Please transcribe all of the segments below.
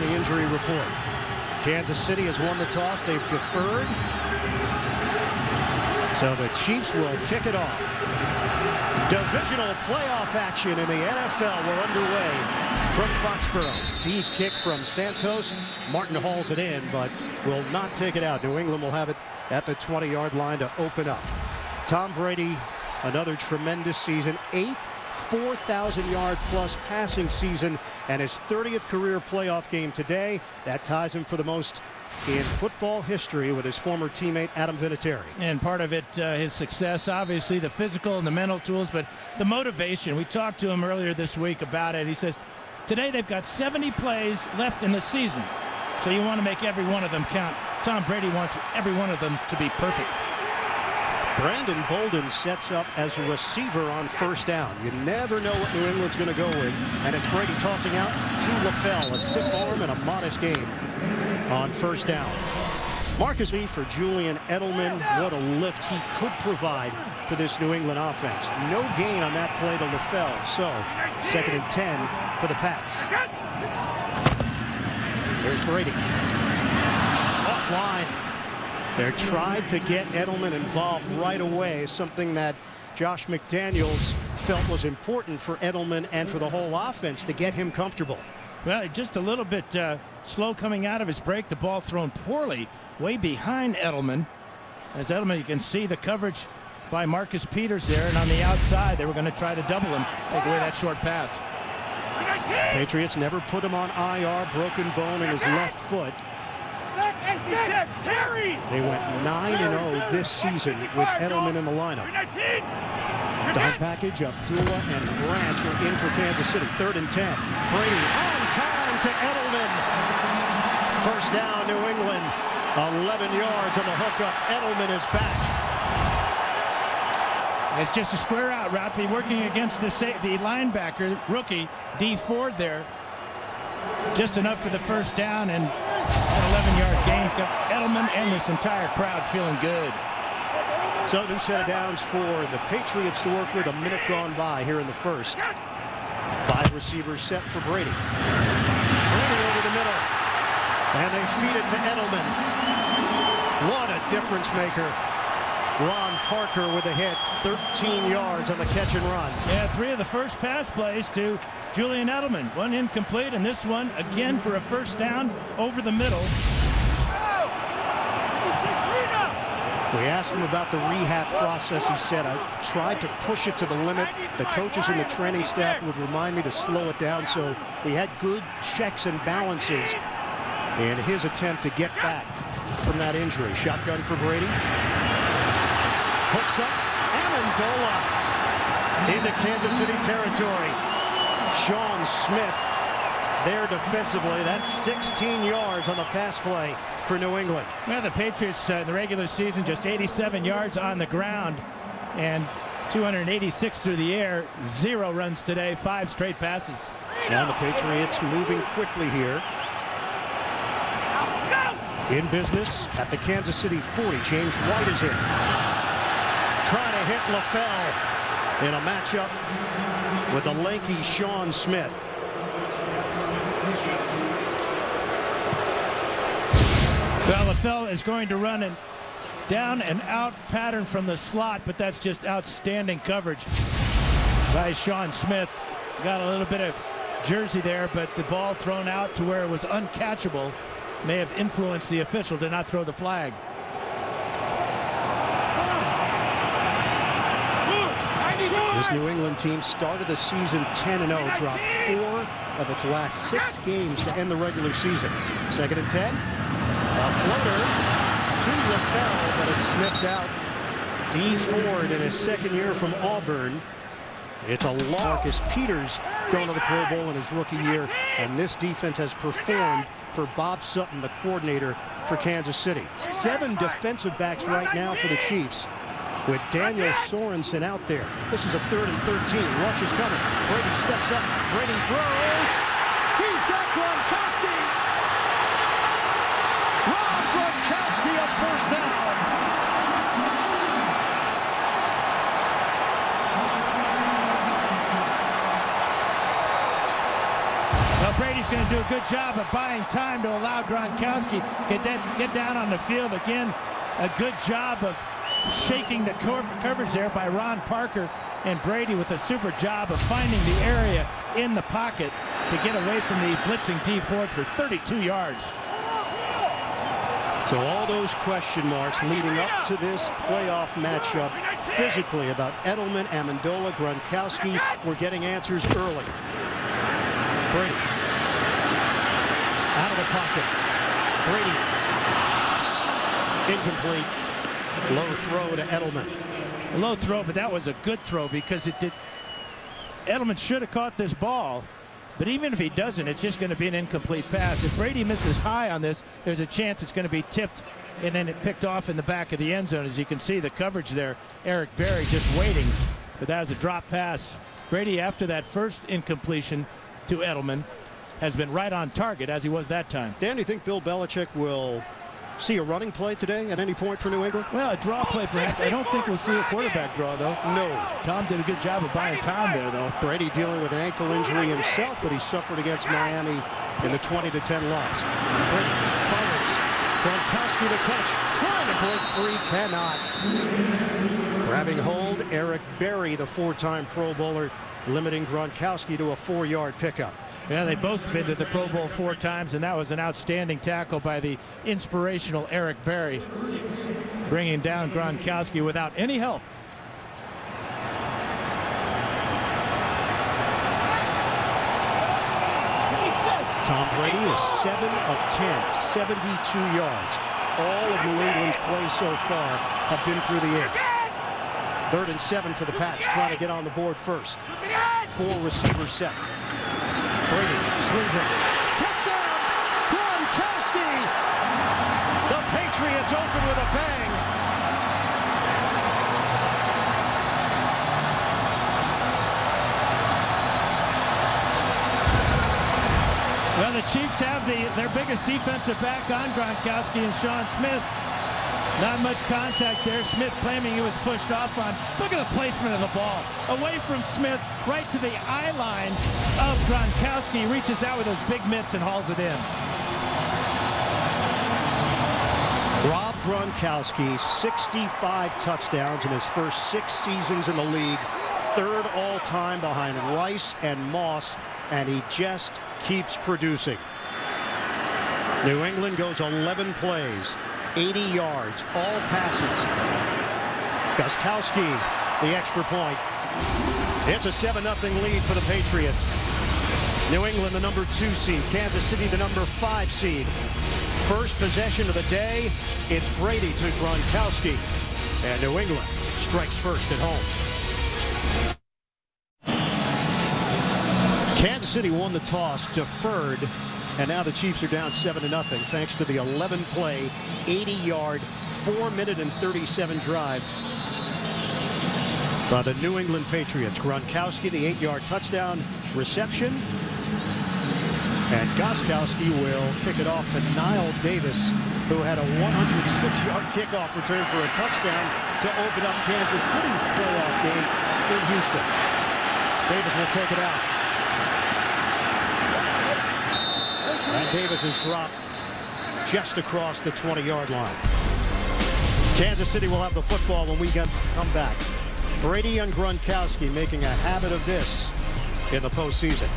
on the injury report. Kansas City has won the toss. They've deferred. So the Chiefs will kick it off. Divisional playoff action in the NFL. We're underway from Foxborough. Deep kick from Santos. Martin hauls it in, but will not take it out. New England will have it at the 20-yard line to open up. Tom Brady, another tremendous season. 8th 4,000-yard plus passing season, and his 30th career playoff game today. That ties him for the most in football history with his former teammate Adam Vinatieri. And part of it, his success, obviously the physical and the mental tools, but the motivation. We talked to him earlier this week about it. He says today they've got 70 plays left in the season, so you want to make every one of them count. Tom Brady wants every one of them to be perfect. Brandon Bolden sets up as a receiver on first down. You never know what New England's going to go with. And it's Brady tossing out to LaFell. A stiff arm and a modest gain on first down. Marcus Lee for Julian Edelman. What a lift he could provide for this New England offense. No gain on that play to LaFell. So 2nd and 10 for the Pats. Here's Brady. Offline. They tried to get Edelman involved right away, something that Josh McDaniels felt was important for Edelman and for the whole offense to get him comfortable. Well, just a little bit slow coming out of his break. The ball thrown poorly, way behind Edelman. As Edelman, you can see the coverage by Marcus Peters there, and on the outside, they were going to try to double him, take away that short pass. Patriots never put him on IR, broken bone in his left foot. They went 9-0 this season with Edelman in the lineup. Dime package, Abdullah and Branch are in for Kansas City. 3rd and 10. Brady on time to Edelman. First down, New England. 11 yards on the hookup. Edelman is back. It's just a square out route. Be working against the linebacker, rookie, D. Ford there. Just enough for the first down, and 11-yard gains got Edelman and this entire crowd feeling good. So new set of downs for the Patriots to work with. A minute gone by here in the first. 5 receivers set for Brady. Brady over the middle. And they feed it to Edelman. What a difference maker. Ron Parker with a hit. 13 yards on the catch and run. Yeah, 3 of the first pass plays to Julian Edelman. 1 incomplete, and this one again for a first down over the middle. We asked him about the rehab process. He said, I tried to push it to the limit. The coaches and the training staff would remind me to slow it down. So we had good checks and balances in his attempt to get back from that injury. Shotgun for Brady. Hooks up. Amendola into Kansas City territory. Sean Smith there defensively. That's 16 yards on the pass play for New England. Well, the Patriots in the regular season just 87 yards on the ground and 286 through the air. 0 runs today, 5 straight passes. Now the Patriots moving quickly here. In business at the Kansas City 40. James White is in. Trying to hit LaFell in a matchup with the lanky Sean Smith. Well, LaFell is going to run a down and out pattern from the slot, but that's just outstanding coverage by Sean Smith. Got a little bit of jersey there, but the ball thrown out to where it was uncatchable may have influenced the official to not throw the flag. This New England team started the season 10-0, dropped 4 of its last 6 games to end the regular season. 2nd and 10. A floater to LaFell, but it's sniffed out. D. Ford in his 2nd year from Auburn. It's a Marcus Peters going to the Pro Bowl in his rookie year, and this defense has performed for Bob Sutton, the coordinator for Kansas City. 7 defensive backs right now for the Chiefs, with Daniel Sorensen out there. This is a 3rd and 13. Rush is coming. Brady steps up. Brady throws. He's got Gronkowski. Rob Gronkowski a first down. Well, Brady's going to do a good job of buying time to allow Gronkowski get down on the field again. A good job of shaking the coverage there by Ron Parker, and Brady with a super job of finding the area in the pocket to get away from the blitzing D Ford for 32 yards. So all those question marks leading up to this playoff matchup physically about Edelman, Amendola, Gronkowski, we're getting answers early. Brady out of the pocket. Brady incomplete. Low throw to Edelman. A low throw, but that was a good throw because it did. Edelman should have caught this ball, but even if he doesn't, it's just going to be an incomplete pass. If Brady misses high on this, there's a chance it's going to be tipped and then it picked off in the back of the end zone. As you can see, the coverage there, Eric Berry just waiting, but that was a drop pass. Brady, after that first incompletion to Edelman, has been right on target as he was that time. Dan, do you think Bill Belichick will see a running play today at any point for New England? Well, a draw play perhaps. I don't think we'll see a quarterback draw, though. No. Tom did a good job of buying time there, though. Brady dealing with an ankle injury himself that he suffered against Miami in the 20-10 loss. Brady fires. Gronkowski the catch. Trying to break free. Cannot. Grabbing hold. Eric Berry, the four-time Pro Bowler, limiting Gronkowski to a 4-yard pickup. Yeah, they both been to the Pro Bowl 4 times, and that was an outstanding tackle by the inspirational Eric Berry, bringing down Gronkowski without any help. Tom Brady is 7 of 10, 72 yards. All of New England's plays so far have been through the air. 3rd and 7 for the Pats, trying to get on the board first. 4 receivers set. Brady slings it. Touchdown! Gronkowski! The Patriots open with a bang. Well, the Chiefs have their biggest defensive back on Gronkowski and Sean Smith. Not much contact there. Smith claiming he was pushed off on. Look at the placement of the ball. Away from Smith, right to the eye line of Gronkowski. He reaches out with those big mitts and hauls it in. Rob Gronkowski, 65 touchdowns in his first 6 seasons in the league. 3rd all-time behind Rice and Moss, and he just keeps producing. New England goes 11 plays. 80 yards, all passes. Gostkowski, the extra point. It's a 7-0 lead for the Patriots. New England, the number 2 seed. Kansas City, the number 5 seed. First possession of the day, it's Brady to Gronkowski. And New England strikes first at home. Kansas City won the toss, deferred, and now the Chiefs are down 7-0 thanks to the 11-play, 80-yard, 4-minute and 37 drive by the New England Patriots. Gronkowski, the 8-yard touchdown reception. And Gostkowski will kick it off to Niall Davis, who had a 106-yard kickoff return for a touchdown to open up Kansas City's playoff game in Houston. Davis will take it out. And Davis is dropped just across the 20-yard line. Kansas City will have the football when we come back. Brady and Gronkowski making a habit of this in the postseason.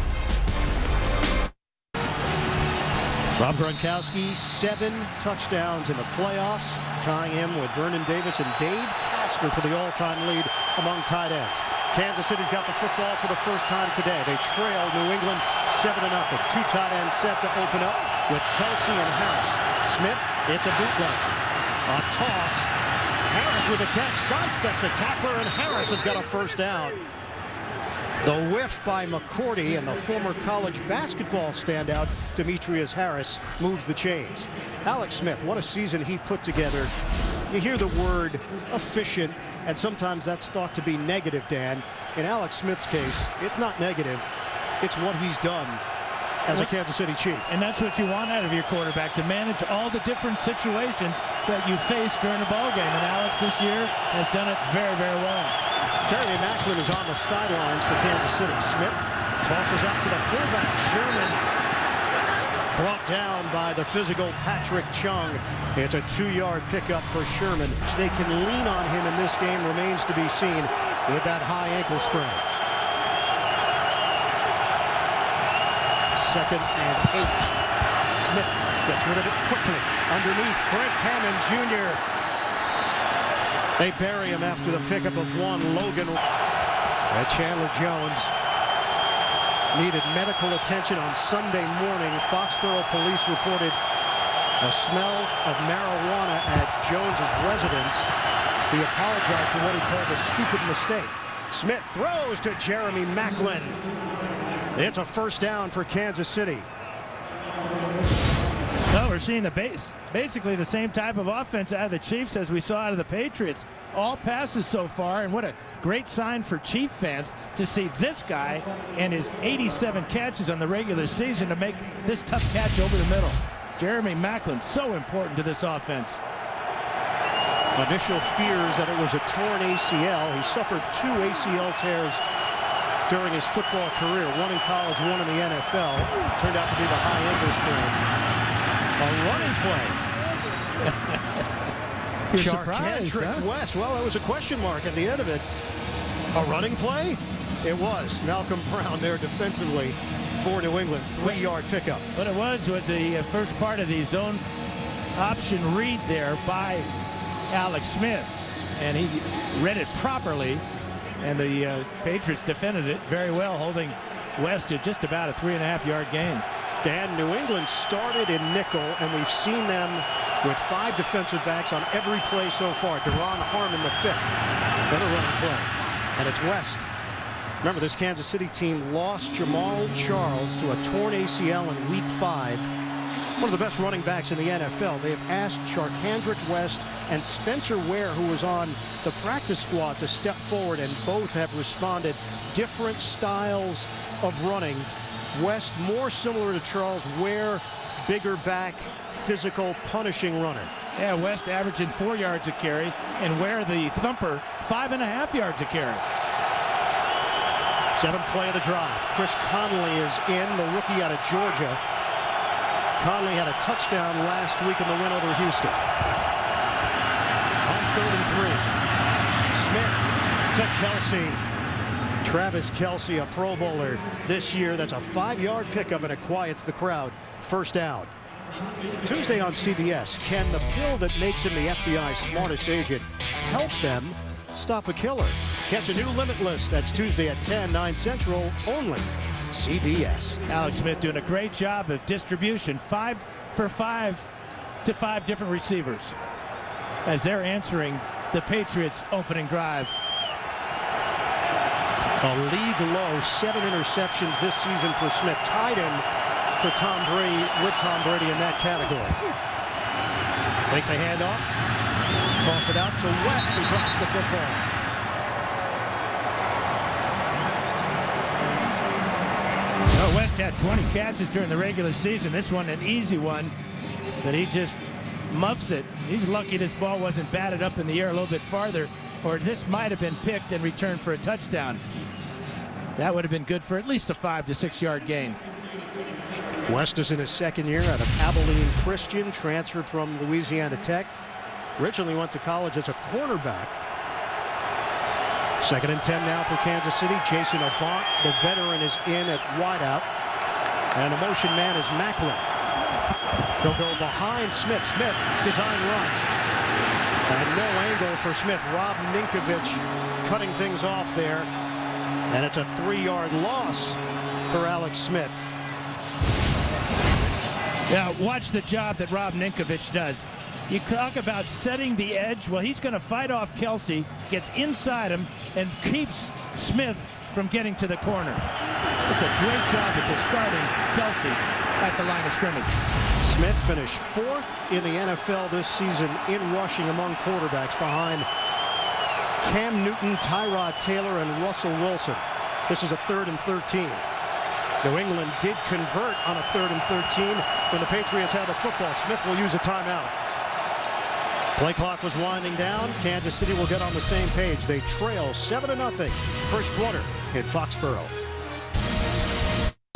Rob Gronkowski, 7 touchdowns in the playoffs, tying him with Vernon Davis and Dave Casper for the all-time lead among tight ends. Kansas City's got the football for the first time today. They trail New England 7-0. 2 tight ends set to open up with Kelsey and Harris. Smith, it's a bootleg. A toss. Harris with a catch, sidesteps a tackler, and Harris has got a first down. The whiff by McCourty, and the former college basketball standout Demetrius Harris moves the chains. Alex Smith, what a season he put together. You hear the word efficient, and sometimes that's thought to be negative, Dan. In Alex Smith's case, it's not negative. It's what he's done as a Kansas City Chief. And that's what you want out of your quarterback, to manage all the different situations that you face during a ball game. And Alex this year has done it very, very well. Jeremy Maclin is on the sidelines for Kansas City. Smith tosses out to the fullback, Sherman. Brought down by the physical Patrick Chung. It's a 2-yard pickup for Sherman. They can lean on him in this game remains to be seen with that high ankle sprain. 2nd and 8. Smith gets rid of it quickly. Underneath, Frank Hammond Jr. They bury him after the pickup of one. Logan. Chandler Jones needed medical attention on Sunday morning. Foxborough police reported a smell of marijuana at Jones's residence. He apologized for what he called a stupid mistake. Smith throws to Jeremy Maclin. It's a 1st down for Kansas City. Well, we're seeing basically the same type of offense out of the Chiefs as we saw out of the Patriots. All passes so far, and what a great sign for Chief fans to see this guy and his 87 catches on the regular season to make this tough catch over the middle. Jeremy Maclin, so important to this offense. Initial fears that it was a torn ACL. He suffered 2 ACL tears during his football career, one in college, one in the NFL. Turned out to be the high ankle sprain. A running play. You're surprised, huh? West. Well, that was a question mark at the end of it. A running play? It was. Malcolm Brown there defensively for New England. 3-yard pickup. What it was the first part of the zone option read there by Alex Smith. And he read it properly. And the Patriots defended it very well, holding West to just about a 3.5-yard gain. Dan, New England started in nickel, and we've seen them with 5 defensive backs on every play so far. Deron Harmon, the 5th. Another running play. And it's West. Remember, this Kansas City team lost Jamal Charles to a torn ACL in Week 5. One of the best running backs in the NFL. They have asked Charkandrick West and Spencer Ware, who was on the practice squad, to step forward, and both have responded. Different styles of running. West more similar to Charles, Ware bigger back, physical, punishing runner. Yeah, West averaging 4 yards a carry, and Ware the thumper 5.5 yards a carry. 7th play of the drive. Chris Conley is in, the rookie out of Georgia. Conley had a touchdown last week in the win over Houston. On 3rd and 3. Smith to Kelsey. Travis Kelsey, a Pro Bowler this year. That's a 5-yard pickup, and it quiets the crowd. 1st down. Tuesday on CBS, can the pill that makes him the FBI's smartest agent help them stop a killer? Catch a new Limitless. That's Tuesday at 10, 9 Central, only CBS. Alex Smith doing a great job of distribution. 5 for 5 to 5 different receivers as they're answering the Patriots' opening drive. A league low 7 interceptions this season for Smith, tied him for Tom Brady, with Tom Brady in that category. Take the handoff, toss it out to West, and drops the football. Well, West had 20 catches during the regular season. This one an easy one, but he just muffs it. He's lucky this ball wasn't batted up in the air a little bit farther, or this might have been picked and returned for a touchdown. That would have been good for at least a 5 to 6 yard gain. West is in his 2nd year out of Abilene Christian, transferred from Louisiana Tech. Originally went to college as a cornerback. 2nd and 10 now for Kansas City. Jason Avant, the veteran, is in at wideout. And the motion man is Maclin. He'll go behind Smith. Smith, design run. And no angle for Smith. Rob Ninkovich cutting things off there. And it's a 3-yard loss for Alex Smith. Yeah, watch the job that Rob Ninkovich does. You talk about setting the edge. Well, he's going to fight off Kelsey, gets inside him, and keeps Smith from getting to the corner. It's a great job at discarding Kelsey at the line of scrimmage. Smith finished 4th in the NFL this season in rushing among quarterbacks, behind Cam Newton, Tyrod Taylor, and Russell Wilson. This is a 3rd and 13. New England did convert on a 3rd and 13 when the Patriots had the football. Smith will use a timeout. Play clock was winding down. Kansas City will get on the same page. They trail 7-0. First quarter in Foxborough.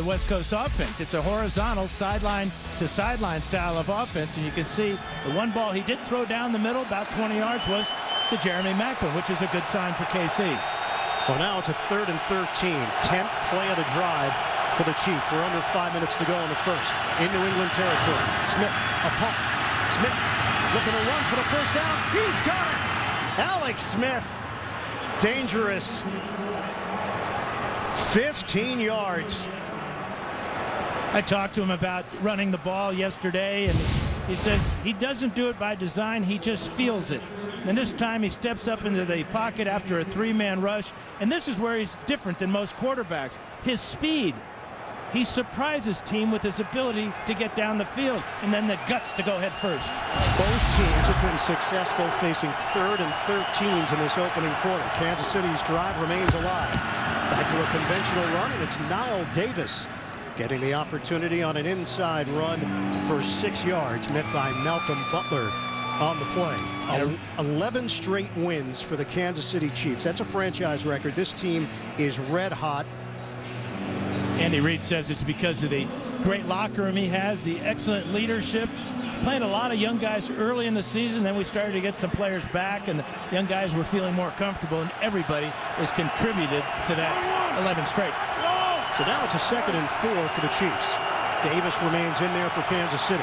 West Coast offense. It's a horizontal sideline to sideline style of offense, and you can see the one ball he did throw down the middle about 20 yards was to Jeremy Macklin, which is a good sign for KC. Well, now it's a 3rd and 13. 10th play of the drive for the Chiefs. We're under 5 minutes to go in the first. In New England territory. Smith, a pump. Smith looking to run for the first down. He's got it. Alex Smith. Dangerous. 15 yards. I talked to him about running the ball yesterday, and he says he doesn't do it by design, he just feels it. And this time he steps up into the pocket after a 3-man rush, and this is where he's different than most quarterbacks. His speed. He surprises team with his ability to get down the field, and then the guts to go head first. Both teams have been successful facing 3rd and 13s in this opening quarter. Kansas City's drive remains alive. Back to a conventional run, and it's Niall Davis getting the opportunity on an inside run for 6 yards, met by Malcolm Butler on the play. 11 straight wins for the Kansas City Chiefs. That's a franchise record. This team is red hot. Andy Reid says it's because of the great locker room he has, the excellent leadership. He's playing a lot of young guys early in the season, then we started to get some players back, and the young guys were feeling more comfortable, and everybody has contributed to that 11 straight. So now it's a 2nd and 4 for the Chiefs. Davis remains in there for Kansas City.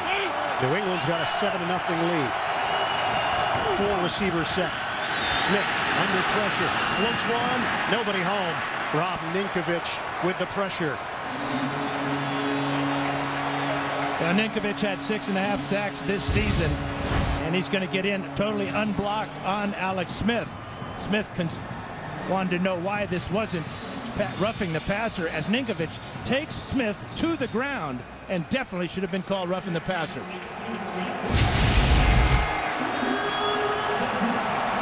New England's got a 7-0 lead. 4 receivers set. Smith under pressure. Floats one. Nobody home. Rob Ninkovich with the pressure. Ninkovich had 6.5 sacks this season, and he's going to get in totally unblocked on Alex Smith. Smith wanted to know why this wasn't roughing the passer, as Ninkovich takes Smith to the ground, and definitely should have been called roughing the passer.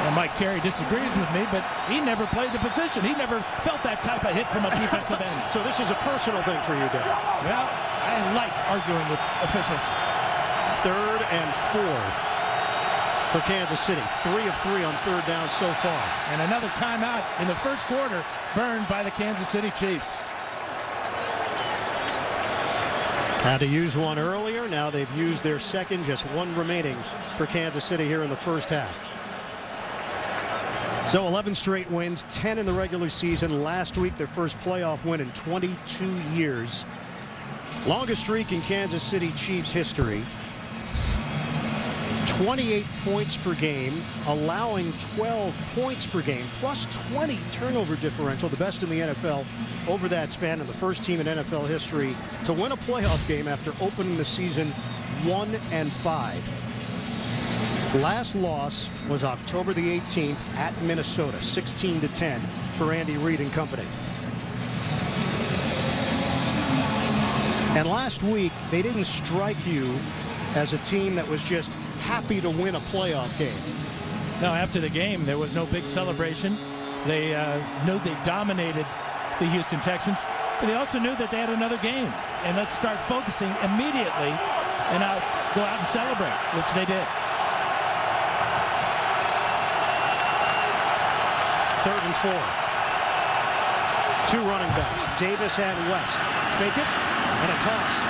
And Mike Carey disagrees with me, but he never played the position. He never felt that type of hit from a defensive end. So this is a personal thing for you, Dan. Well, I like arguing with officials. 3rd and 4 for Kansas City. 3 of 3 on 3rd down so far. And another timeout in the first quarter burned by the Kansas City Chiefs. Had to use one earlier. Now they've used their second. Just one remaining for Kansas City here in the first half. So 11 straight wins, 10 in the regular season. Last week, their first playoff win in 22 years. Longest streak in Kansas City Chiefs history. 28 points per game, allowing 12 points per game, plus 20 turnover differential, the best in the NFL over that span, and the first team in NFL history to win a playoff game after opening the season 1-5. Last loss was October the 18th at Minnesota, 16-10 for Andy Reid and company. And last week, they didn't strike you as a team that was just happy to win a playoff game. No, after the game, there was no big celebration. They knew they dominated the Houston Texans, but they also knew that they had another game. And let's start focusing immediately and go out and celebrate, which they did. 3rd and 4. 2 running backs, Davis and West. Fake it, and a toss.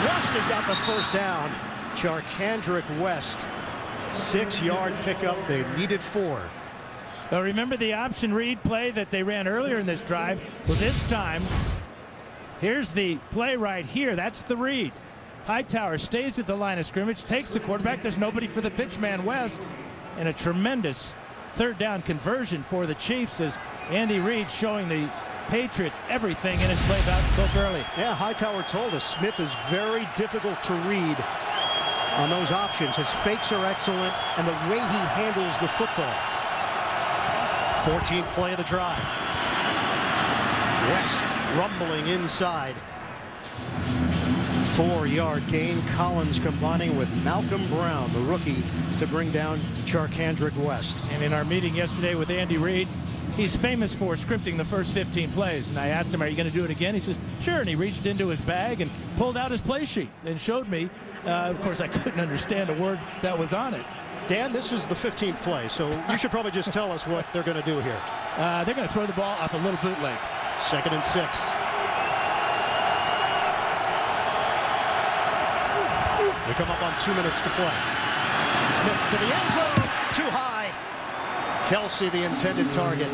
West has got the first down. Charkandrick West, 6-yard pickup. They needed 4. Well, remember the option read play that they ran earlier in this drive? Well, this time, here's the play right here. That's the read. Hightower stays at the line of scrimmage, takes the quarterback. There's nobody for the pitch man, West, and a tremendous 3rd down conversion for the Chiefs, as Andy Reid showing the Patriots everything in his play about Bill Gurley. Yeah, Hightower told us Smith is very difficult to read on those options. His fakes are excellent, and the way he handles the football. 14th play of the drive. West rumbling inside. 4-yard gain. Collins combining with Malcolm Brown, the rookie, to bring down Charkandrick West. And in our meeting yesterday with Andy Reid, he's famous for scripting the first 15 plays. And I asked him, are you going to do it again? He says, sure. And he reached into his bag and pulled out his play sheet and showed me. Of course, I couldn't understand a word that was on it. Dan, this is the 15th play, so you should probably just tell us what they're going to do here. They're going to throw the ball off a little bootleg. 2nd and 6. We come up on 2 minutes to play. Smith to the end zone. Too high. Kelsey, the intended target.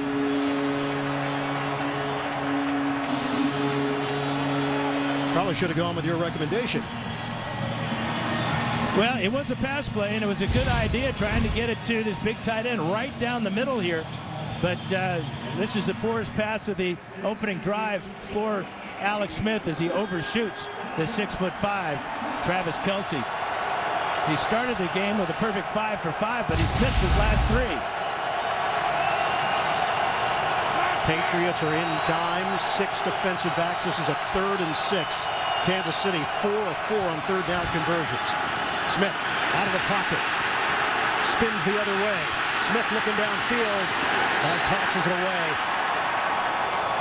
Probably should have gone with your recommendation. Well, it was a pass play, and it was a good idea trying to get it to this big tight end right down the middle here. But this is the poorest pass of the opening drive for Alex Smith as he overshoots the 6'5" Travis Kelsey. He started the game with a perfect 5 for 5, but he's missed his last 3. Patriots are in dime, 6 defensive backs. This is a 3rd and 6. Kansas City 4 of 4 on 3rd down conversions. Smith out of the pocket. Spins the other way. Smith looking downfield and tosses it away.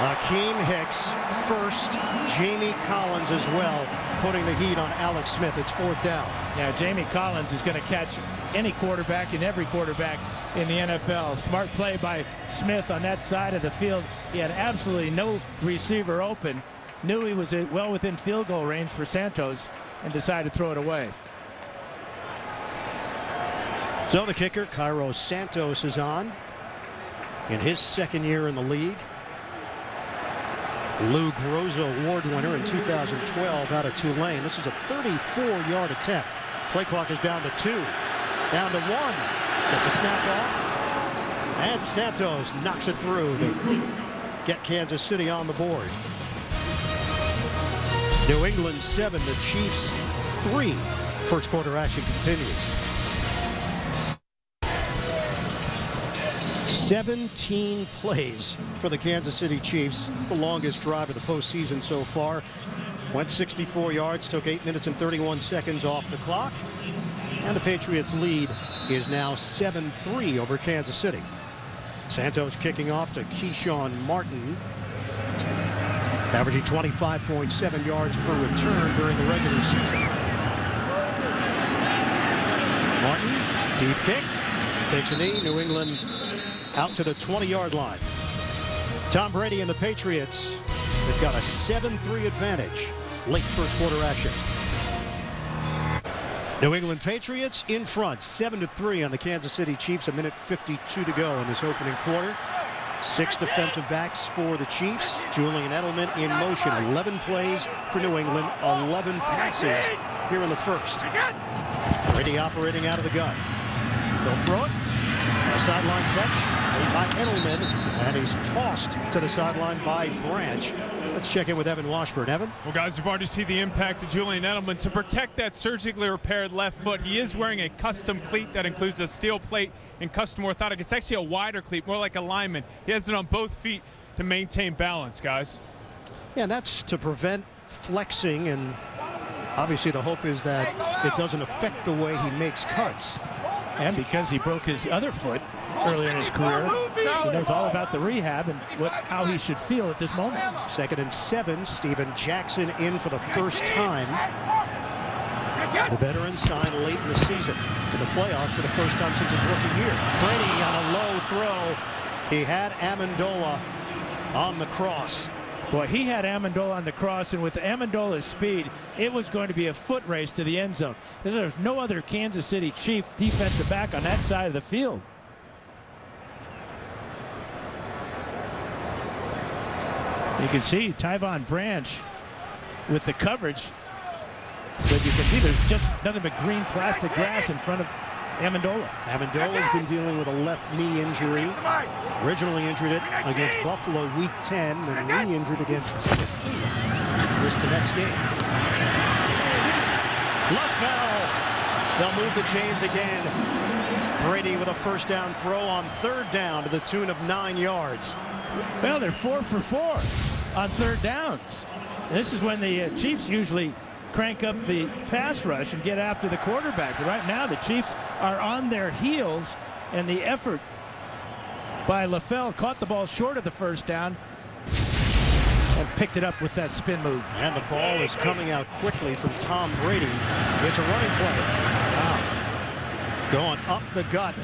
Akeem Hicks first. Jamie Collins as well, putting the heat on Alex Smith. It's 4th down. Yeah, Jamie Collins is going to catch any quarterback and every quarterback in the NFL. Smart play by Smith on that side of the field. He had absolutely no receiver open. Knew he was well within field goal range for Santos and decided to throw it away. So the kicker, Cairo Santos, is on in his 2nd year in the league. Lou Groza Award winner in 2012 out of Tulane. This is a 34-yard attempt. Play clock is down to 2. Down to 1. Get the snap off. And Santos knocks it through to get Kansas City on the board. New England 7, the Chiefs 3. First quarter action continues. 17 plays for the Kansas City Chiefs. It's the longest drive of the postseason so far. Went 64 yards, took 8 minutes and 31 seconds off the clock. And the Patriots lead is now 7-3 over Kansas City. Santos kicking off to Keyshawn Martin, averaging 25.7 yards per return during the regular season. Martin, deep kick, takes a knee. New England out to the 20-yard line. Tom Brady and the Patriots have got a 7-3 advantage. Late first quarter action. New England Patriots in front, 7-3 on the Kansas City Chiefs. A minute 52 to go in this opening quarter. 6 defensive backs for the Chiefs. Julian Edelman in motion. 11 plays for New England. 11 passes here in the first. Brady operating out of the gun. They'll throw it. A sideline catch made by Edelman, and he's tossed to the sideline by Branch. Let's check in with Evan Washburn. Evan? Well, guys, you've already seen the impact of Julian Edelman. To protect that surgically repaired left foot, he is wearing a custom cleat that includes a steel plate and custom orthotic. It's actually a wider cleat, more like a lineman. He has it on both feet to maintain balance, guys. Yeah, and that's to prevent flexing, and obviously the hope is that it doesn't affect the way he makes cuts. And because he broke his other foot earlier in his career, he knows all about the rehab and how he should feel at this moment. 2nd and 7. Steven Jackson in for the first time. The veteran signed late in the season in the playoffs for the first time since his rookie year. Brady on a low throw. He had Amendola on the cross. Boy, he had Amendola on the cross, and with Amendola's speed, it was going to be a foot race to the end zone. There's no other Kansas City Chief defensive back on that side of the field. You can see Tyvon Branch with the coverage, but you can see there's just nothing but green plastic grass in front of Amendola. Amendola's been dealing with a left knee injury. Originally injured it against Buffalo Week 10, then re-injured against Tennessee. Missed the next game. LaFell. They'll move the chains again. Brady with a first down throw on 3rd down to the tune of 9 yards. Well, they're 4 for 4 on 3rd downs. This is when the Chiefs usually crank up the pass rush and get after the quarterback. But right now the Chiefs are on their heels, and the effort by LaFell caught the ball short of the first down and picked it up with that spin move. And the ball is coming out quickly from Tom Brady. It's a running play. Wow. Going up the gut.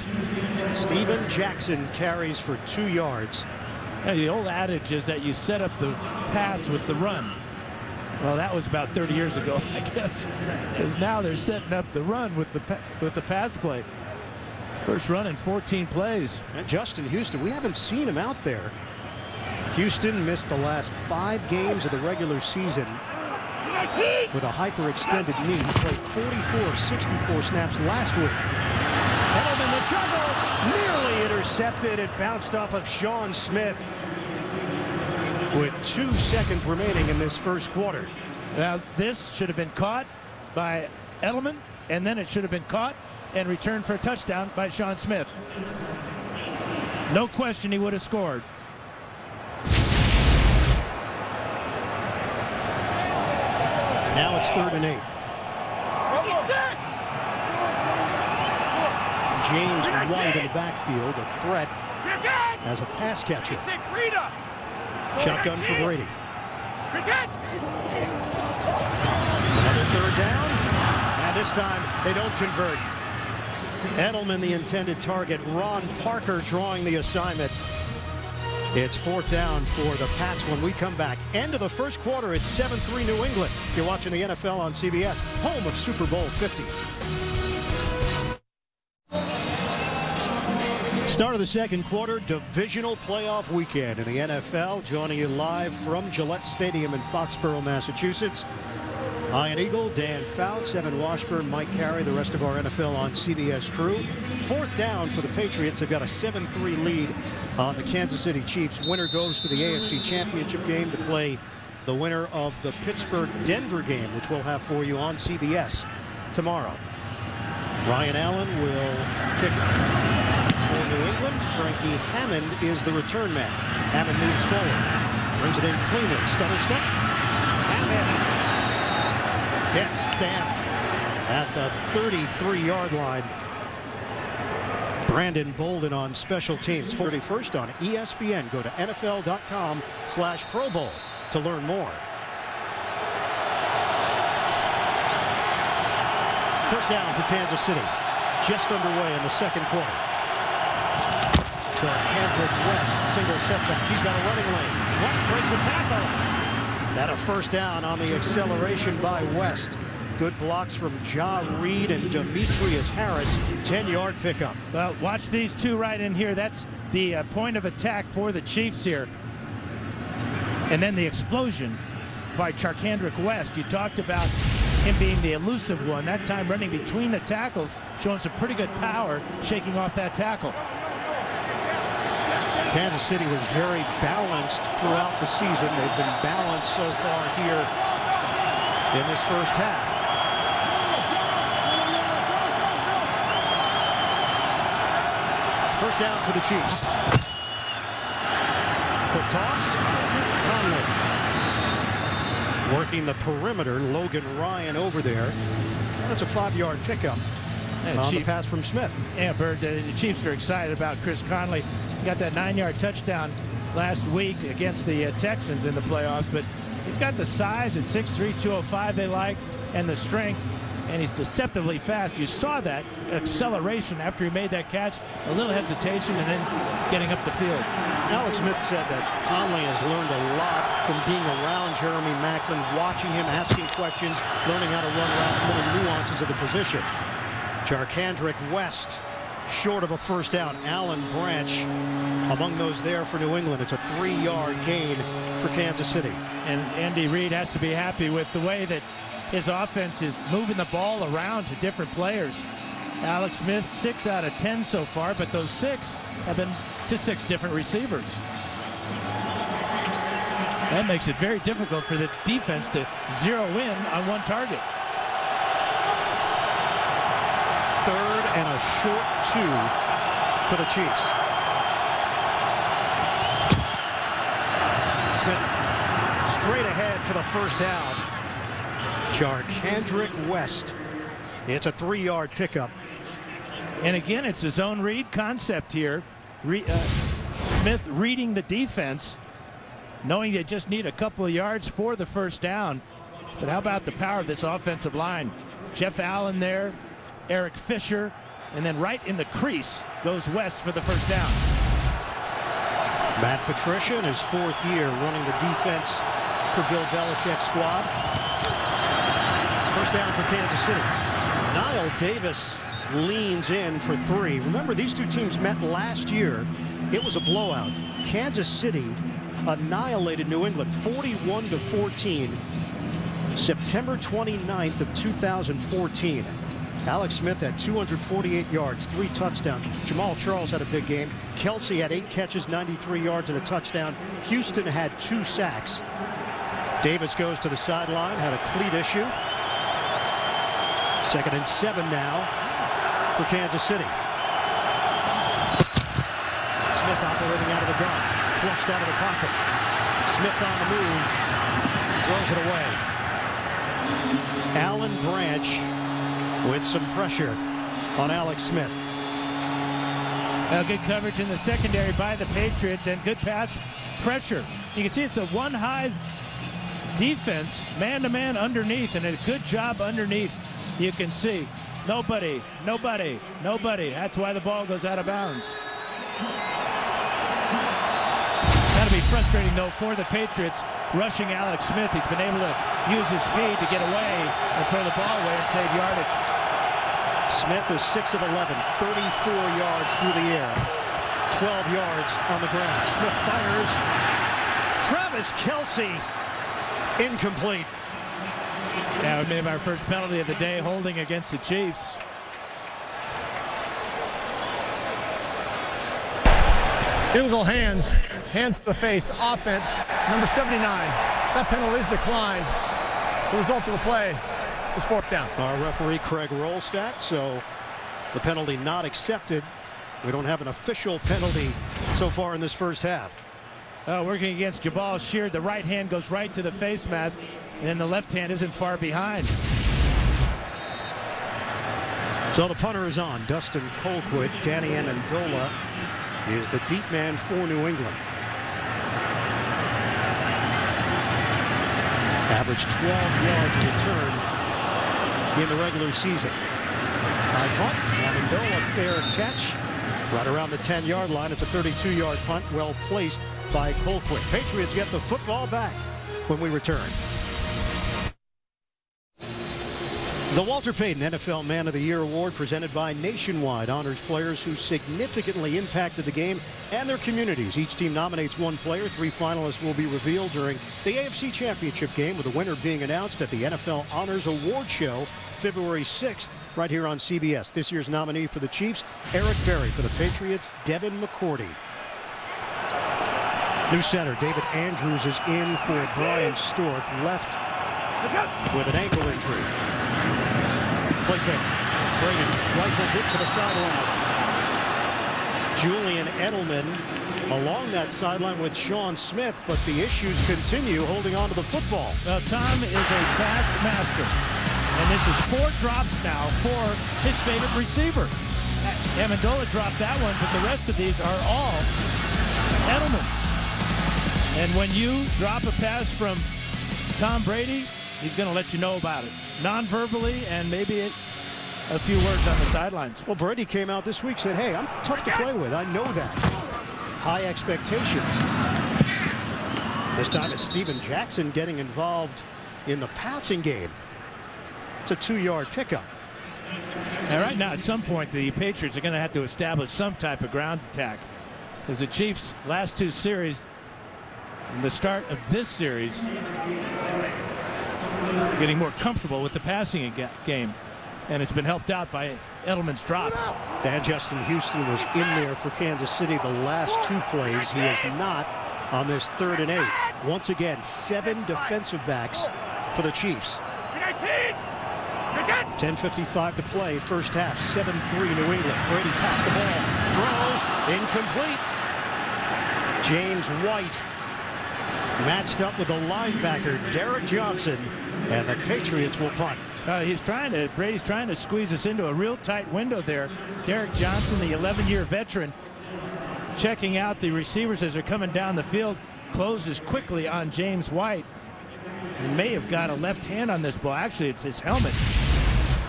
Steven Jackson carries for 2 yards. Yeah, the old adage is that you set up the pass with the run. Well, that was about 30 years ago, I guess, because now they're setting up the run with the pass play. First run in 14 plays. And Justin Houston, we haven't seen him out there. Houston missed the last 5 games of the regular season with a hyperextended knee. He played 44 of 64 snaps last week. Edelman, the juggle, nearly intercepted. It bounced off of Sean Smith with 2 seconds remaining in this first quarter. Now, this should have been caught by Edelman, and then it should have been caught and returned for a touchdown by Sean Smith. No question he would have scored. Now it's 3rd and 8. James White in the backfield, a threat as a pass catcher. Shotgun for Brady. Another 3rd down. And this time they don't convert. Edelman the intended target. Ron Parker drawing the assignment. It's 4th down for the Pats when we come back. End of the first quarter. It's 7-3 New England. You're watching the NFL on CBS, home of Super Bowl 50. Start of the second quarter, divisional playoff weekend in the NFL. Joining you live from Gillette Stadium in Foxborough, Massachusetts. Ian Eagle, Dan Fouts, Evan Washburn, Mike Carey, the rest of our NFL on CBS crew. 4th down for the Patriots. They've got a 7-3 lead on the Kansas City Chiefs. Winner goes to the AFC Championship game to play the winner of the Pittsburgh-Denver game, which we'll have for you on CBS tomorrow. Ryan Allen will kick it. For New England, Frankie Hammond is the return man. Hammond moves forward, brings it in cleanly. Stutter step. Hammond gets stamped at the 33-yard line. Brandon Bolden on special teams. 41st on ESPN. Go to NFL.com/Pro Bowl to learn more. First down for Kansas City. Just underway in the second quarter. Charcandrick West, single setback. He's got a running lane. West breaks a tackle. And a first down on the acceleration by West. Good blocks from Ja Reed and Demetrius Harris. 10-yard pickup. Well, watch these two right in here. That's the point of attack for the Chiefs here. And then the explosion by Charcandrick West. You talked about him being the elusive one. That time running between the tackles, showing some pretty good power, shaking off that tackle. Kansas City was very balanced throughout the season. They've been balanced so far here in this first half. First down for the Chiefs. Quick toss. Conley working the perimeter. Logan Ryan over there. That's a 5-yard pickup on the pass from Smith. Yeah, Bird, the Chiefs are excited about Chris Conley. He got that 9-yard touchdown last week against the Texans in the playoffs, but he's got the size at 6'3", 205 they like, and the strength, and he's deceptively fast. You saw that acceleration after he made that catch, a little hesitation, and then getting up the field. Alex Smith said that Conley has learned a lot from being around Jeremy Maclin, watching him, asking questions, learning how to run routes, little nuances of the position. Charcandrick West, short of a first down. Allen Branch among those there for New England. It's a 3-yard gain for Kansas City. And Andy Reid has to be happy with the way that his offense is moving the ball around to different players. Alex Smith, 6 out of 10 so far, but those 6 have been to 6 different receivers. That makes it very difficult for the defense to zero in on one target. 3rd and a short 2 for the Chiefs. Smith straight ahead for the first down. Charcandrick West. It's a 3-yard pickup. And again, it's a zone read concept here. Smith reading the defense, knowing they just need a couple of yards for the first down. But how about the power of this offensive line? Jeff Allen there, Eric Fisher, and then right in the crease goes West for the first down. Matt Patricia in his 4th year running the defense for Bill Belichick's squad. First down for Kansas City. Niall Davis leans in for 3. Remember, these two teams met last year. It was a blowout. Kansas City annihilated New England 41-14. September 29th of 2014. Alex Smith had 248 yards, 3 touchdowns. Jamal Charles had a big game. Kelsey had 8 catches, 93 yards, and a touchdown. Houston had 2 sacks. Davis goes to the sideline, had a cleat issue. 2nd and 7 now for Kansas City. Smith operating out of the gun, flushed out of the pocket. Smith on the move, throws it away. Alan Branch with some pressure on Alex Smith. Well, good coverage in the secondary by the Patriots and good pass pressure. You can see it's a one-high defense, man-to-man underneath, and a good job underneath. You can see nobody. That's why the ball goes out of bounds. That'll be frustrating, though, for the Patriots rushing Alex Smith. He's been able to use his speed to get away and throw the ball away and save yardage. Smith is 6 of 11, 34 yards through the air, 12 yards on the ground. Smith fires. Travis Kelsey, incomplete. Yeah, we may have our first penalty of the day, holding against the Chiefs. Illegal hands to the face, offense, number 79. That penalty is declined. The result of the play is 4th down. Our referee, Craig Rolstadt, so the penalty not accepted. We don't have an official penalty so far in this first half. Working against Jabal Sheard, the right hand goes right to the face mask, and the left hand isn't far behind. So the punter is on. Dustin Colquitt. Danny Amendola is the deep man for New England. Average 12 yards return in the regular season. High punt. Amendola, fair catch. Right around the 10-yard line. It's a 32-yard punt. Well placed by Colquitt. Patriots get the football back when we return. The Walter Payton NFL Man of the Year Award, presented by Nationwide, honors players who significantly impacted the game and their communities. Each team nominates 1 player. 3 finalists will be revealed during the AFC Championship game, with the winner being announced at the NFL Honors Award Show February 6th, right here on CBS. This year's nominee for the Chiefs, Eric Berry. For the Patriots, Devin McCourty. New center, David Andrews, is in for Brian Stork, left with an ankle injury. Play fake. Brady rifles it to the sideline. Julian Edelman along that sideline with Sean Smith, but the issues continue holding on to the football. Well, Tom is a taskmaster, and this is 4 drops now for his favorite receiver. Amendola dropped that one, but the rest of these are all Edelman's. And when you drop a pass from Tom Brady, he's going to let you know about it, non-verbally, and maybe a few words on the sidelines. Well, Brady came out this week, said, hey, I'm tough to play with. I know that. High expectations. This time it's Steven Jackson getting involved in the passing game. It's a 2-yard pickup. And right now, at some point, the Patriots are going to have to establish some type of ground attack. As the Chiefs' last 2 series, and the start of this series, getting more comfortable with the passing game, and it's been helped out by Edelman's drops. Dan Justin Houston was in there for Kansas City the last 2 plays. He is not on this 3rd and 8. Once again, 7 defensive backs for the Chiefs. 10:55 to play, first half, 7-3 New England. Brady passed the ball, throws, incomplete. James White matched up with the linebacker Derek Johnson, and the Patriots will punt. Brady's trying to squeeze us into a real tight window there. Derek Johnson, the 11-year veteran, checking out the receivers as they're coming down the field, closes quickly on James White, and may have got a left hand on this ball. Actually, it's his helmet.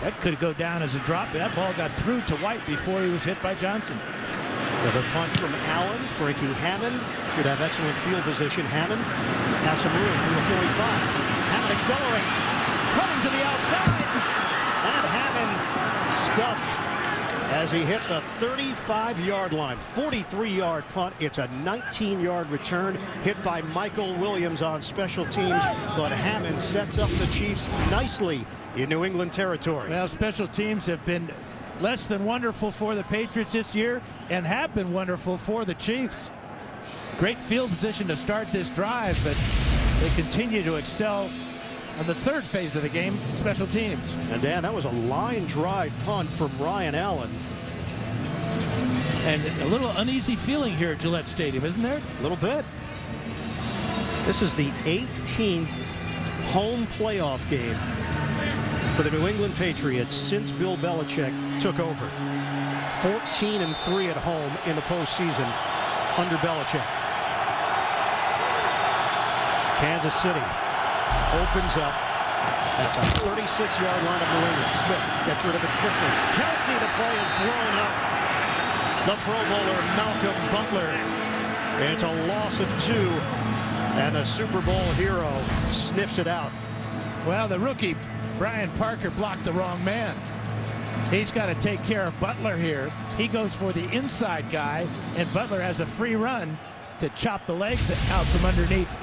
That could go down as a drop, but that ball got through to White before he was hit by Johnson. Another punt from Allen. Frankie Hammond should have excellent field position. Hammond Has some room from the 45. Hammond accelerates. Coming to the outside. And Hammond stuffed as he hit the 35-yard line. 43-yard punt. It's a 19-yard return hit by Michael Williams on special teams. But Hammond sets up the Chiefs nicely in New England territory. Well, special teams have been less than wonderful for the Patriots this year and have been wonderful for the Chiefs. Great field position to start this drive, but they continue to excel on the third phase of the game, special teams. And Dan, that was a line drive punt from Ryan Allen. And a little uneasy feeling here at Gillette Stadium, isn't there? A little bit. This is the 18th home playoff game for the New England Patriots since Bill Belichick took over. 14-3 at home in the postseason under Belichick. Kansas City opens up at the 36-yard line of New England. Smith gets rid of it quickly. Kelsey, the play is blown up. The Pro Bowler Malcolm Butler. It's a loss of 2, and the Super Bowl hero sniffs it out. Well, the rookie Brian Parker blocked the wrong man. He's got to take care of Butler here. He goes for the inside guy, and Butler has a free run to chop the legs out from underneath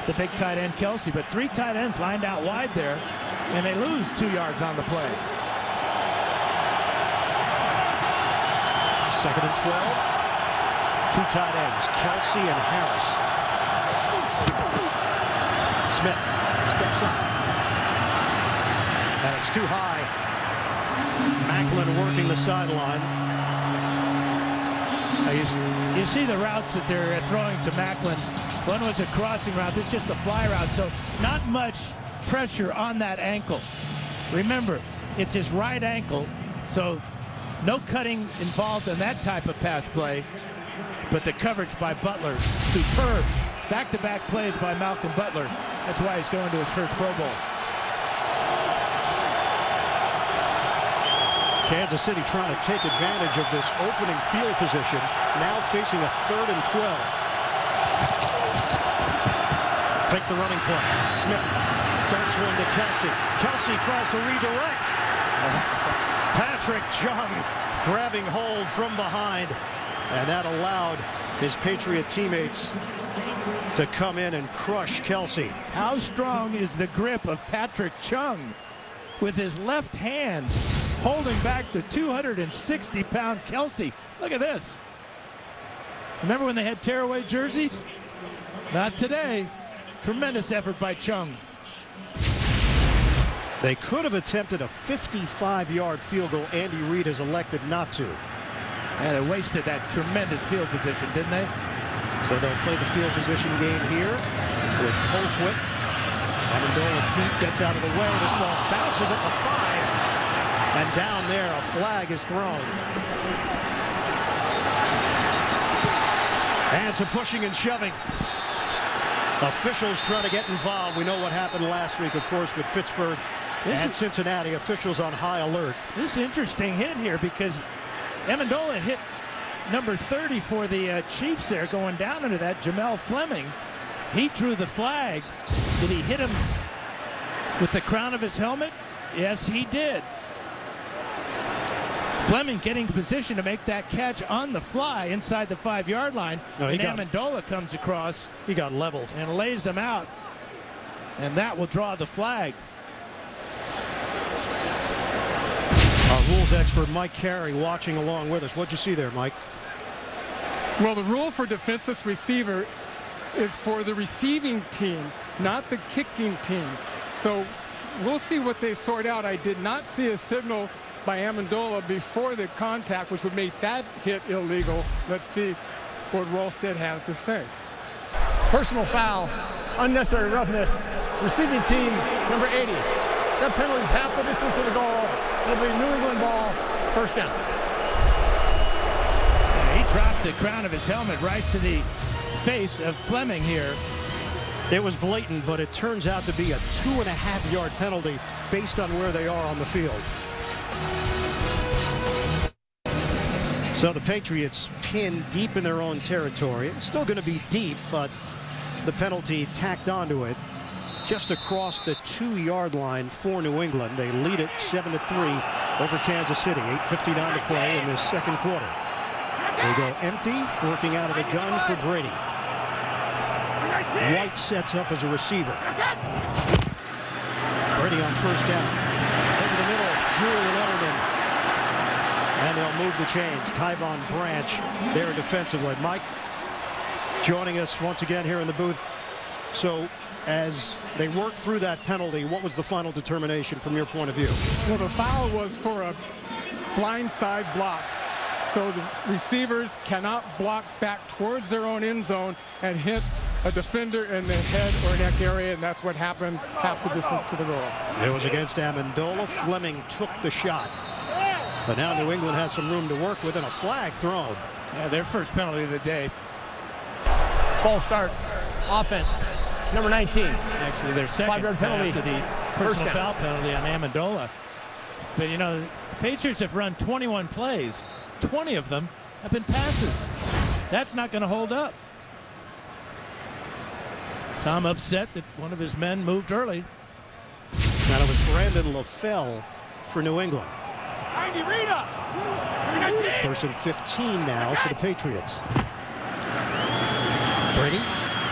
the big tight end Kelsey. But 3 tight ends lined out wide there, and they lose 2 yards on the play. 2nd and 12. 2 tight ends, Kelsey and Harris. Smith steps up. And it's too high. Macklin working the sideline. You see the routes that they're throwing to Macklin. One was a crossing route. This is just a fly route, so not much pressure on that ankle. Remember, it's his right ankle, so no cutting involved in that type of pass play. But the coverage by Butler, superb. Back-to-back plays by Malcolm Butler. That's why he's going to his first Pro Bowl. Kansas City trying to take advantage of this opening field position, now facing a 3rd and 12. Fake the running play. Smith darts one to Kelsey. Kelsey tries to redirect. Patrick Chung grabbing hold from behind, and that allowed his Patriot teammates to come in and crush Kelsey. How strong is the grip of Patrick Chung with his left hand holding back the 260-pound Kelsey? Look at this. Remember when they had tearaway jerseys? Not today. Tremendous effort by Chung. They could have attempted a 55-yard field goal. Andy Reid has elected not to. And they wasted that tremendous field position, didn't they? So they'll play the field position game here with Colquitt. Amendola deep, gets out of the way. This ball bounces at the 5. And down there, a flag is thrown. And some pushing and shoving. Officials trying to get involved. We know what happened last week, of course, with Pittsburgh and Cincinnati. Officials on high alert. This is an interesting hit here because Amendola hit number 30 for the Chiefs there, going down into that, Jamel Fleming. He drew the flag. Did he hit him with the crown of his helmet? Yes, he did. Fleming getting position to make that catch on the fly inside the 5-yard line. And Amendola comes across. He got leveled. And lays them out. And that will draw the flag. Our rules expert Mike Carey watching along with us. What'd you see there, Mike? Well, the rule for defenseless receiver is for the receiving team, not the kicking team. So we'll see what they sort out. I did not see a signal by Amendola before the contact, which would make that hit illegal. Let's see what Rolstead has to say. Personal foul, unnecessary roughness. Receiving team, number 80. That penalty is half the distance to the goal. It'll be New England ball, first down. He dropped the crown of his helmet right to the face of Fleming here. It was blatant, but it turns out to be a 2.5-yard penalty based on where they are on the field. So the Patriots pinned deep in their own territory. It's still going to be deep, but the penalty tacked onto it just across the 2-yard line for New England. They lead it 7-3 over Kansas City. 8:59 to play in this second quarter. They go empty, working out of the gun for Brady. White sets up as a receiver. Brady on first down. Over the middle, Julian Edelman. And they'll move the chains. Tyvon Branch there defensively. Mike joining us once again here in the booth. So as they work through that penalty, what was the final determination from your point of view? Well, the foul was for a blindside block. So the receivers cannot block back towards their own end zone and hit a defender in the head or neck area, and that's what happened half the distance to the goal. It was against Amendola. Fleming took the shot. But now New England has some room to work with and a flag thrown. Yeah, their first penalty of the day. False start. Offense. Number 19. Actually, their second 5-yard penalty. after the personal foul penalty on Amendola. But, you know, the Patriots have run 21 plays. 20 of them have been passes. That's not going to hold up. Tom upset that one of his men moved early. Now it was Brandon LaFell for New England. First and 15 now for the Patriots. Brady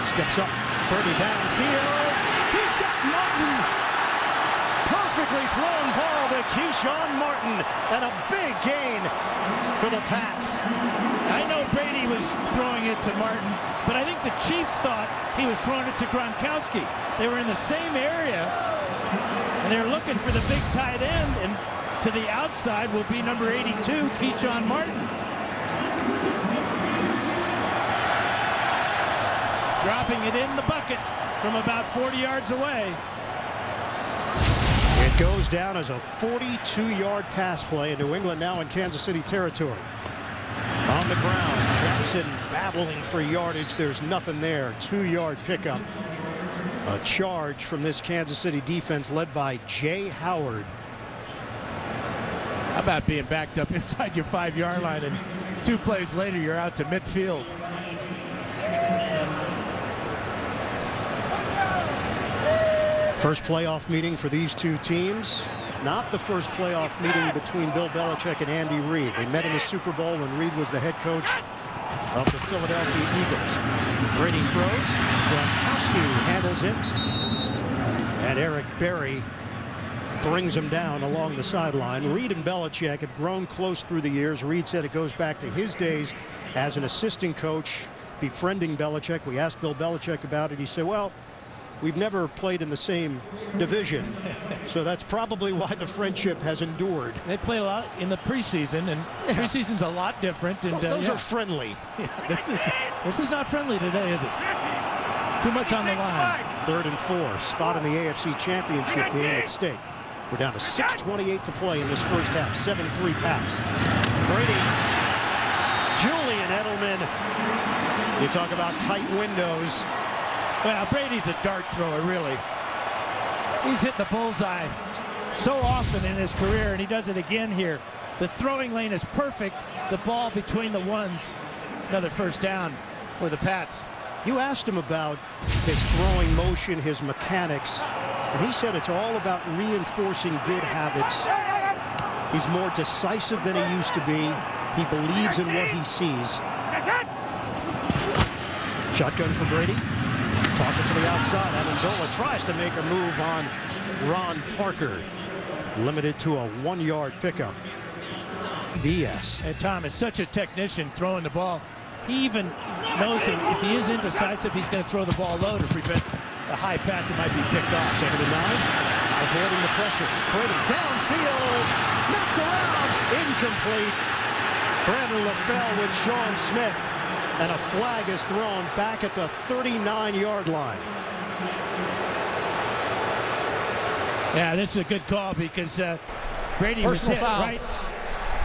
steps up. Brady downfield. He's got Martin. Perfectly thrown ball to Keyshawn Martin. And a big gain for the Pats. I know Brady was throwing it to Martin, but I think the Chiefs thought he was throwing it to Gronkowski. They were in the same area, and they're looking for the big tight end, and to the outside will be number 82, Keyshawn Martin. Dropping it in the bucket from about 40 yards away. It goes down as a 42-yard pass play, and New England now in Kansas City territory. On the ground, Jackson battling for yardage. There's nothing there. 2-yard pickup. A charge from this Kansas City defense led by Jay Howard. How about being backed up inside your 5-yard line, and 2 plays later you're out to midfield? First playoff meeting for these two teams. Not the first playoff meeting between Bill Belichick and Andy Reid. They met in the Super Bowl when Reid was the head coach of the Philadelphia Eagles. Brady throws. Gronkowski handles it. And Eric Berry brings him down along the sideline. Reid and Belichick have grown close through the years. Reid said it goes back to his days as an assistant coach, befriending Belichick. We asked Bill Belichick about it. He said, well, we've never played in the same division, so that's probably why the friendship has endured. They play a lot in the preseason, and preseason's a lot different. And those are friendly. Yeah, this is not friendly today, is it? Too much on the line. 3rd and 4, spot in the AFC Championship game at stake. We're down to 6:28 to play in this first half. 7-3 Pats. Brady, Julian Edelman. You talk about tight windows. Well, Brady's a dart thrower, really. He's hit the bullseye so often in his career, and he does it again here. The throwing lane is perfect. The ball between the ones. Another first down for the Pats. You asked him about his throwing motion, his mechanics, and he said it's all about reinforcing good habits. He's more decisive than he used to be. He believes in what he sees. Shotgun for Brady. Toss it to the outside. Amendola tries to make a move on Ron Parker. Limited to a 1-yard pickup. BS. And Tom is such a technician throwing the ball. He even knows that if he is indecisive, he's going to throw the ball low to prevent a high pass that might be picked off. 2nd and 9. Avoiding the pressure. Brady downfield. Knocked around. Incomplete. Brandon LaFell with Sean Smith. And a flag is thrown back at the 39-yard line. Yeah, this is a good call because Brady was hit right.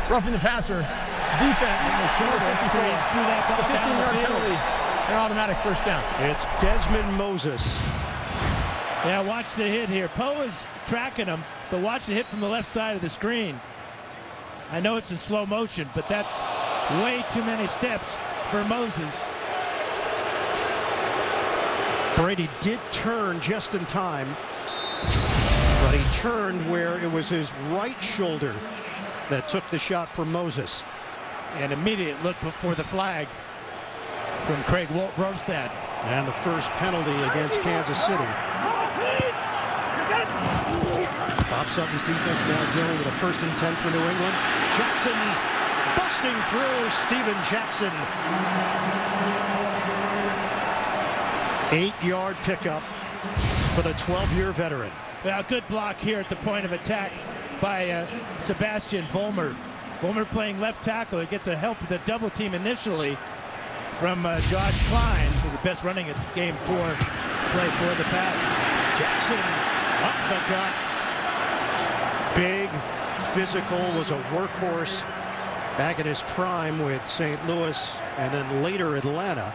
Roughing the passer. Defense. In the shoulder after he threw that ball down the field. An automatic first down. It's Desmond Moses. Yeah, watch the hit here. Poe is tracking him, but watch the hit from the left side of the screen. I know it's in slow motion, but that's way too many steps for Moses. Brady did turn just in time, but he turned where it was his right shoulder that took the shot for Moses. An immediate look before the flag from Craig Rostad. And the first penalty against Kansas City. Bob Sutton's defense now dealing with a 1st and 10 for New England. Jackson busting through. Steven Jackson. 8-yard pickup for the 12-year veteran. Well, good block here at the point of attack by Sebastian Vollmer. Vollmer playing left tackle. He gets a help with the double team initially from Josh Klein, who's the best running game play for the pass. Jackson up the gut. Big, physical, was a workhorse back in his prime with St. Louis and then later Atlanta.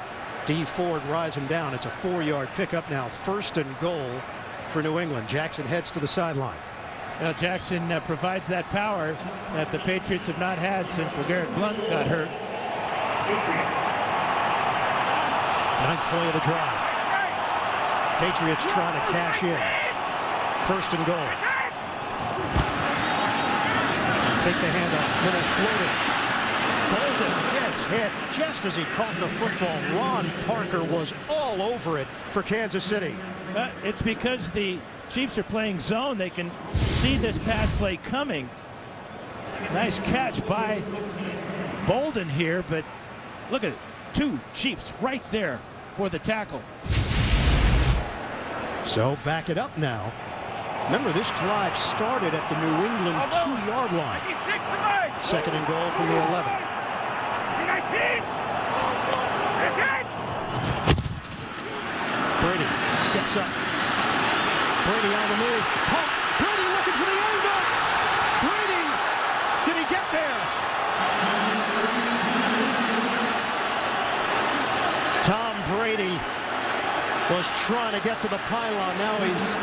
D. Ford rides him down. It's a 4-yard pickup now. 1st and goal for New England. Jackson heads to the sideline. Well, Jackson provides that power that the Patriots have not had since LeGarrette Blount got hurt. 9th play of the drive. Patriots trying to cash in. 1st and goal. Fake the handoff. Little floater. Bolden gets hit just as he caught the football. Ron Parker was all over it for Kansas City. It's because the Chiefs are playing zone. They can see this pass play coming. Nice catch by Bolden here, but look at it. 2 Chiefs right there for the tackle. So back it up now. Remember, this drive started at the New England 2-yard line. 2nd and goal from the 11. Brady steps up. Brady on the move. Pump. Brady looking for the angle. Brady, did he get there? Tom Brady was trying to get to the pylon. Now he's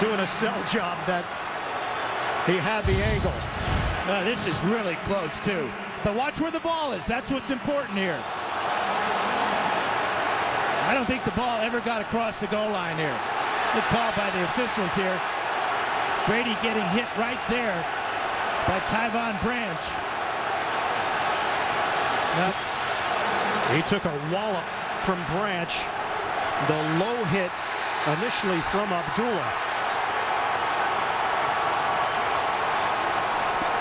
doing a sell job that he had the angle. This is really close too. But watch where the ball is. That's what's important here. I don't think the ball ever got across the goal line here. Good call by the officials here. Brady getting hit right there by Tyvon Branch. Nope. He took a wallop from Branch. The low hit initially from Abdullah.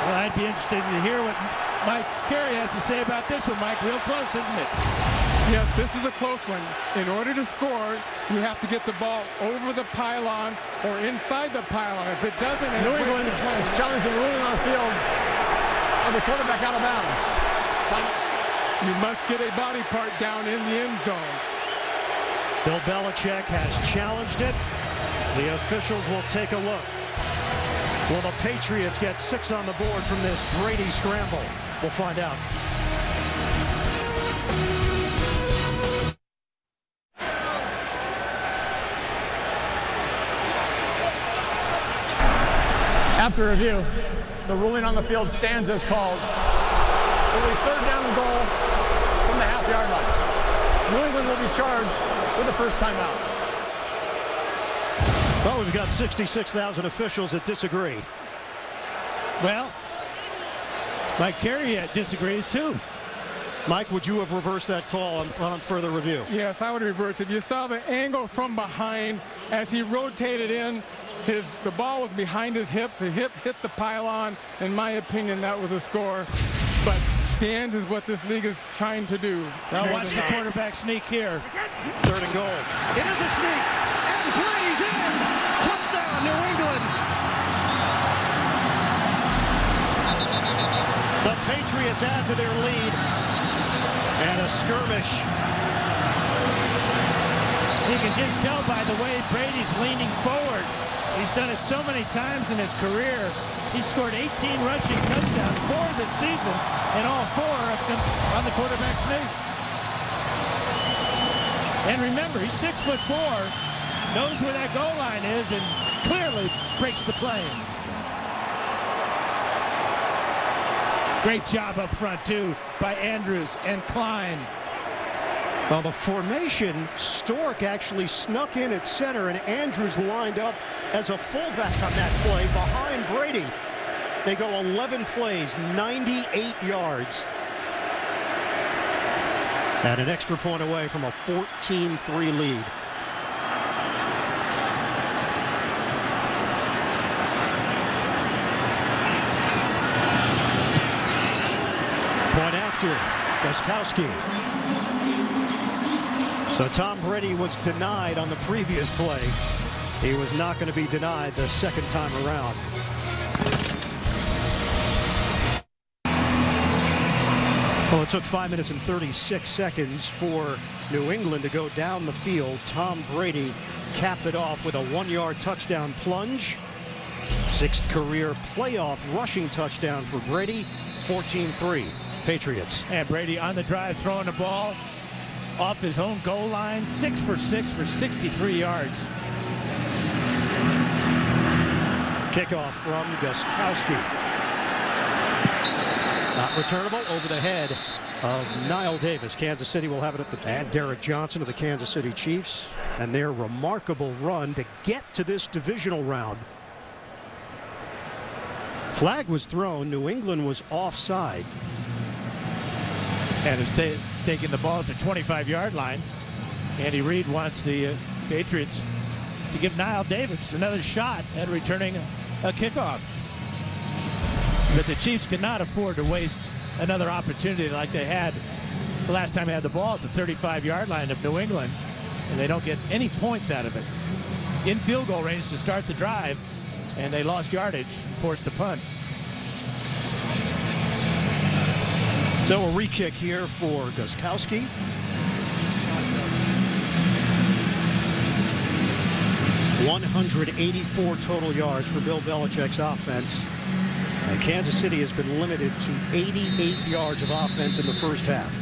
Well, I'd be interested to hear what Mike Carey has to say about this one, Mike. Real close, isn't it? Yes, this is a close one. In order to score, you have to get the ball over the pylon or inside the pylon. If it doesn't, New England is challenging the ruling on the field of the quarterback out of bounds. You must get a body part down in the end zone. Bill Belichick has challenged it. The officials will take a look. Will the Patriots get 6 on the board from this Brady scramble? We'll find out. After review, the ruling on the field stands as called. It will be 3rd down and goal from the half-yard line. New England will be charged with the first timeout. Well, we've got 66,000 officials that disagree. Well, Mike Carey disagrees too. Mike, would you have reversed that call on further review? Yes, I would reverse it. You saw the angle from behind as he rotated in. The ball was behind his hip. The hip hit the pylon. In my opinion, that was a score. But stands is what this league is trying to do. Now watch the quarterback sneak here. 3rd and goal. It is a sneak. And Brady's in. Touchdown, New England. The Patriots add to their lead. And a skirmish. You can just tell by the way Brady's leaning forward. He's done it so many times in his career. He scored 18 rushing touchdowns for the season, and all 4 of them on the quarterback sneak. And remember, he's 6'4", knows where that goal line is, and clearly breaks the play. Great job up front, too, by Andrews and Klein. Well, the formation, Stork actually snuck in at center, and Andrews lined up as a fullback on that play behind Brady. They go 11 plays, 98 yards. And an extra point away from a 14-3 lead. Point after, Gostkowski. So Tom Brady was denied on the previous play. He was not going to be denied the second time around. Well, it took 5 minutes and 36 seconds for New England to go down the field. Tom Brady capped it off with a 1-yard touchdown plunge. 6th career playoff rushing touchdown for Brady. 14-3 Patriots. And Brady on the drive throwing the ball off his own goal line. 6 for 6 for 63 yards. Kickoff from Gostkowski. Not returnable, over the head of Niall Davis. Kansas City will have it at the 10. Derek Johnson of the Kansas City Chiefs and their remarkable run to get to this divisional round. Flag was thrown. New England was offside. And is taking the ball at the 25-yard line. Andy Reid wants the Patriots to give Niall Davis another shot at returning a kickoff. But the Chiefs cannot afford to waste another opportunity like they had the last time they had the ball at the 35-yard line of New England, and they don't get any points out of it. In field goal range to start the drive, and they lost yardage and forced to punt. So a re-kick here for Gostkowski. $184 total yards for Bill Belichick's offense. And Kansas City has been limited to 88 yards of offense in the first half.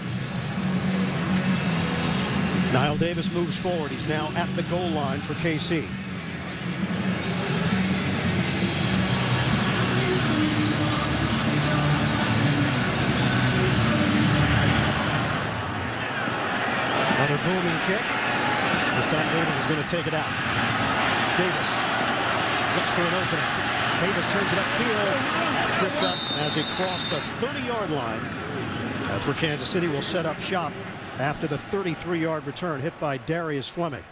Niall Davis moves forward. He's now at the goal line for KC. Another booming kick. This time Davis is going to take it out. Davis looks for an opening. Davis turns it upfield. Tripped up as he crossed the 30-yard line. That's where Kansas City will set up shop after the 33-yard return hit by Darius Fleming.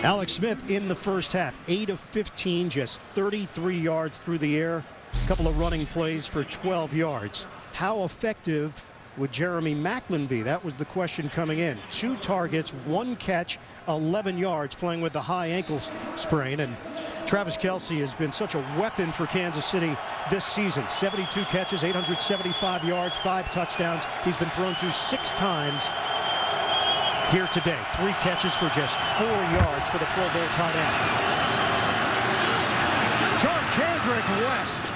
Alex Smith in the first half, 8 of 15, just 33 yards through the air. A couple of running plays for 12 yards. How effective would Jeremy Maclin be? That was the question coming in. 2 targets, 1 catch, 11 yards, playing with the high ankle sprain. And Travis Kelce has been such a weapon for Kansas City this season. 72 catches, 875 yards, 5 touchdowns. He's been thrown to 6 times here today. 3 catches for just 4 yards for the Pro Bowl tight end. Charcandrick West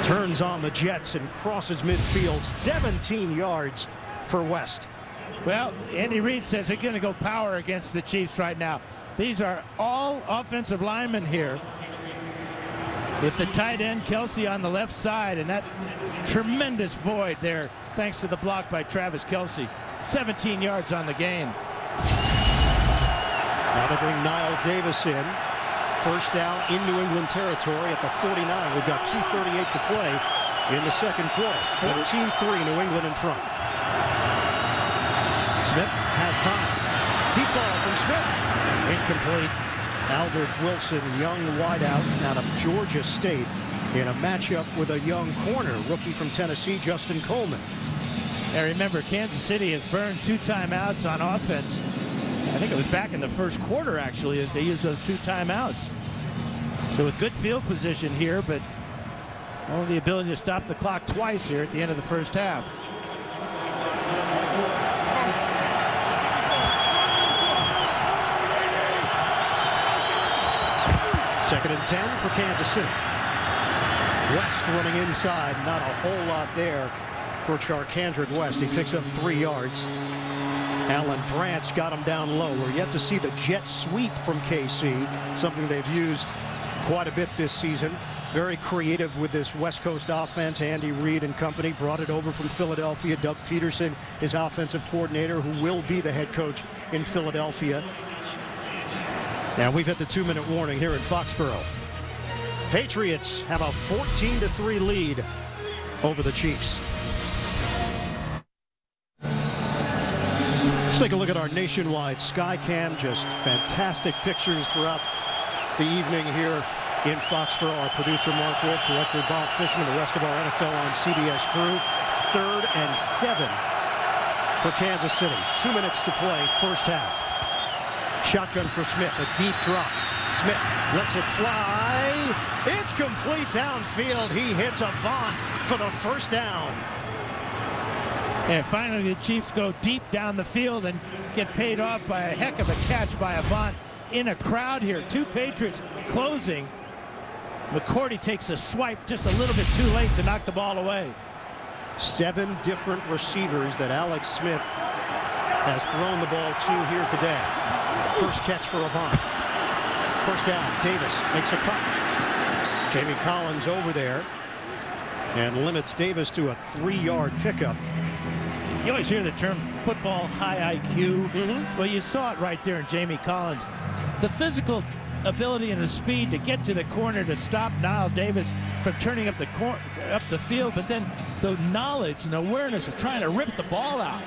turns on the Jets and crosses midfield. 17 yards for West. Well, Andy Reid says they're going to go power against the Chiefs right now. These are all offensive linemen here, with the tight end Kelce on the left side, and that tremendous void there thanks to the block by Travis Kelce. 17 yards on the gain. Now they bring Niall Davis in. First down in New England territory at the 49. We've got 2:38 to play in the second quarter. 14-3 New England in front. Smith has time. Deep ball from Smith. Incomplete. Albert Wilson, young wideout out of Georgia State, in a matchup with a young corner, rookie from Tennessee, Justin Coleman. And remember, Kansas City has burned 2 timeouts on offense. I think it was back in the first quarter, actually, that they used those 2 timeouts. So with good field position here, but only the ability to stop the clock twice here at the end of the first half. Second and 10 for Kansas City. West running inside. Not a whole lot there for Charcandrick West. He picks up 3 yards. Alan Branch got him down low. We're yet to see the jet sweep from KC, something they've used quite a bit this season. Very creative with this West Coast offense. Andy Reid and company brought it over from Philadelphia. Doug Peterson, his offensive coordinator, who will be the head coach in Philadelphia. And we've hit the 2-minute warning here in Foxborough. Patriots have a 14-3 lead over the Chiefs. Let's take a look at our nationwide Skycam. Just fantastic pictures throughout the evening here in Foxborough. Our producer Mark Wolf, director Bob Fishman, the rest of our NFL on CBS crew. 3rd and 7 for Kansas City. 2 minutes to play, first half. Shotgun for Smith, a deep drop. Smith lets it fly. It's complete downfield. He hits Avant for the first down. And finally, the Chiefs go deep down the field and get paid off by a heck of a catch by Avant in a crowd here. 2 Patriots closing. McCourty takes a swipe just a little bit too late to knock the ball away. 7 different receivers that Alex Smith has thrown the ball to here today. First catch for Avant. First down. Davis makes a cut. Jamie Collins over there and limits Davis to a 3-yard pickup. You always hear the term football high IQ. Well, you saw it right there in Jamie Collins. The physical ability and the speed to get to the corner to stop Niall Davis from turning up the field, but then the knowledge and awareness of trying to rip the ball out.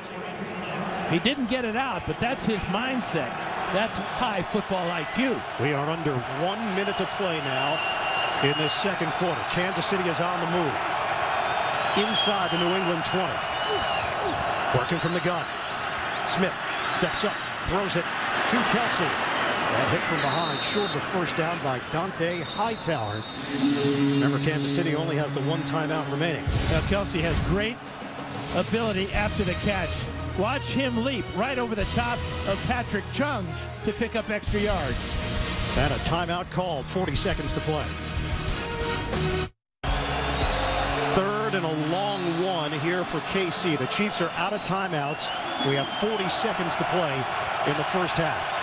He didn't get it out, but that's his mindset. That's high football IQ. We are under 1 minute to play now in this second quarter. Kansas City is on the move. Inside the New England 20. Working from the gun. Smith steps up, throws it to Kelsey. That hit from behind, short of the first down by Dante Hightower. Remember, Kansas City only has the 1 timeout remaining. Now, Kelsey has great ability after the catch. Watch him leap right over the top of Patrick Chung to pick up extra yards. And a timeout called, 40 seconds to play. 3rd and a long one here for KC. The Chiefs are out of timeouts. We have 40 seconds to play in the first half.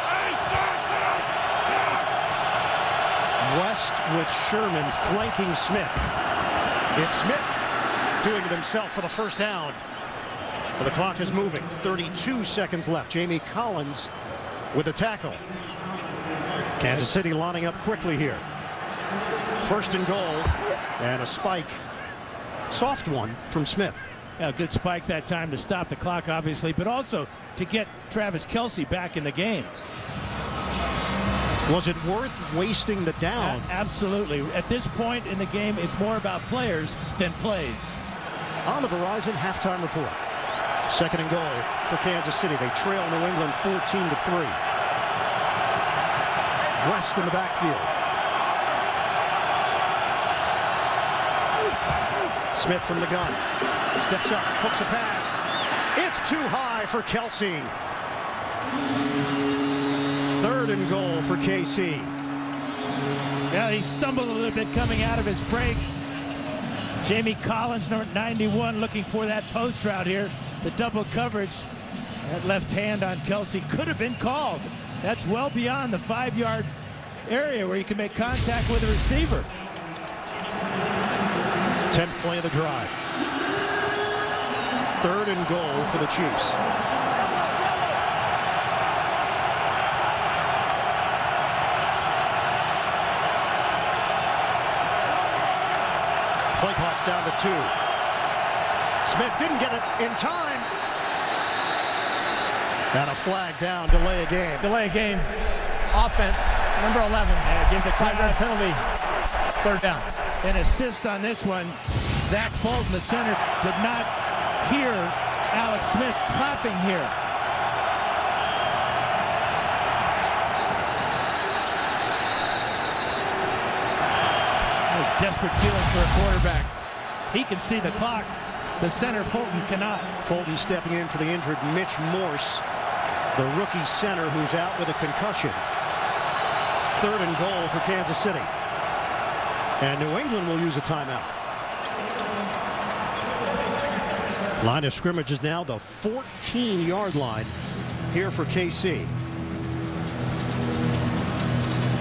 West with Sherman flanking Smith. It's Smith doing it himself for the first down. Well, the clock is moving. 32 seconds left. Jamie Collins with the tackle. Kansas City lining up quickly here. 1st and goal, and a spike. Soft one from Smith. Yeah, good spike that time to stop the clock, obviously, but also to get Travis Kelce back in the game. Was it worth wasting the down? Absolutely. At this point in the game, it's more about players than plays. On the Verizon halftime report. 2nd and goal for Kansas City. They trail New England 14-3. West in the backfield. Smith from the gun. Steps up, hooks a pass. It's too high for Kelsey. 3rd and goal for KC. Yeah, he stumbled a little bit coming out of his break. Jamie Collins, number 91, looking for that post route here. The double coverage. That left hand on Kelsey could have been called. That's well beyond the 5-yard area where you can make contact with a receiver. 10th play of the drive. 3rd and goal for the Chiefs. Play clock's down to 2. Smith didn't get it in time. And a flag down, delay a game. Delay a game. Offense, number 11. Give the 5-yard penalty. 3rd down. An assist on this one. Zach Fulton, the center, did not hear Alex Smith clapping here. A desperate feeling for a quarterback. He can see the clock. The center, Fulton, cannot. Fulton stepping in for the injured Mitch Morse, the rookie center who's out with a concussion. 3rd and goal for Kansas City. And New England will use a timeout. Line of scrimmage is now the 14-yard line here for KC.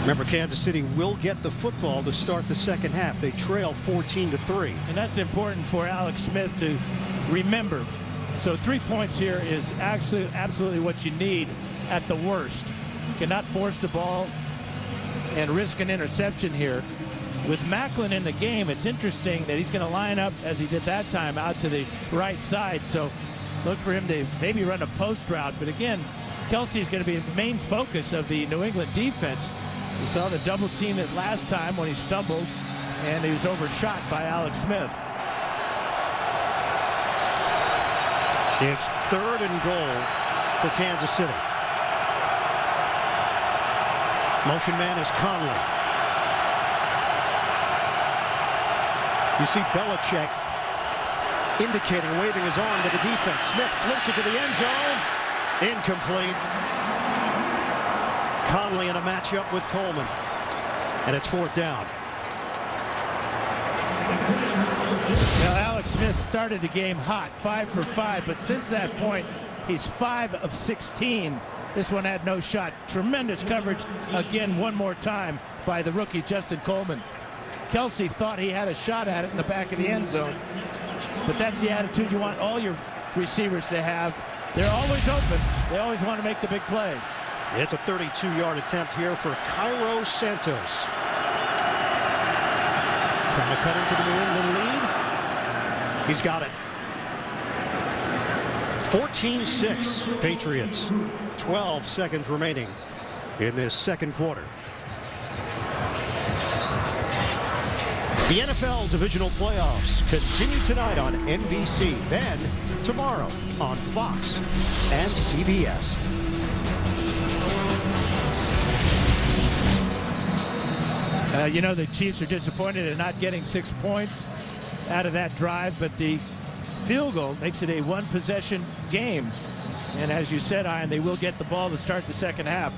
Remember, Kansas City will get the football to start the second half. They trail 14-3. And that's important for Alex Smith to remember. So 3 points here is actually absolutely what you need at the worst. You cannot force the ball and risk an interception here. With Macklin in the game, it's interesting that he's going to line up, as he did that time, out to the right side. So look for him to maybe run a post route. But again, Kelsey's going to be the main focus of the New England defense. You saw the double team it last time when he stumbled, and he was overshot by Alex Smith. It's 3rd and goal for Kansas City. Motion man is Conley. You see Belichick indicating, waving his arm to the defense. Smith flips it to the end zone. Incomplete. Conley in a matchup with Coleman. And it's 4th down. Now, Alex Smith started the game hot, 5 for 5, but since that point, he's 5 of 16. This one had no shot. Tremendous coverage again one more time by the rookie Justin Coleman. Kelsey thought he had a shot at it in the back of the end zone, but that's the attitude you want all your receivers to have. They're always open. They always want to make the big play. It's a 32-yard attempt here for Cairo Santos. Trying to cut into the New England lead. He's got it. 14-6 Patriots. 12 seconds remaining in this second quarter. The NFL Divisional Playoffs continue tonight on NBC, then tomorrow on Fox and CBS. You know, the Chiefs are disappointed in not getting 6 points out of that drive, but the field goal makes it a one-possession game. And as you said, Ian, they will get the ball to start the second half.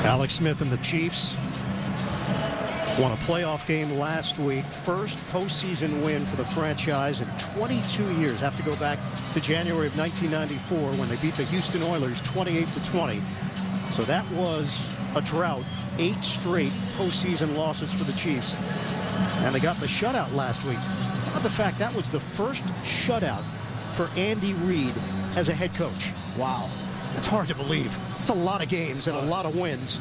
Alex Smith and the Chiefs won a playoff game last week. First postseason win for the franchise in 22 years. Have to go back to January of 1994 when they beat the Houston Oilers 28-20. So that was a drought. 8 straight postseason losses for the Chiefs. And they got the shutout last week. How about the fact that was the first shutout for Andy Reid as a head coach? Wow. That's hard to believe. It's a lot of games and a lot of wins.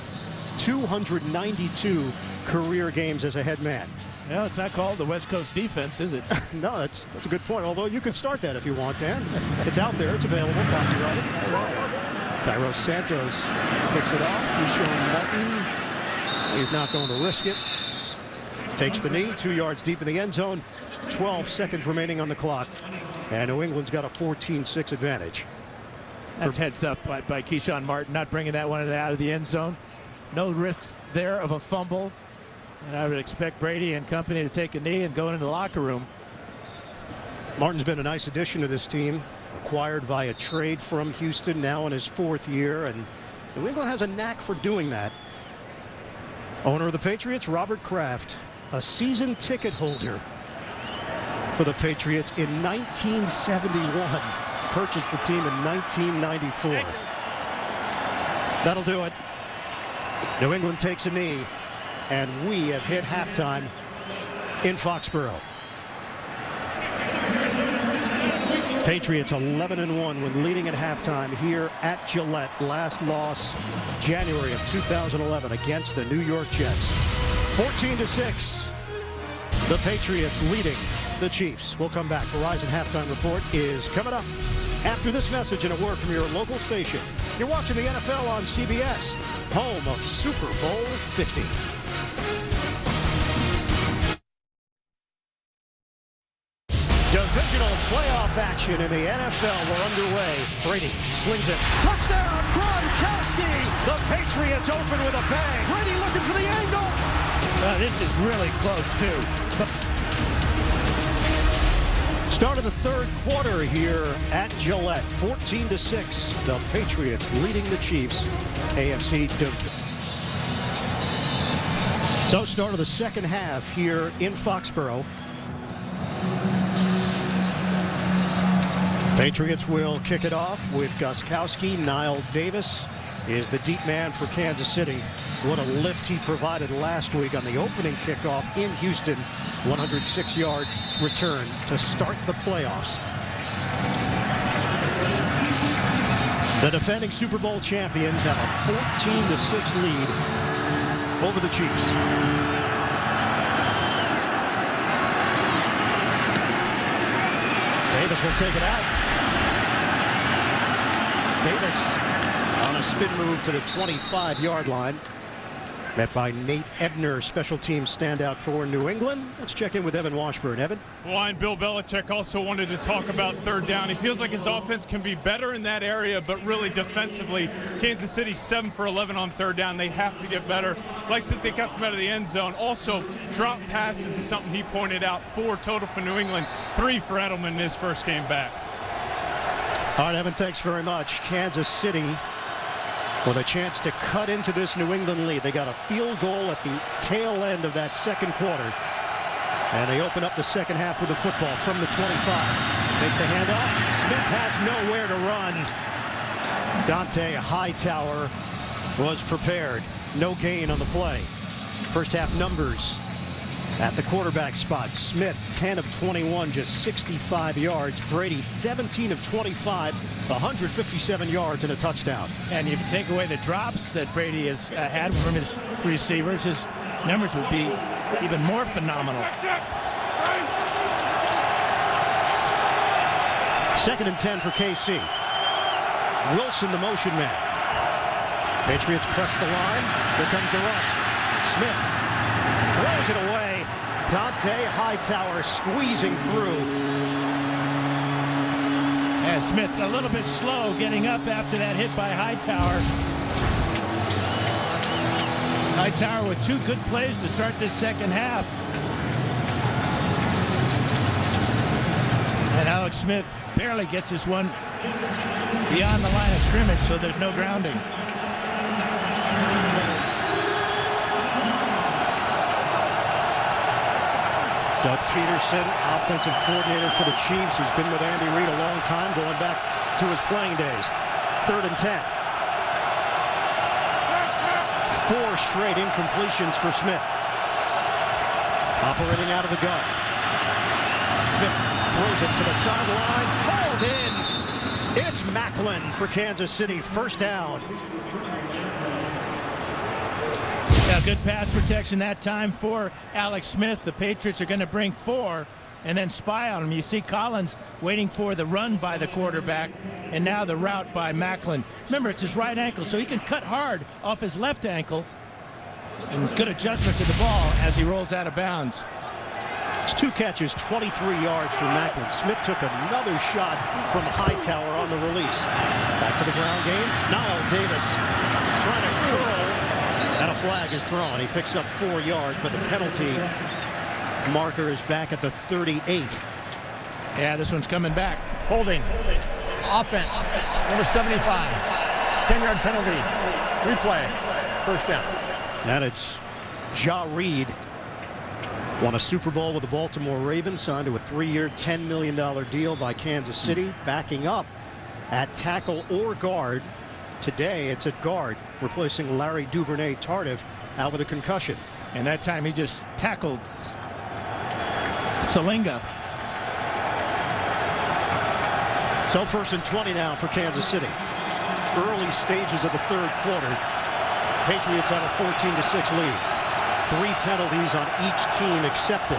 292 career games as a head man. No, it's not called the West Coast defense, is it? No, that's a good point. Although you can start that if you want, Dan. It's out there. It's available. Copyrighted. Cairo Santos kicks it off. Keyshawn Martin. He's not going to risk it. Takes the knee. 2 yards deep in the end zone. 12 seconds remaining on the clock. And New England's got a 14-6 advantage. That's heads up by Keyshawn Martin, not bringing that one out of the end zone. No risk there of a fumble. And I would expect Brady and company to take a knee and go into the locker room. Martin's been a nice addition to this team. Acquired via trade from Houston, now in his 4th year. And New England has a knack for doing that. Owner of the Patriots, Robert Kraft, a season ticket holder for the Patriots in 1971. Purchased the team in 1994. That'll do it. New England takes a knee, and we have hit halftime in Foxborough. Patriots 11-1 when leading at halftime here at Gillette. Last loss January of 2011 against the New York Jets. 14-6. The Patriots leading the Chiefs. We'll come back. Verizon Halftime Report is coming up after this message and a word from your local station. You're watching the NFL on CBS, home of Super Bowl 50. Divisional playoff action in the NFL. We're underway. Brady slings it. Touchdown, Gronkowski. The Patriots open with a bang. Brady looking for the angle. This is really close, too. Start of the third quarter here at Gillette. 14-6. The Patriots leading the Chiefs. AFC Division. So start of the second half here in Foxborough. Patriots will kick it off with Gostkowski, Niall Davis, is the deep man for Kansas City. What a lift he provided last week on the opening kickoff in Houston. 106-yard return to start the playoffs. The defending Super Bowl champions have a 14-6 lead over the Chiefs. Davis will take it out. Davis on a spin move to the 25-yard line. Met by Nate Ebner, special teams standout for New England. Let's check in with Evan Washburn. Evan? Well, and Bill Belichick also wanted to talk about third down. He feels like his offense can be better in that area, but really defensively, Kansas City 7 for 11 on third down. They have to get better. Likes that they got them out of the end zone. Also, drop passes is something he pointed out. 4 total for New England, 3 for Edelman in his first game back. All right, Evan, thanks very much. Kansas City with a chance to cut into this New England lead. They got a field goal at the tail end of that second quarter. And they open up the second half with the football from the 25. Fake the handoff. Smith has nowhere to run. Dante Hightower was prepared. No gain on the play. First half numbers at the quarterback spot. Smith 10 of 21, just 65 yards. Brady 17 of 25, 157 yards and a touchdown. And if you take away the drops that Brady has had from his receivers, his numbers would be even more phenomenal. Second and 10 for KC. Wilson, the motion man. Patriots press the line. Here comes the rush. Smith throws it away. Dante Hightower squeezing through. And Smith a little bit slow getting up after that hit by Hightower. Hightower with 2 good plays to start this second half. And Alex Smith barely gets this one beyond the line of scrimmage, so there's no grounding. Doug Peterson, offensive coordinator for the Chiefs. He's been with Andy Reid a long time, going back to his playing days. Third and 10. 4 straight incompletions for Smith. Operating out of the gun. Smith throws it to the sideline. Hauled in. It's Macklin for Kansas City. First down. Yeah, good pass protection that time for Alex Smith. The Patriots are going to bring 4 and then spy on him. You see Collins waiting for the run by the quarterback, and now the route by Macklin. Remember, it's his right ankle, so he can cut hard off his left ankle. And good adjustment to the ball as he rolls out of bounds. It's 2 catches, 23 yards for Macklin. Smith took another shot from Hightower on the release. Back to the ground game. Niall Davis trying to curl, and a flag is thrown. He picks up 4 yards, but the penalty marker is back at the 38. Yeah, this one's coming back. Holding. Offense. Number 75. 10-yard penalty. Replay. First down. And it's Ja Reed. Won a Super Bowl with the Baltimore Ravens, signed to a 3-year, $10 million deal by Kansas City, backing up at tackle or guard. Today, it's at guard, replacing Larry Duvernay-Tardif, out with a concussion. And that time he just tackled Salinga. So first and 20 now for Kansas City. Early stages of the third quarter. Patriots have a 14-6 lead. 3 penalties on each team accepted.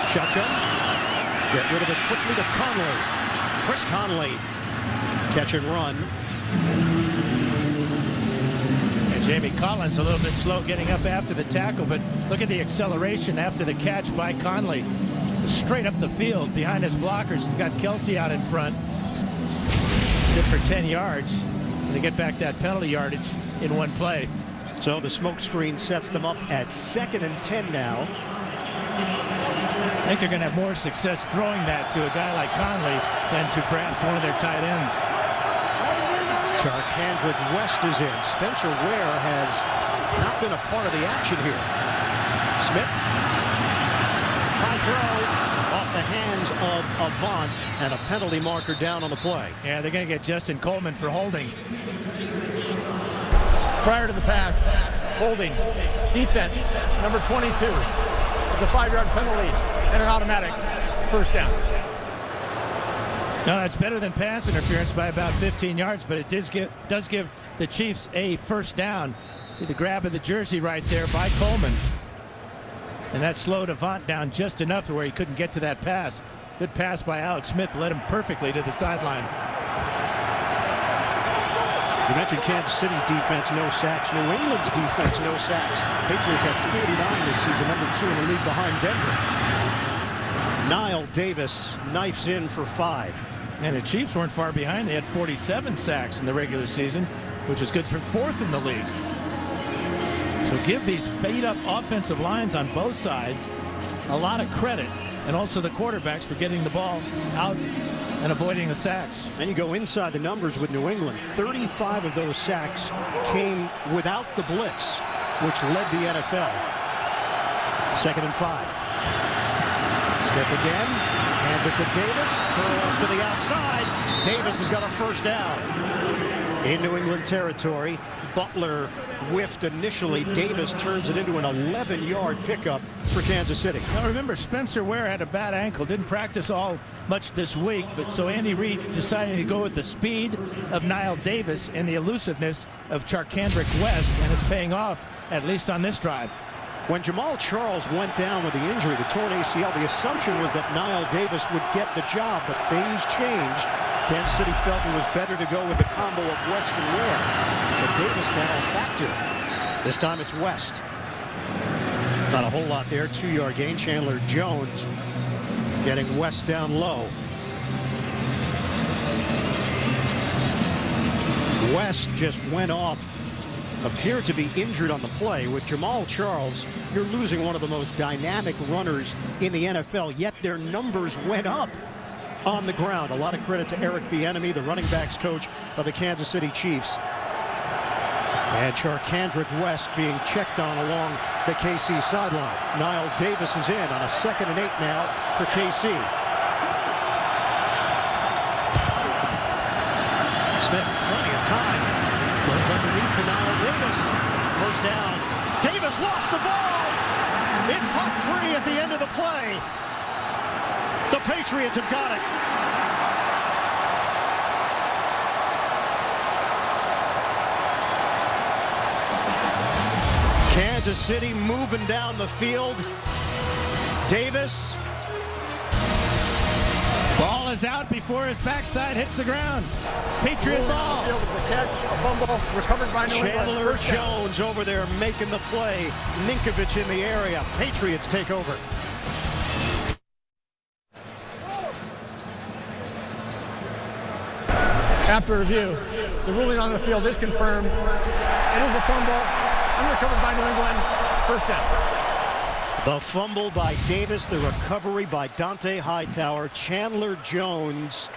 Shotgun. Get rid of it quickly to Conley. Chris Conley. Catch and run. And Jamie Collins a little bit slow getting up after the tackle, but look at the acceleration after the catch by Conley. Straight up the field behind his blockers. He's got Kelsey out in front. Good for 10 yards. They get back that penalty yardage in one play. So the smoke screen sets them up at 2nd and 10 now. I think they're going to have more success throwing that to a guy like Conley than to perhaps one of their tight ends. Charkandrick West is in. Spencer Ware has not been a part of the action here. Smith. High throw off the hands of Avant, and a penalty marker down on the play. Yeah, they're going to get Justin Coleman for holding. Prior to the pass, holding, defense, number 22. It's a 5-yard penalty and an automatic first down. No, that's better than pass interference by about 15 yards, but it does give the Chiefs a first down. See the grab of the jersey right there by Coleman. And that slowed Avant down just enough to where he couldn't get to that pass. Good pass by Alex Smith, led him perfectly to the sideline. You mentioned Kansas City's defense, no sacks. New England's defense, no sacks. Patriots had 49 this season, number 2 in the league behind Denver. Niall Davis knifes in for 5. And the Chiefs weren't far behind. They had 47 sacks in the regular season, which is good for 4th in the league. So give these beat-up offensive lines on both sides a lot of credit, and also the quarterbacks for getting the ball out and avoiding the sacks. And you go inside the numbers with New England. 35 of those sacks came without the blitz, which led the NFL. 2nd and 5. Smith again, hands it to Davis, curls to the outside. Davis has got a first down. In New England territory, Butler whiffed initially. Davis turns it into an 11-yard pickup for Kansas City. Now remember, Spencer Ware had a bad ankle, didn't practice all much this week, but so Andy Reid decided to go with the speed of Niall Davis and the elusiveness of Charkandrick West, and it's paying off, at least on this drive. When Jamal Charles went down with the injury, the torn ACL, the assumption was that Niall Davis would get the job, but things changed. Kansas City felt it was better to go with the combo of West and Ware. But Davis now a factor. This time it's West. Not a whole lot there. 2-yard gain. Chandler Jones getting West down low. West just went off. Appeared to be injured on the play. With Jamal Charles, you're losing one of the most dynamic runners in the NFL, yet their numbers went up on the ground. A lot of credit to Eric Bieniemy, the running backs coach of the Kansas City Chiefs. And Charkandrick West being checked on along the KC sideline. Niall Davis is in on a 2nd and 8 now for KC. Smith, plenty of time. Goes underneath to Niall Davis. First down. Davis lost the ball. It popped free at the end of the play. The Patriots have got it. Kansas City moving down the field. Davis. Ball is out before his backside hits the ground. Patriot ball. Field is a catch, a fumble, recovered by New England. Chandler Jones over there making the play. Ninkovich in the area. Patriots take over. After review, the ruling on the field is confirmed. It is a fumble, unrecovered by New England, first down. The fumble by Davis, the recovery by Dante Hightower. Chandler Jones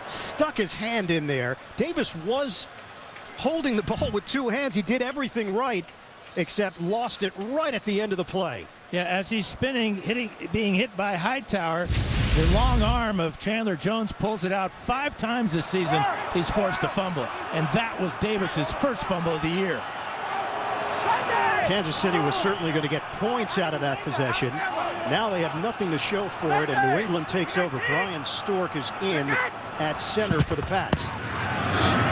stuck his hand in there. Davis was holding the ball with 2 hands. He did everything right, except lost it right at the end of the play. Yeah, as he's spinning, being hit by Hightower, the long arm of Chandler Jones pulls it out 5 times this season. He's forced to fumble, and that was Davis's first fumble of the year. Kansas City was certainly going to get points out of that possession. Now they have nothing to show for it, and New England takes over. Brian Stork is in at center for the Pats.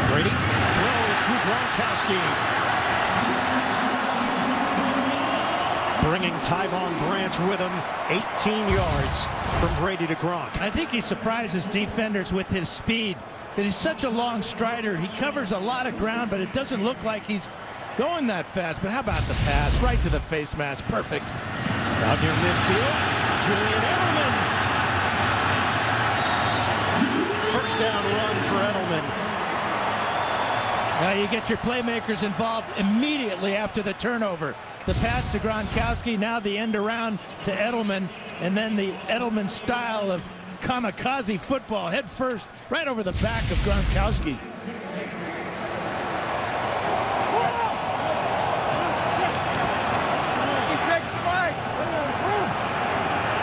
Brady throws to Gronkowski. Bringing Tyvon Branch with him, 18 yards from Brady to Gronk. I think he surprises defenders with his speed, because he's such a long strider. He covers a lot of ground, but it doesn't look like he's going that fast. But how about the pass right to the face mask? Perfect. Out near midfield, Julian Edelman. First down run for Edelman. Now you get your playmakers involved immediately after the turnover. The pass to Gronkowski, now the end around to Edelman, and then the Edelman style of kamikaze football, head first, right over the back of Gronkowski.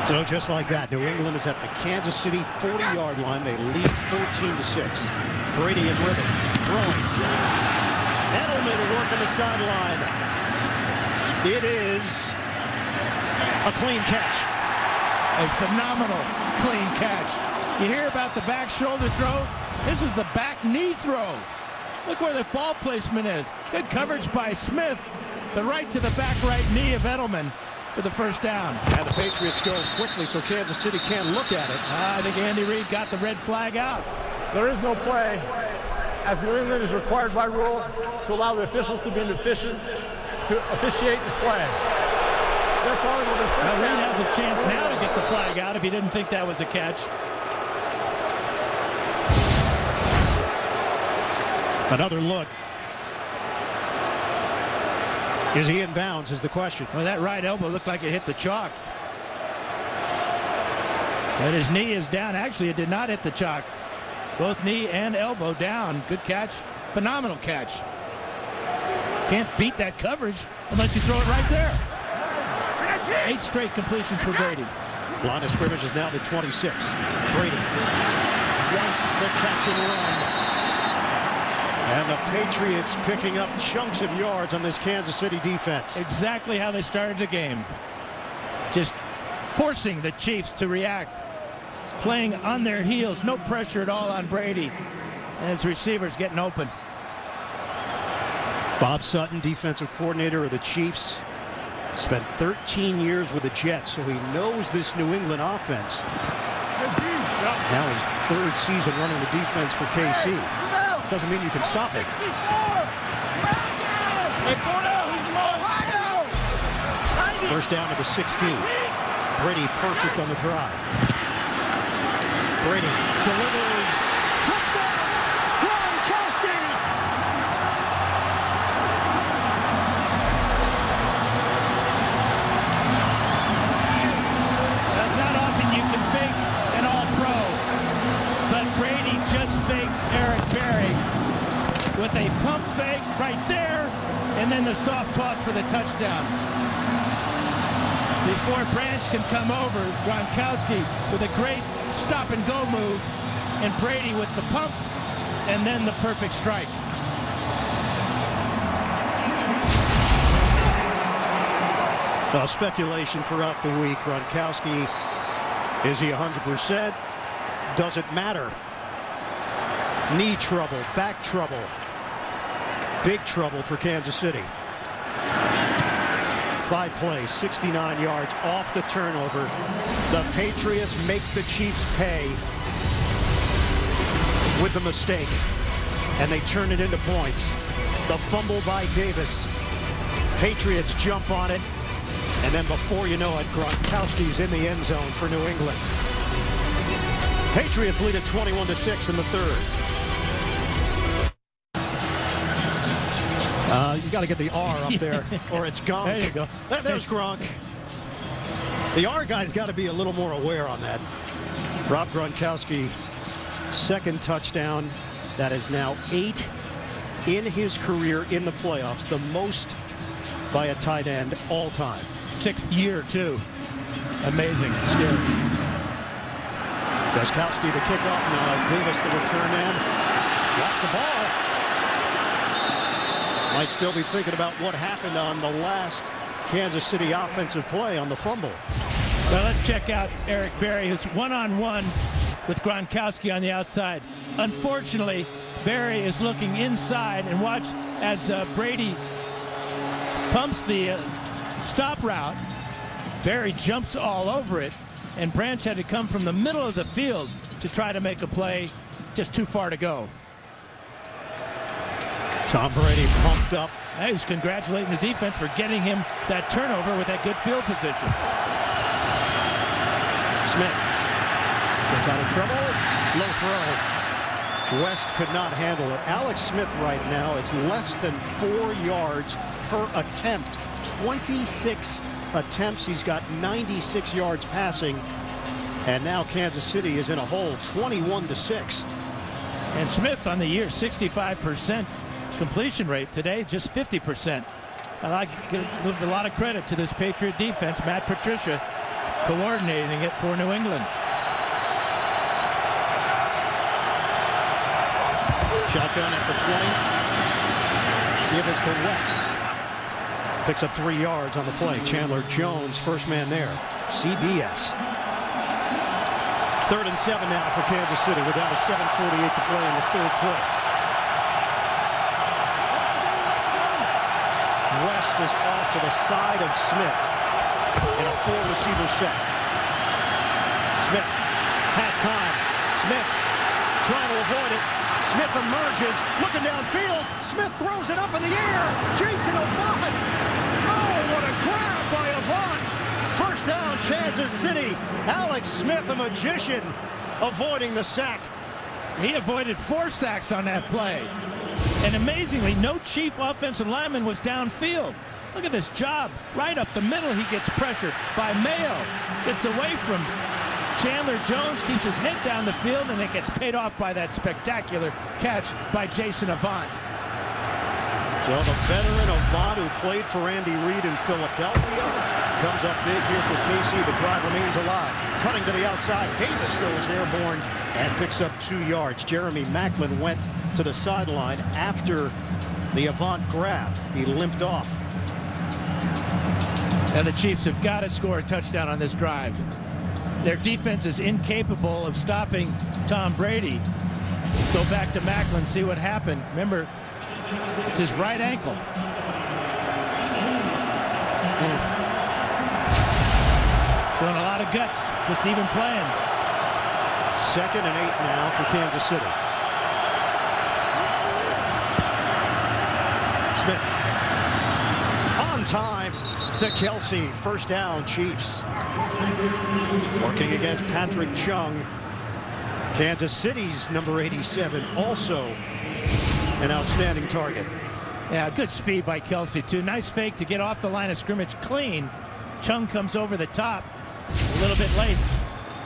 So just like that, New England is at the Kansas City 40-yard line. They lead 14-6. Brady in rhythm, throwing. Edelman at work on the sideline. It is a clean catch. A phenomenal clean catch. You hear about the back shoulder throw? This is the back knee throw. Look where the ball placement is. Good coverage by Smith, but right to the back right knee of Edelman for the first down. And the Patriots go quickly so Kansas City can't look at it. I think Andy Reid got the red flag out. There is no play, as New England is required by rule to allow the officials to be inefficient to officiate the flag. Therefore, Reid has a chance now to get the flag out if he didn't think that was a catch. Another look. Is he in bounds is the question. Well, that right elbow looked like it hit the chalk. But his knee is down. Actually, it did not hit the chalk. Both knee and elbow down. Good catch. Phenomenal catch. Can't beat that coverage unless you throw it right there. 8 straight completions for Brady. Line of scrimmage is now the 26. Brady. White, the catch and run. And the Patriots picking up chunks of yards on this Kansas City defense. Exactly how they started the game. Just forcing the Chiefs to react. Playing on their heels. No pressure at all on Brady. And his receivers getting open. Bob Sutton, defensive coordinator of the Chiefs. Spent 13 years with the Jets, so he knows this New England offense. Now his 3rd season running the defense for KC. Doesn't mean you can stop it. First down to the 16. Brady perfect on the drive. Brady delivers. Touchdown! Gronkowski! That's not often you can fake an all-pro. But Brady just faked Eric Berry with a pump fake right there, and then the soft toss for the touchdown. Before Branch can come over, Gronkowski with a great stop-and-go move, and Brady with the pump, and then the perfect strike. Speculation throughout the week. Gronkowski, is he 100%? Doesn't matter. Knee trouble, back trouble. Big trouble for Kansas City. 5 plays, 69 yards off the turnover. The Patriots make the Chiefs pay with the mistake, and they turn it into points. The fumble by Davis. Patriots jump on it, and then before you know it, Gronkowski's in the end zone for New England. Patriots lead at 21-6 in the 3rd. You got to get the R up there, or it's Gronk. There you go. There's Gronk. The R guy's got to be a little more aware on that. Rob Gronkowski, 2nd touchdown. That is now 8 in his career in the playoffs, the most by a tight end all time. 6th year, too. Amazing. Scary. Gronkowski, the kickoff. Now Davis, the return man. Watch the ball. Might still be thinking about what happened on the last Kansas City offensive play on the fumble. Well, let's check out Eric Berry, who's one-on-one with Gronkowski on the outside. Unfortunately, Berry is looking inside, and watch as Brady pumps the stop route. Berry jumps all over it, and Branch had to come from the middle of the field to try to make a play. Just too far to go. Tom Brady pumped up. He's congratulating the defense for getting him that turnover with that good field position. Smith gets out of trouble. Low throw. West could not handle it. Alex Smith right now is less than 4 yards per attempt. 26 attempts. He's got 96 yards passing. And now Kansas City is in a hole, 21-6. And Smith on the year, 65% completion rate. Today, just 50%. I give a lot of credit to this Patriot defense. Matt Patricia coordinating it for New England. Shotgun at the Give is to West. Picks up 3 yards on the play. Chandler Jones, first man there. CBS. 3rd and 7 now for Kansas City. We're down to 7:48 to play in the 3rd quarter. West is off to the side of Smith in a 4-receiver set. Smith had time. Smith trying to avoid it. Smith emerges, looking downfield. Smith throws it up in the air. Jason Avant. Oh, what a grab by Avant. First down, Kansas City. Alex Smith, a magician, avoiding the sack. He avoided 4 sacks on that play. And amazingly, no Chief offensive lineman was downfield. Look at this job. Right up the middle, he gets pressured by Mayo. Gets away from Chandler Jones, keeps his head down the field, and it gets paid off by that spectacular catch by Jason Avant. So the veteran Avant, who played for Andy Reid in Philadelphia, comes up big here for KC. The drive remains alive. Cutting to the outside. Davis goes airborne and picks up 2 yards. Jeremy Maclin went to the sideline after the Avant grab. He limped off. And the Chiefs have got to score a touchdown on this drive. Their defense is incapable of stopping Tom Brady. Go back to Maclin, see what happened. Remember, it's his right ankle. Showing a lot of guts, just even playing. 2nd and 8 now for Kansas City. Smith on time to Kelsey. First down, Chiefs. Working against Patrick Chung. Kansas City's number 87, also an outstanding target. Yeah, good speed by Kelsey, too. Nice fake to get off the line of scrimmage clean. Chung comes over the top a little bit late.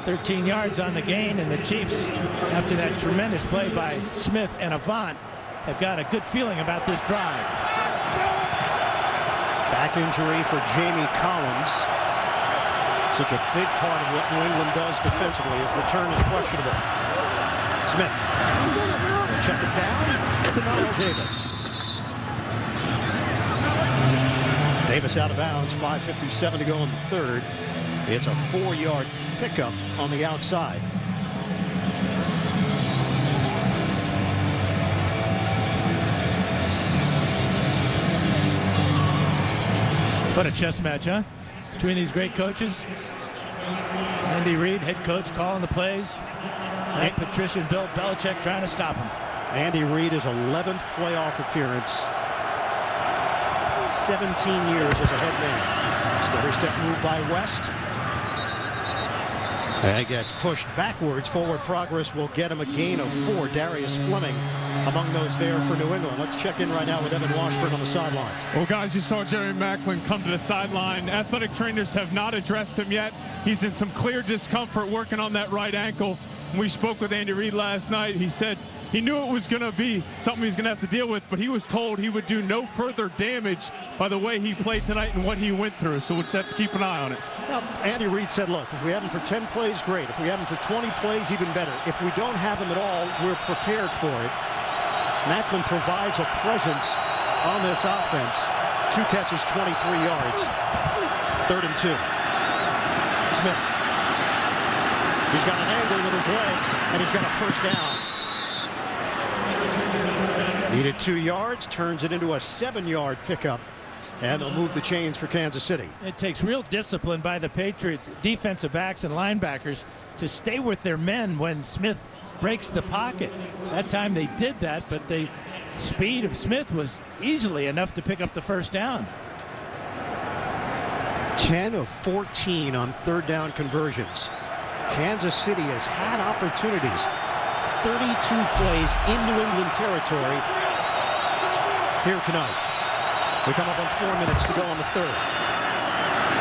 13 yards on the gain, and the Chiefs, after that tremendous play by Smith and Avant, have got a good feeling about this drive. Back injury for Jamie Collins. Such a big part of what New England does defensively. His return is questionable. Smith. They'll check it down to Donald Davis. Davis out of bounds. 5:57 to go in the 3rd. It's a 4-yard pickup on the outside. What a chess match, huh? Between these great coaches. Andy Reid, head coach, calling the plays. And Patricia and Bill Belichick trying to stop him. Andy Reid, his 11th playoff appearance. 17 years as a head man. Stutter step move by West. And he gets pushed backwards. Forward progress will get him a gain of 4. Darius Fleming among those there for New England. Let's check in right now with Evan Washburn on the sidelines. Well, guys, you saw Jeremy Maclin come to the sideline. Athletic trainers have not addressed him yet. He's in some clear discomfort working on that right ankle. When we spoke with Andy Reid last night, he said he knew it was going to be something he's going to have to deal with, but he was told he would do no further damage by the way he played tonight and what he went through. So we'll just have to keep an eye on it. Well, Andy Reid said, look, if we have him for 10 plays, great. If we have him for 20 plays, even better. If we don't have him at all, we're prepared for it. Maclin provides a presence on this offense. 2 catches, 23 yards. 3rd and 2. Smith. He's got an angle with his legs, and he's got a first down. Needed 2 yards, turns it into a 7-yard pickup, and they'll move the chains for Kansas City. It takes real discipline by the Patriots defensive backs and linebackers to stay with their men when Smith breaks the pocket. That time they did that, but the speed of Smith was easily enough to pick up the first down. 10 of 14 on 3rd down conversions. Kansas City has had opportunities. 32 plays in New England territory here tonight. We come up on 4 minutes to go on the 3rd.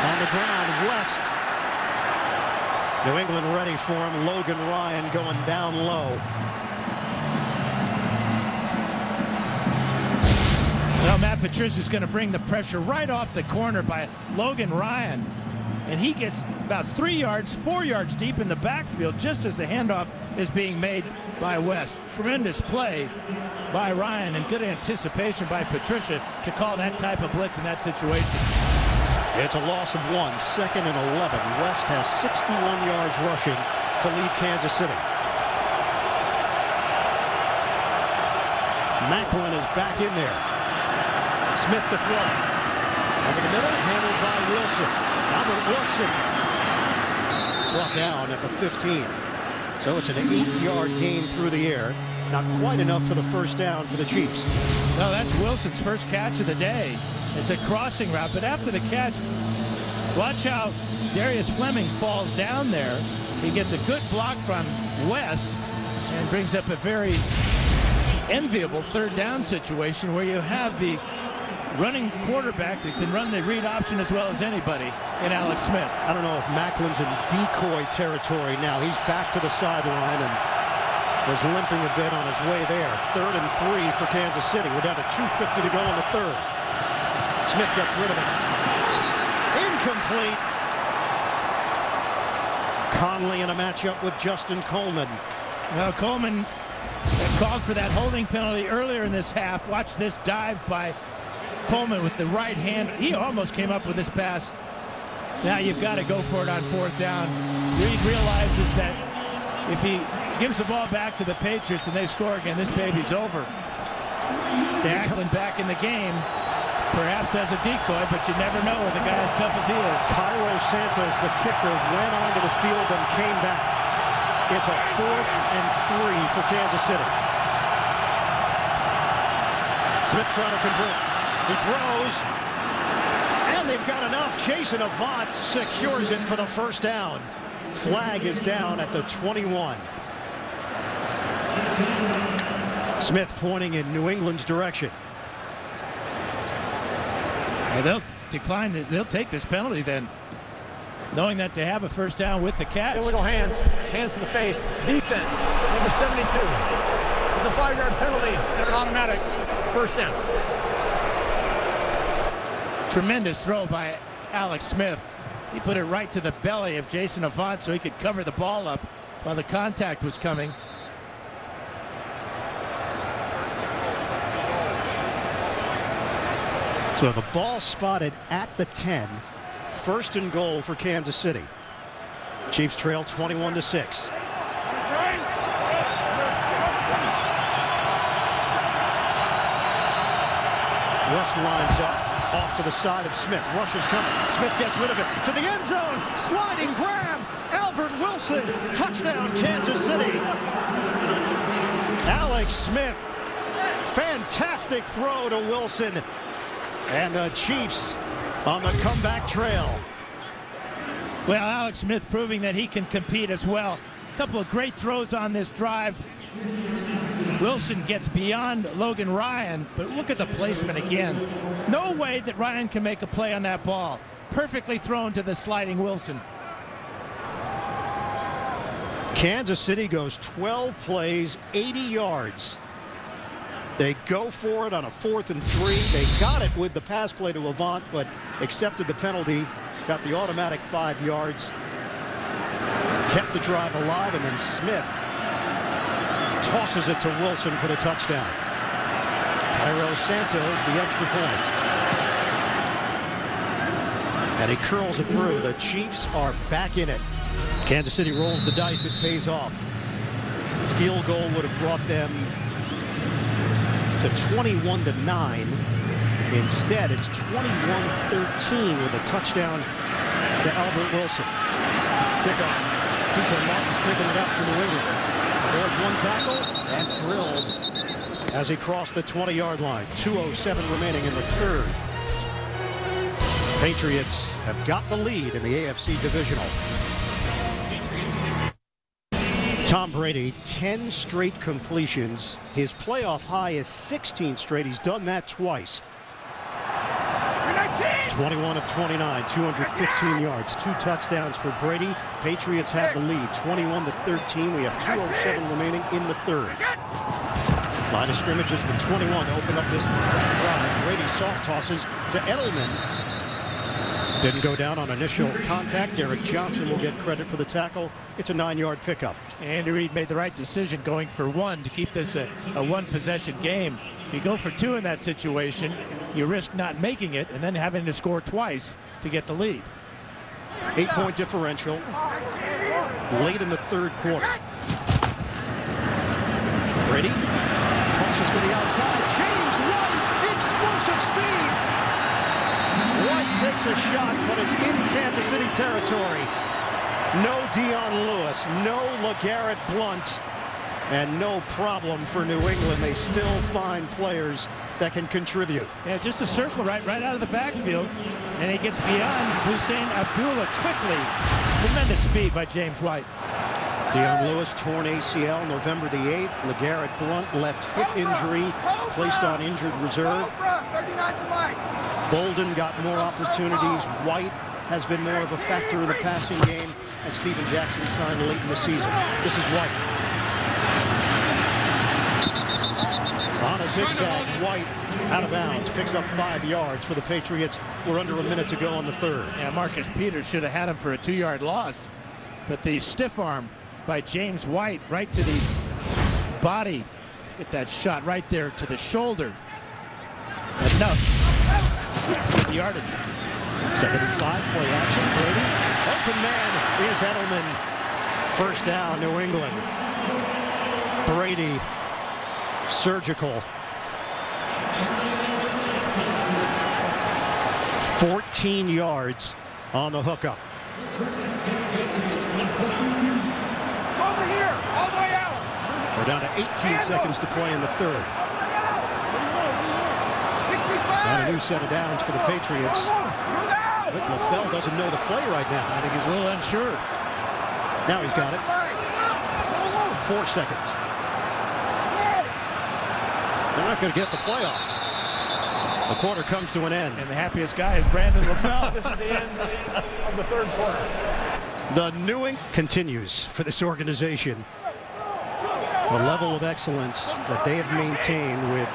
On the ground, West. New England ready for him. Logan Ryan going down low. Well, Matt Patricia's going to bring the pressure right off the corner by Logan Ryan. and he gets about 3 yards, 4 yards deep in the backfield just as the handoff is being made by West. Tremendous play by Ryan and good anticipation by Patricia to call that type of blitz in that situation. It's a loss of 1, 2nd and 11. West has 61 yards rushing to lead Kansas City. Macklin is back in there. Smith to throw. Over the middle, handled by Wilson. Albert Wilson brought down at the 15. So it's an 8-yard gain through the air. Not quite enough for the first down for the Chiefs. No, that's Wilson's first catch of the day. It's a crossing route, but after the catch, watch how Darius Fleming falls down there. He gets a good block from West and brings up a very enviable third down situation where you have the running quarterback that can run the read option as well as anybody in Alex Smith. I don't know if Macklin's in decoy territory now. He's back to the sideline and was limping a bit on his way there. 3rd and 3 for Kansas City. We're down to 2:50 to go in the third. Smith gets rid of it. Incomplete. Conley in a matchup with Justin Coleman. Well, Coleman called for that holding penalty earlier in this half. Watch this dive by Coleman with the right hand. He almost came up with this pass. Now you've got to go for it on 4th down. Reed realizes that if he gives the ball back to the Patriots and they score again, this baby's over. Macklin back in the game, perhaps as a decoy, but you never know with a guy as tough as he is. Cairo Santos, the kicker, went onto the field and came back. It's a 4th and 3 for Kansas City. Smith trying to convert. He throws, and they've got enough. Jason Avant secures it for the first down. Flag is down at the 21. Smith pointing in New England's direction. Well, they'll decline this. They'll take this penalty then, knowing that they have a first down with the catch. Illegal hands. Hands to the face. Defense. Number 72. It's a 5-yard penalty and an automatic first down. Tremendous throw by Alex Smith. He put it right to the belly of Jason Avant so he could cover the ball up while the contact was coming. So the ball spotted at the 10. 1st and goal for Kansas City. Chiefs trail 21-6. West lines up off to the side of Smith. Rush is coming. Smith gets rid of it to the end zone. Sliding grab. Albert Wilson. Touchdown, Kansas City. Alex Smith. Fantastic throw to Wilson. And the Chiefs on the comeback trail. Well, Alex Smith proving that he can compete as well. A couple of great throws on this drive. Wilson gets beyond Logan Ryan, but look at the placement again. No way that Ryan can make a play on that ball. Perfectly thrown to the sliding Wilson. Kansas City goes 12 plays, 80 yards. They go for it on a 4th and 3. They got it with the pass play to Avant, but accepted the penalty. Got the automatic 5 yards. Kept the drive alive, and then Smith tosses it to Wilson for the touchdown. Cairo Santos, the extra point. And he curls it through. The Chiefs are back in it. Kansas City rolls the dice. It pays off. Field goal would have brought them to 21-9. Instead, it's 21-13 with a touchdown to Albert Wilson. Kickoff. TJ Martin's taking it out for New England. Avoids one tackle and drilled as he crossed the 20-yard line. 2:07 remaining in the third. Patriots have got the lead in the AFC Divisional. Tom Brady, 10 straight completions. His playoff high is 16 straight. He's done that twice. 21 of 29, 215 yards, 2 touchdowns for Brady. Patriots have the lead, 21-13. We have 2:07 remaining in the third. Line of scrimmage is the 21 to open up this drive. Brady soft tosses to Edelman. Didn't go down on initial contact. Derek Johnson will get credit for the tackle. It's a 9-yard pickup. Andy Reid made the right decision going for 1 to keep this a one-possession game. If you go for 2 in that situation, you risk not making it and then having to score twice to get the lead. 8-point differential late in the third quarter. Brady tosses to the outside. James White, explosive speed. White takes a shot, but it's in Kansas City territory. No Dion Lewis, no LeGarrette Blount, and no problem for New England. They still find players that can contribute. Yeah, just a circle right out of the backfield, and he gets beyond Hussein Abdullah quickly. Tremendous speed by James White. Dion Lewis torn ACL November the 8th. LeGarrette Blount left hip injury, placed on injured reserve. Bolden got more opportunities. White has been more of a factor in the passing game, and Steven Jackson signed late in the season. This is White. On a zigzag, White out of bounds, picks up 5 yards for the Patriots. We're under a minute to go on the third. Yeah, Marcus Peters should have had him for a 2-yard loss, but the stiff arm by James White right to the body. Get that shot right there to the shoulder. Enough. Yardage. 2nd and 5, play action. Brady, open man is Edelman. First down, New England. Brady, surgical. 14 yards on the hookup. Over here, all the way out. We're down to 18 seconds to play in the third. And a new set of downs for the Patriots. Rick LaFell doesn't know the play right now. I think he's a little unsure. Now he's got it. 4 seconds. They're not going to get the playoff. The quarter comes to an end. And the happiest guy is Brandon LaFell. This is the end of the third quarter. The New England continues for this organization. The level of excellence that they have maintained with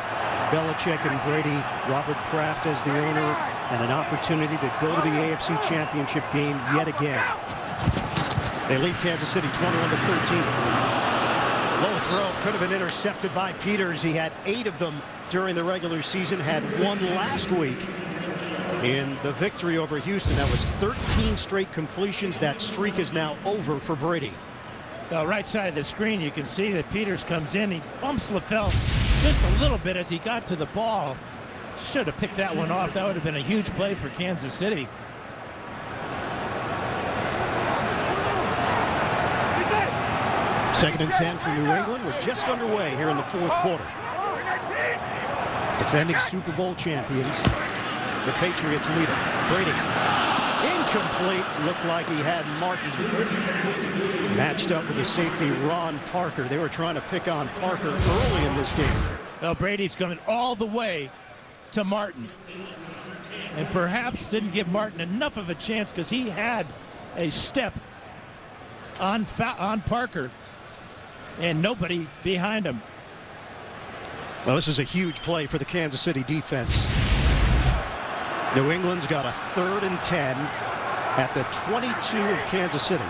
Belichick and Brady, Robert Kraft as the owner, and an opportunity to go to the AFC Championship game yet again. They lead Kansas City 21-13. Low throw could have been intercepted by Peters. He had 8 of them during the regular season, had 1 last week in the victory over Houston. That was 13 straight completions. That streak is now over for Brady. Well, right side of the screen, you can see that Peters comes in. He bumps LaFell just a little bit as he got to the ball. Should have picked that one off. That would have been a huge play for Kansas City. Second and 10 for New England. We're just underway here in the fourth quarter. Defending Super Bowl champions, the Patriots lead it. Brady, incomplete. Looked like he had Martin matched up with the safety Ron Parker. They were trying to pick on Parker early in this game. Well, Brady's coming all the way to Martin, and perhaps didn't give Martin enough of a chance because he had a step on Parker and nobody behind him. Well, this is a huge play for the Kansas City defense. New England's got a 3rd and 10 at the 22 of Kansas City.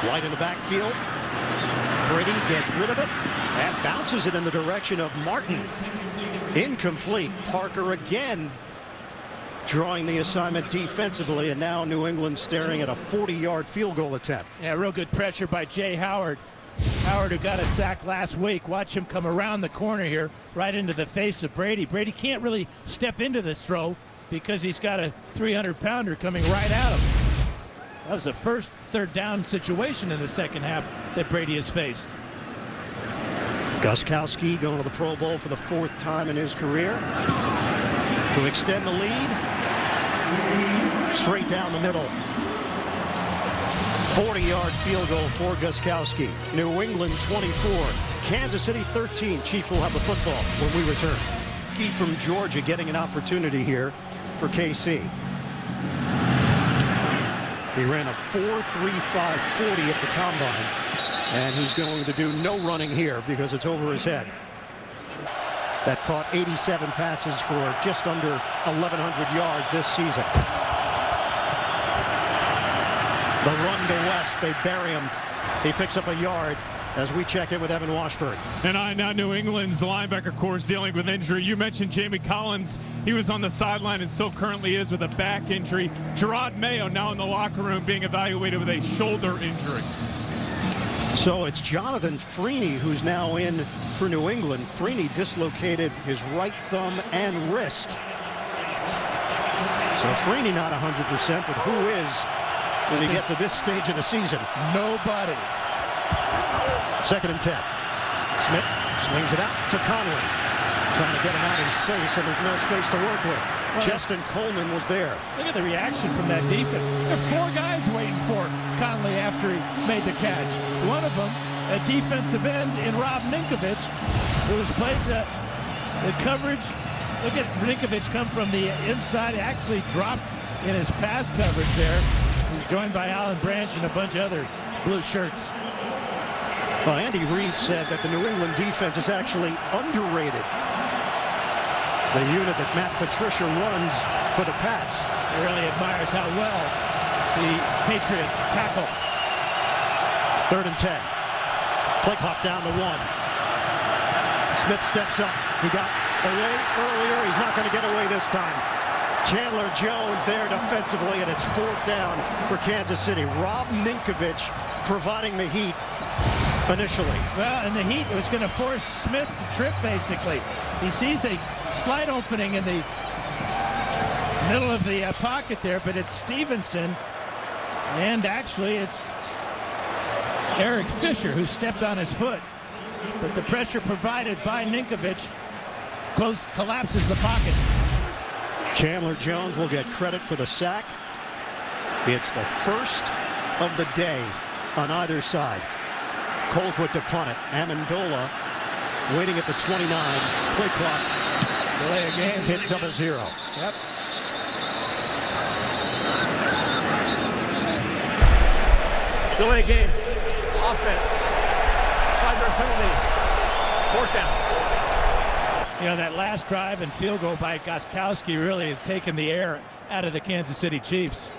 White in the backfield. Brady gets rid of it and bounces it in the direction of Martin. Incomplete. Parker again drawing the assignment defensively, and now New England staring at a 40-yard field goal attempt. Yeah, real good pressure by Jay Howard. Howard, who got a sack last week. Watch him come around the corner here, right into the face of Brady. Brady can't really step into this throw because he's got a 300-pounder coming right at him. That was the first 3rd down situation in the second half that Brady has faced. Gostkowski going to the Pro Bowl for the 4th time in his career. To extend the lead. Straight down the middle. 40-yard field goal for Gostkowski. New England 24, Kansas City 13. Chiefs will have the football when we return. Key from Georgia getting an opportunity here for KC. He ran a 4.35 40 at the combine, and he's going to do no running here because it's over his head. that caught 87 passes for just under 1,100 yards this season. The run to West, they bury him. He picks up a yard as we check in with Evan Washburn. And now New England's linebacker corps is dealing with injury. You mentioned Jamie Collins. He was on the sideline and still currently is with a back injury. Gerard Mayo now in the locker room being evaluated with a shoulder injury. So it's Jonathan Freeney who's now in for New England. Freeney dislocated his right thumb and wrist. So Freeney not 100%, but who is when you get to this stage of the season? Nobody. 2nd and 10. Smith swings it out to Conley. Trying to get him out in space, and there's no space to work with. Well, Justin Coleman was there. Look at the reaction from that defense. There are 4 guys waiting for Conley after he made the catch. One of them, a defensive end in Rob Ninkovich, who has played the coverage. Look at Ninkovich come from the inside. He actually dropped in his pass coverage there. He's joined by Alan Branch and a bunch of other blue shirts. Well, Andy Reid said that the New England defense is actually underrated. The unit that Matt Patricia runs for the Pats. He really admires how well the Patriots tackle. 3rd and 10. Play clock down to 1. Smith steps up. He got away earlier. He's not going to get away this time. Chandler Jones there defensively, and it's 4th down for Kansas City. Rob Ninkovich providing the heat initially. Well, and the heat was going to force Smith to trip, basically. He sees a slight opening in the middle of the pocket there, but it's Stevenson, and actually it's Eric Fisher who stepped on his foot. But the pressure provided by Ninkovich collapses the pocket. Chandler Jones will get credit for the sack. It's the first of the day on either side. Colquitt to punt it. Amendola waiting at the 29. Play clock. Delay a game. Hit 0-0. Yep. Delay game. Offense. 5-yard penalty. 4th down. You know, that last drive and field goal by Gostkowski really has taken the air out of the Kansas City Chiefs.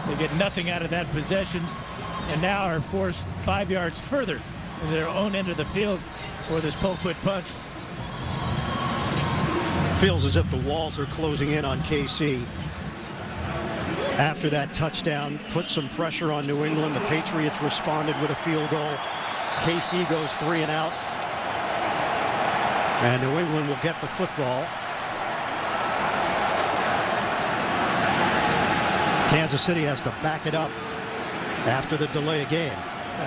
They get nothing out of that possession, and now are forced 5 yards further in their own end of the field for this Colquitt punt. Feels as if the walls are closing in on KC. After that touchdown, put some pressure on New England. The Patriots responded with a field goal. KC goes 3 and out. And New England will get the football. Kansas City has to back it up after the delay of game.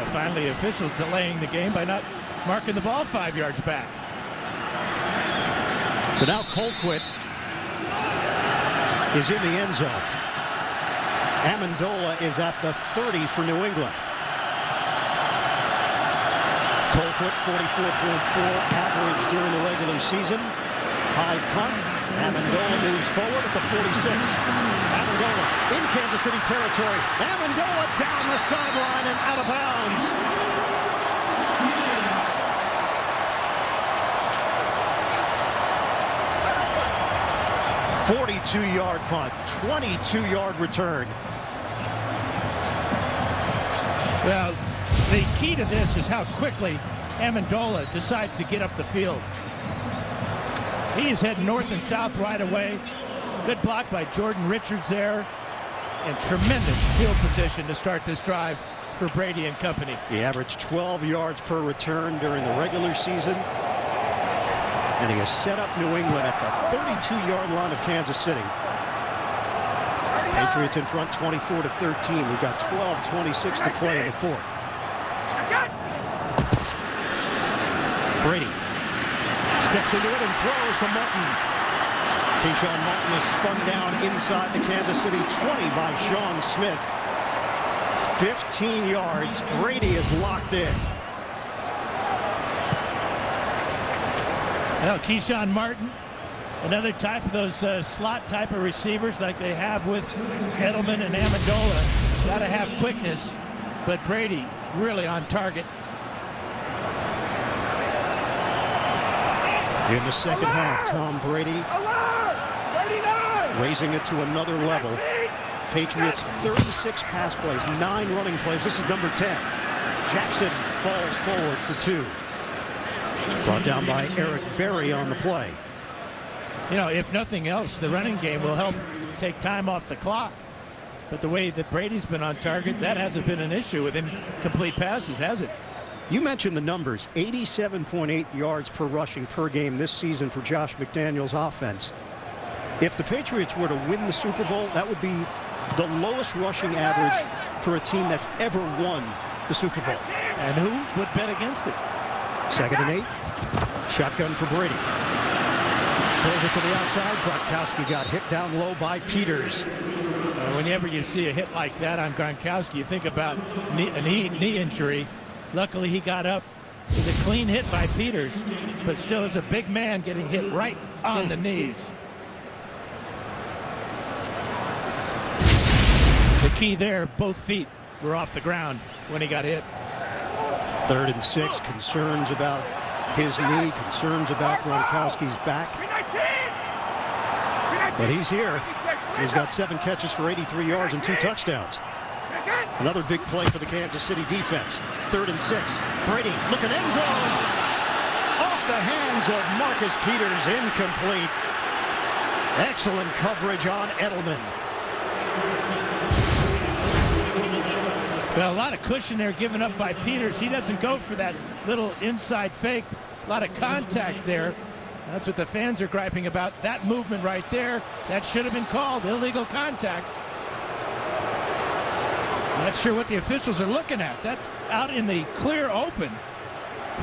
Finally, officials delaying the game by not marking the ball 5 yards back. So now Colquitt is in the end zone. Amendola is at the 30 for New England. Colquitt 44.4 average during the regular season. High punt. Amendola moves forward at the 46. Amendola in Kansas City territory. Amendola down the sideline and out of bounds. "42-yard punt, 22-yard return." Well, the key to this is how quickly Amendola decides to get up the field. He is heading north and south right away. Good block by Jordan Richards there. And tremendous field position to start this drive for Brady and company. He averaged 12 yards per return during the regular season. And he has set up New England at the 32-yard line of Kansas City. Patriots in front 24-13. We've got 12:26 to play in the 4th. Brady steps into it and throws to Martin. Keyshawn Martin is spun down inside the Kansas City 20 by Sean Smith. 15 yards. Brady is locked in. Well, Keyshawn Martin, another type of those slot type of receivers like they have with Edelman and Amendola. Got to have quickness, but Brady really on target. In the second half, Tom Brady raising it to another level. Patriots 36 pass plays, 9 running plays. This is number 10. Jackson falls forward for 2. Brought down by Eric Berry on the play. You know, if nothing else, the running game will help take time off the clock. But the way that Brady's been on target, that hasn't been an issue with incomplete passes, has it? You mentioned the numbers, 87.8 yards per rushing per game this season for Josh McDaniels' offense. If the Patriots were to win the Super Bowl, that would be the lowest rushing average for a team that's ever won the Super Bowl. And who would bet against it? 2nd and 8. Shotgun for Brady. Throws it to the outside. Gronkowski got hit down low by Peters. Whenever you see a hit like that on Gronkowski, you think about a knee injury. Luckily, he got up. It was a clean hit by Peters, but still is a big man getting hit right on the knees. The key there, both feet were off the ground when he got hit. 3rd and 6. Concerns about his knee, concerns about Gronkowski's back. But he's here. He's got 7 catches for 83 yards and 2 touchdowns. Another big play for the Kansas City defense. 3rd and 6. Brady looking end zone. Off the hands of Marcus Peters. Incomplete. Excellent coverage on Edelman. Well, a lot of cushion there given up by Peters. He doesn't go for that little inside fake. A lot of contact there. That's what the fans are griping about. That movement right there, that should have been called illegal contact. Not sure what the officials are looking at. That's out in the clear open.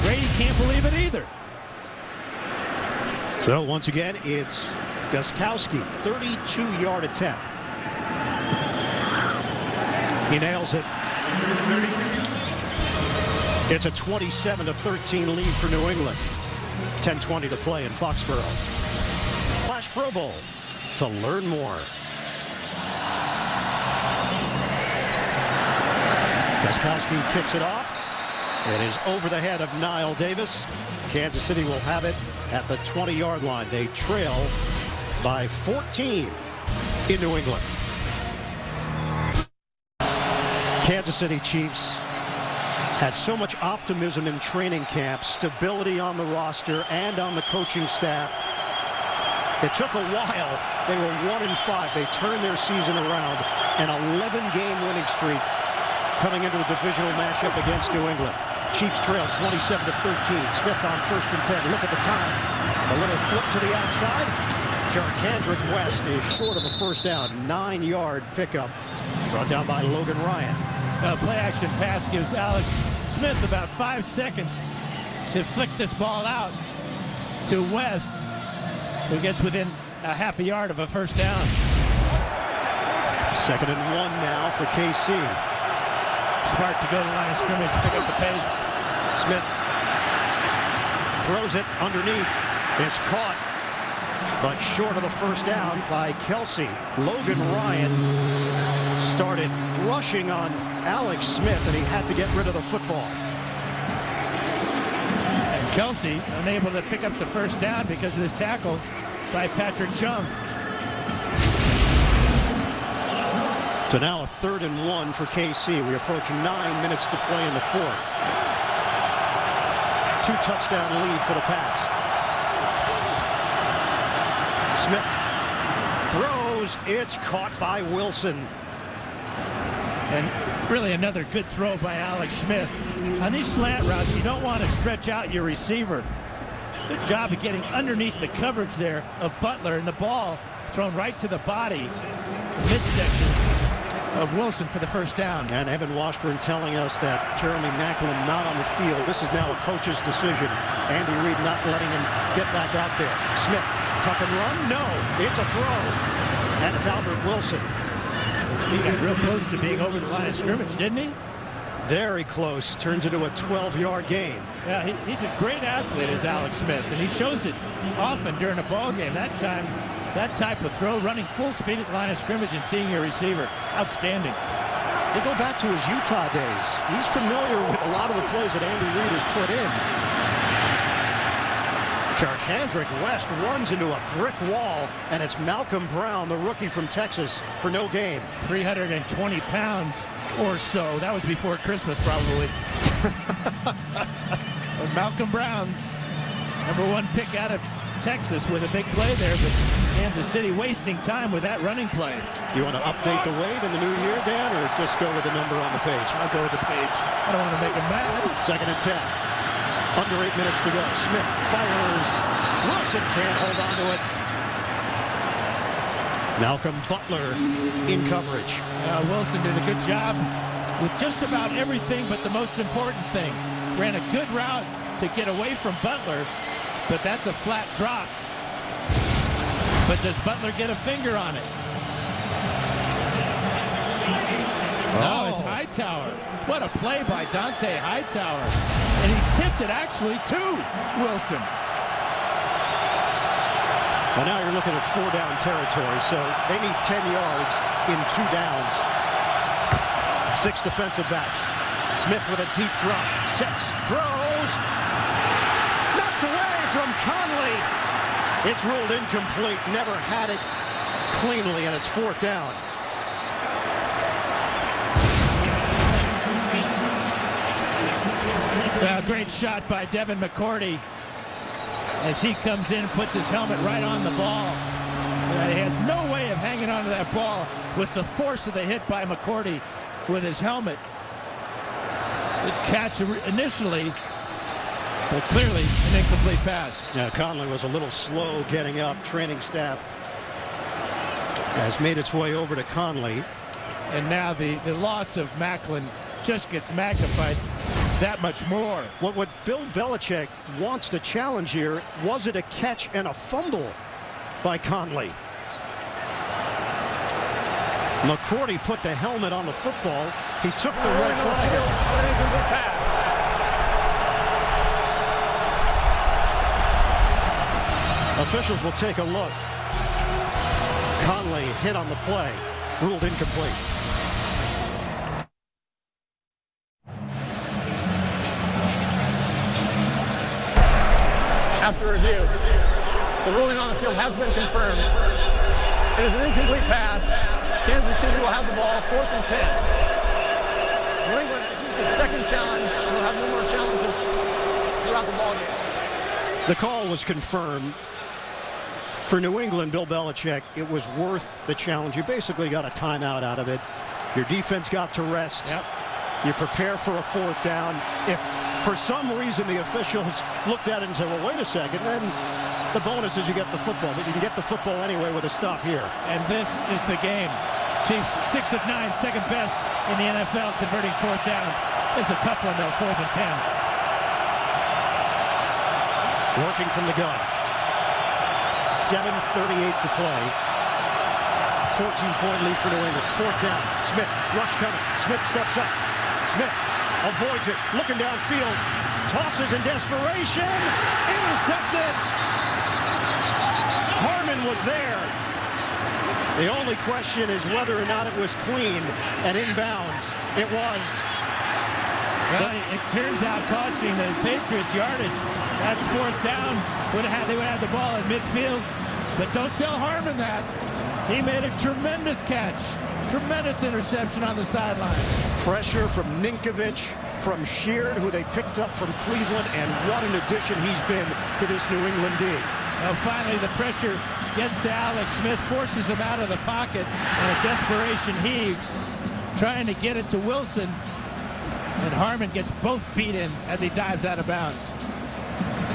Brady can't believe it either. So once again, it's Gronkowski, 32-yard attempt. He nails it. It's a 27-13 lead for New England. 10:20 to play in Foxborough. Flash Pro Bowl to learn more. Gronkowski kicks it off. It is over the head of Niall Davis. Kansas City will have it at the 20-yard line. They trail by 14 in New England. Kansas City Chiefs had so much optimism in training camp, stability on the roster and on the coaching staff. It took a while. They were 1-5. They turned their season around. An 11-game winning streak coming into the divisional matchup against New England. Chiefs trail 27-13. Smith on 1st and 10. Look at the time. A little flip to the outside. Jarkandrick West is short of a first down. 9-yard pickup brought down by Logan Ryan. Play action pass gives Alex Smith about 5 seconds to flick this ball out to West, who gets within a half a yard of a first down. 2nd and 1 now for KC. Smart to go to the line of scrimmage, pick up the pace. Smith throws it underneath. It's caught, but short of the first down by Kelsey. Logan Ryan started rushing on Alex Smith, and he had to get rid of the football. And Kelsey unable to pick up the first down because of this tackle by Patrick Chung. So now a 3rd and 1 for KC. We approach 9 minutes to play in the 4th. 2-touchdown lead for the Pats. Smith throws. It's caught by Wilson. And really another good throw by Alex Smith. On these slant routes, you don't want to stretch out your receiver. Good job of getting underneath the coverage there of Butler, and the ball thrown right to the body, midsection of Wilson for the first down. And Evan Washburn telling us that Jeremy Maclin not on the field. This is now a coach's decision. Andy Reid not letting him get back out there. Smith, tuck and run? No, it's a throw. And it's Albert Wilson. He got real close to being over the line of scrimmage, didn't he? Very close. Turns into a 12-yard gain. Yeah, he's a great athlete, is Alex Smith, and he shows it often during a ball game. That time, that type of throw, running full speed at the line of scrimmage and seeing your receiver, outstanding. They go back to his Utah days. He's familiar with a lot of the plays that Andy Reid has put in. Charkandrick West runs into a brick wall, and it's Malcolm Brown, the rookie from Texas, for no gain. 320 pounds or so. That was before Christmas, probably. But Malcolm Brown, #1 pick out of Texas with a big play there, but Kansas City wasting time with that running play. Do you want to update the weight in the new year, Dan, or just go with the number on the page? I'll go with the page. I don't want to make him mad. 2nd and 10. Under 8 minutes to go. Smith fires. Wilson can't hold on to it. Malcolm Butler in coverage. Wilson did a good job with just about everything but the most important thing. Ran a good route to get away from Butler, but that's a flat drop. But does Butler get a finger on it? No, it's Hightower. What a play by Dante Hightower. And he tipped it actually to Wilson. Well, now you're looking at 4-down territory, so they need 10 yards in 2 downs. 6 defensive backs. Smith with a deep drop. Sets, throws. Knocked away from Conley. It's ruled incomplete. Never had it cleanly, and it's 4th down. Great shot by Devin McCourty as he comes in and puts his helmet right on the ball. He had no way of hanging onto that ball with the force of the hit by McCourty with his helmet. Good catch initially, but clearly an incomplete pass. Yeah, Conley was a little slow getting up. Training staff has made its way over to Conley. And now the loss of Macklin just gets magnified that much more. What Bill Belichick wants to challenge here, was it a catch and a fumble by Conley? McCourty put the helmet on the football. He took the red flag. Officials will take a look. Conley hit on the play, ruled incomplete. After review, the ruling on the field has been confirmed. It is an incomplete pass. Kansas City will have the ball, 4th and 10. New England, the second challenge, and we'll have no more challenges throughout the ball game. The call was confirmed. For New England, Bill Belichick, it was worth the challenge. You basically got a timeout out of it. Your defense got to rest. Yep. You prepare for a 4th down. If for some reason the officials looked at it and said, well, wait a second, then the bonus is you get the football. But you can get the football anyway with a stop here. And this is the game. Chiefs 6 of 9, second best in the NFL, converting 4th downs. It's a tough one, though, 4th and 10. Working from the gun. 7:38 to play. 14-point lead for New England. 4th down. Smith, rush coming. Smith steps up. Smith avoids it. Looking downfield. Tosses in desperation. Intercepted. Harmon was there. The only question is whether or not it was clean and inbounds. It was. Well, it turns out costing the Patriots yardage. That's 4th down. They would have the ball in midfield. But don't tell Harmon that. He made a tremendous catch. Tremendous interception on the sideline. Pressure from Ninkovich, from Sheard, who they picked up from Cleveland, and what an addition he's been to this New England D. Well, finally, the pressure gets to Alex Smith, forces him out of the pocket, and a desperation heave, trying to get it to Wilson. And Harmon gets both feet in as he dives out of bounds.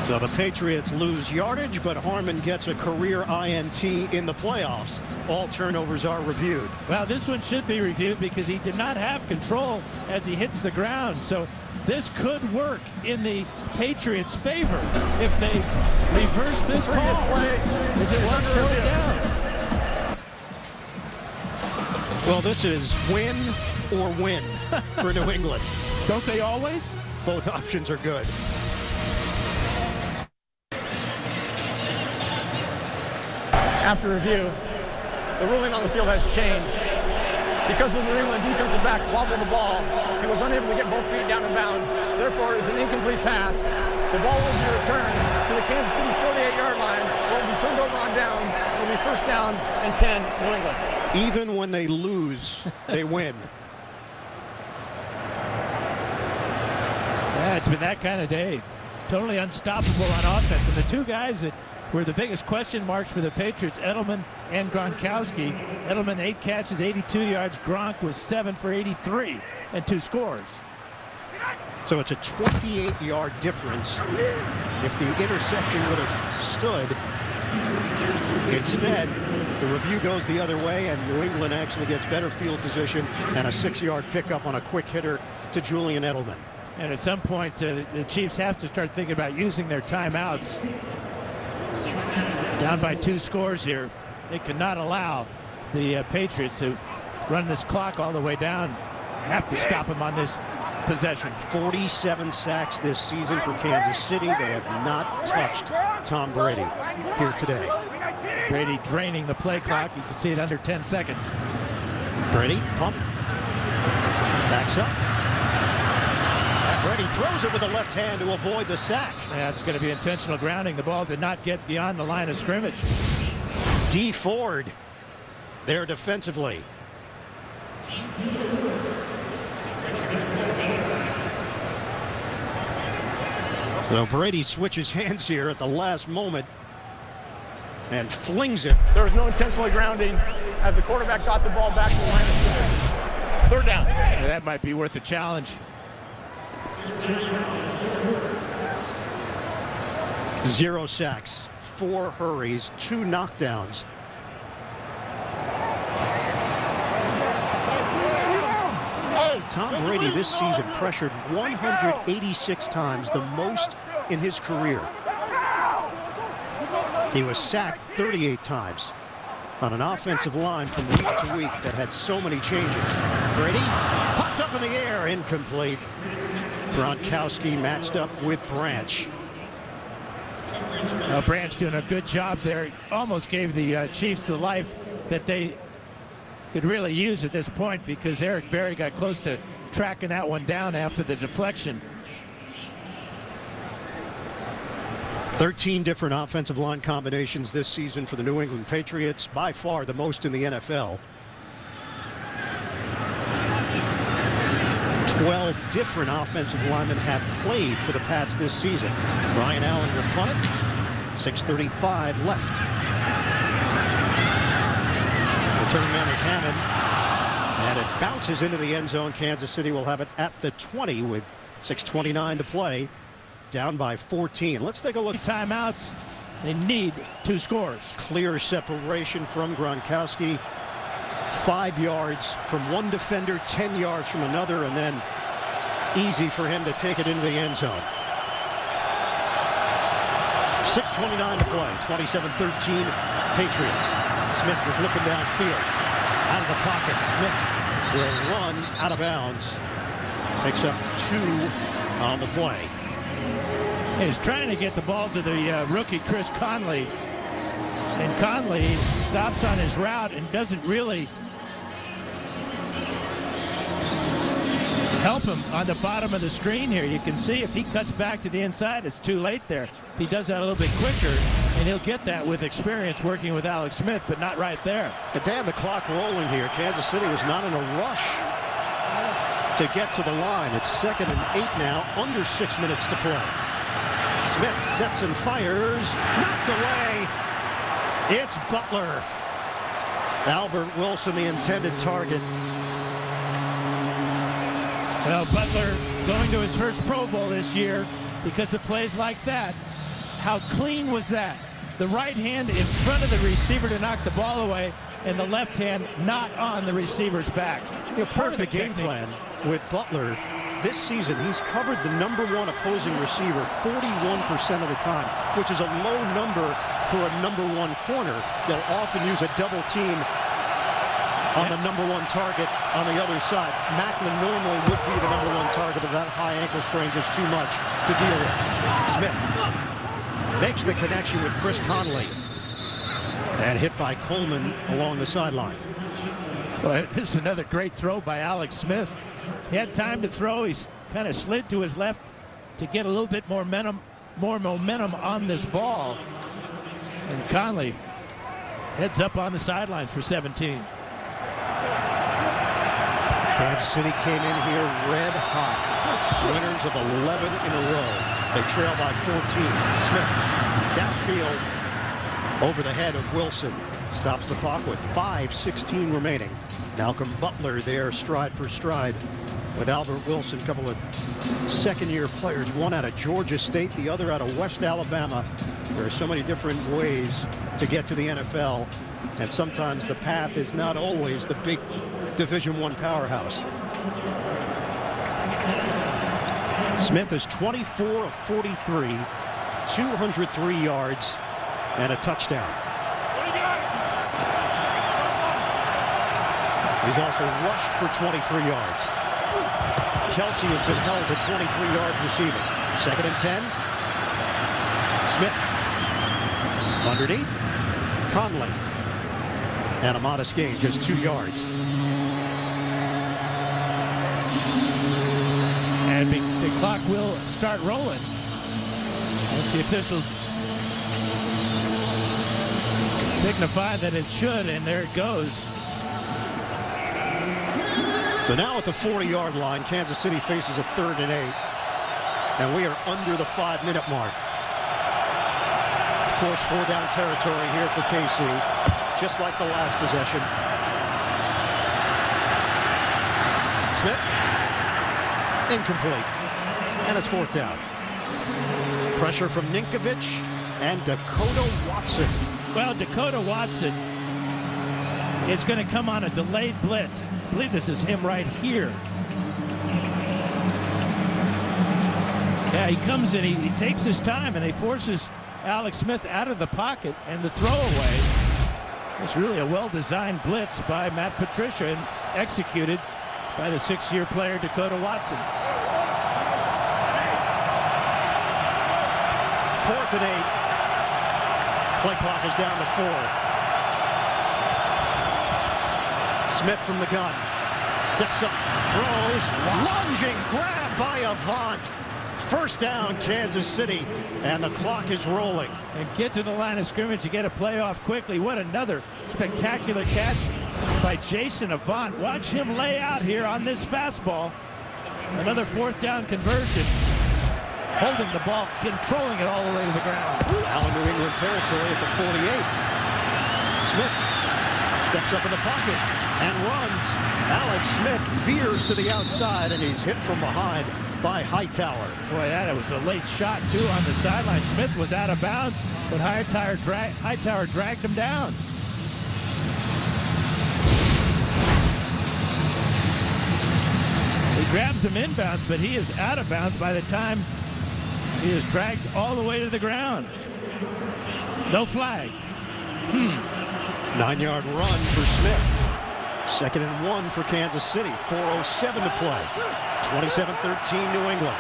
So the Patriots lose yardage, but Harmon gets a career INT in the playoffs. All turnovers are reviewed. Well, this one should be reviewed because he did not have control as he hits the ground. So this could work in the Patriots' favor if they reverse this call, as it was 4th down. Well, this is win or win for New England. Don't they always? Both options are good. After review, the ruling on the field has changed. Because the New England defensive back wobbled the ball, he was unable to get both feet down in bounds. Therefore, it's an incomplete pass. The ball will be returned to the Kansas City 48-yard line. It will be turned over on downs. It will be first down and 10, New England. Even when they lose, they win. Yeah, it's been that kind of day. Totally unstoppable on offense. And the two guys that were the biggest question marks for the Patriots, Edelman and Gronkowski. Edelman 8 catches, 82 yards. Gronk was 7 for 83 and 2 scores. So it's a 28-yard difference if the interception would have stood. Instead, the review goes the other way, and New England actually gets better field position and a 6-yard pickup on a quick hitter to Julian Edelman. And at some point, the Chiefs have to start thinking about using their timeouts. Down by 2 scores here. They cannot allow the Patriots to run this clock all the way down. Have to stop them on this possession. 47 sacks this season for Kansas City. They have not touched Tom Brady here today. Brady draining the play clock. You can see it under 10 seconds. Brady pump. Backs up. Brady throws it with the left hand to avoid the sack. Yeah, it's going to be intentional grounding. The ball did not get beyond the line of scrimmage. D. Ford there defensively. So Brady switches hands here at the last moment and flings it. There was no intentional grounding as the quarterback got the ball back to the line of scrimmage. Third down. Yeah, that might be worth a challenge. 0 sacks, 4 hurries, 2 knockdowns. Tom Brady this season pressured 186 times, the most in his career. He was sacked 38 times on an offensive line from week to week that had so many changes. Brady popped up in the air, incomplete. Gronkowski matched up with Branch. Branch doing a good job there. Almost gave the Chiefs the life that they could really use at this point, because Eric Berry got close to tracking that one down after the deflection. 13 different offensive line combinations this season for the New England Patriots, by far the most in the NFL. 12 different offensive linemen have played for the Pats this season. Ryan Allen will punt it. 6:35 left. Return man is Hammond, and it bounces into the end zone. Kansas City will have it at the 20 with 6:29 to play. Down by 14. Let's take a look. Timeouts. They need 2 scores. Clear separation from Gronkowski. 5 yards from one defender, 10 yards from another, and then easy for him to take it into the end zone. 6:29 to play. 27-13 Patriots. Smith was looking downfield. Out of the pocket. Smith will run out of bounds. Picks up 2 on the play. He's trying to get the ball to the rookie Chris Conley, and Conley stops on his route and doesn't really help him on the bottom of the screen here. You can see if he cuts back to the inside, it's too late there. If he does that a little bit quicker, and he'll get that with experience working with Alex Smith, but not right there. And damn, the clock rolling here. Kansas City was not in a rush to get to the line. It's 2nd and 8 now, under 6 minutes to play. Smith sets and fires, knocked away. It's Butler. Albert Wilson, the intended target. Well, Butler going to his first Pro Bowl this year because of plays like that. How clean was that? The right hand in front of the receiver to knock the ball away, and the left hand not on the receiver's back. Part of the game plan with Butler this season, he's covered the #1 opposing receiver 41% of the time, which is a low number for a #1 corner. They'll often use a double team on the #1 target on the other side. Macklin normally would be the #1 target, but that high ankle sprain just too much to deal with. Smith makes the connection with Chris Conley, and hit by Coleman along the sideline. Well, this is another great throw by Alex Smith. He had time to throw. He kind of slid to his left to get a little bit more momentum more momentum on this ball. And Conley heads up on the sidelines for 17. Kansas City came in here red hot. Winners of 11 in a row. They trail by 14. Smith downfield over the head of Wilson. Stops the clock with 5:16 remaining. Malcolm Butler there stride for stride with Albert Wilson. A couple of second-year players, one out of Georgia State, the other out of West Alabama. There are so many different ways to get to the NFL, and sometimes the path is not always the big Division I powerhouse. Smith is 24 of 43, 203 yards, and a touchdown. He's also rushed for 23 yards. Kelsey has been held to 23 yards receiving. 2nd and 10. Smith underneath. Conley. And a modest gain, just 2 yards. And the clock will start rolling once the officials signify that it should, and there it goes. So now at the 40-yard line, Kansas City faces a 3rd and 8. And we are under the 5-minute mark. Of course, 4-down territory here for KC, just like the last possession. Smith, incomplete. And it's 4th down. Pressure from Ninkovich and Dakota Watson. Well, Dakota Watson is going to come on a delayed blitz. I believe this is him right here. Yeah, he comes in, he takes his time, and he forces Alex Smith out of the pocket, and the throwaway is really a well-designed blitz by Matt Patricia and executed by the 6-year player Dakota Watson. 4th and 8. Play clock is down to 4. Smith from the gun. Steps up, throws, lunging grab by Avant. 1st down, Kansas City, and the clock is rolling. And get to the line of scrimmage to get a playoff quickly. What another spectacular catch by Jason Avant. Watch him lay out here on this fastball. Another 4th down conversion. Holding the ball, controlling it all the way to the ground. Now in New England territory at the 48. Smith steps up in the pocket and runs. Alex Smith veers to the outside, and he's hit from behind by Hightower. Boy, that was a late shot, too, on the sideline. Smith was out of bounds, but Hightower dragged him down. He grabs him inbounds, but he is out of bounds by the time he is dragged all the way to the ground. No flag. 9-yard run for Smith. 2nd and 1 for Kansas City. 4:07 to play. 27-13 New England.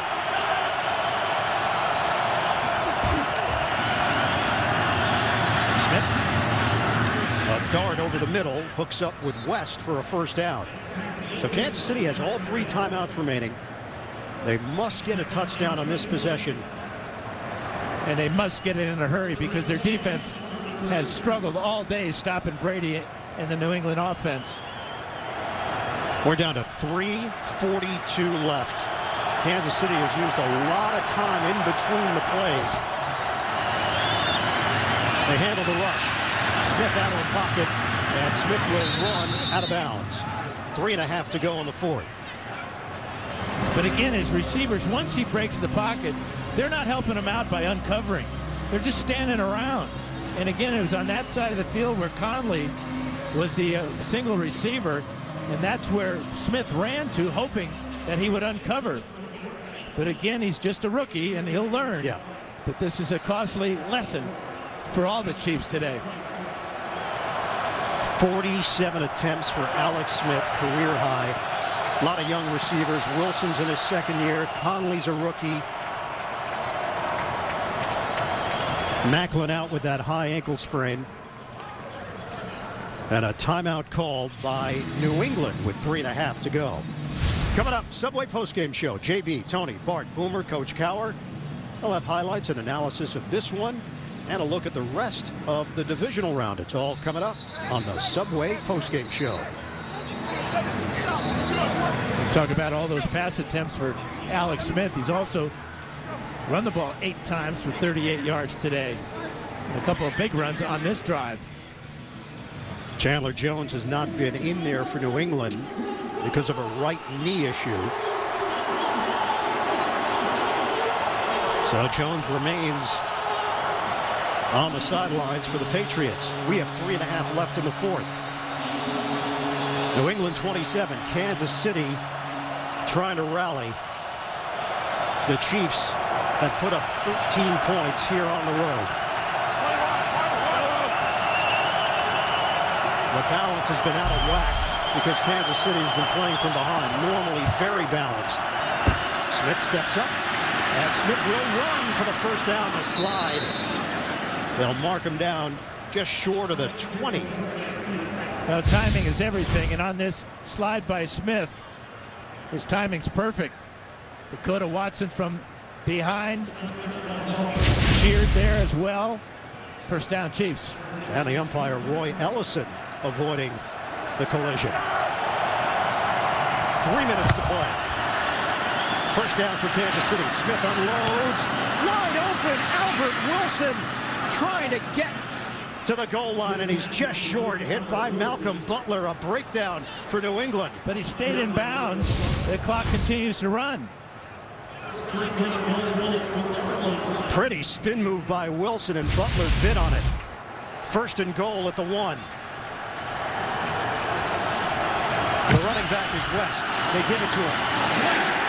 Smith. A dart over the middle. Hooks up with West for a 1st down. So Kansas City has all 3 timeouts remaining. They must get a touchdown on this possession. And they must get it in a hurry because their defense has struggled all day stopping Brady and the New England offense. We're down to 3:42 left. Kansas City has used a lot of time in between the plays. They handle the rush. Smith out of the pocket, and Smith will run out of bounds. 3.5 to go in the 4th. But again, his receivers, once he breaks the pocket, they're not helping him out by uncovering. They're just standing around. And again, it was on that side of the field where Conley was the single receiver, and that's where Smith ran to, hoping that he would uncover. But again, he's just a rookie, and he'll learn. Yeah. But this is a costly lesson for all the Chiefs today. 47 attempts for Alex Smith, career high. A lot of young receivers. Wilson's in his 2nd year. Conley's a rookie. Macklin out with that high ankle sprain. And a timeout called by New England with 3.5 to go. Coming up, Subway postgame show. JB, Tony, Bart, Boomer, Coach Cowher. I'll have highlights and analysis of this one and a look at the rest of the divisional round. It's all coming up on the Subway postgame show. Talk about all those pass attempts for Alex Smith. He's also run the ball 8 times for 38 yards today. And a couple of big runs on this drive. Chandler Jones has not been in there for New England because of a right knee issue. So Jones remains on the sidelines for the Patriots. We have 3.5 left in the fourth. New England 27, Kansas City trying to rally. The Chiefs have put up 13 points here on the road. The balance has been out of whack because Kansas City has been playing from behind, normally very balanced. Smith steps up, and Smith will run for the first down, the slide. They'll mark him down just short of the 20. Well, timing is everything, and on this slide by Smith, his timing's perfect. Dakota Watson from behind, sheared there as well. First down, Chiefs. And the umpire, Roy Ellison, avoiding the collision. 3 minutes to play. First down for Kansas City. Smith unloads. Wide open, Albert Wilson trying to get to the goal line, and he's just short. Hit by Malcolm Butler. A breakdown for New England. But he stayed in bounds. The clock continues to run. Pretty spin move by Wilson, and Butler bit on it. First and goal at the 1. The running back is West. They give it to him. West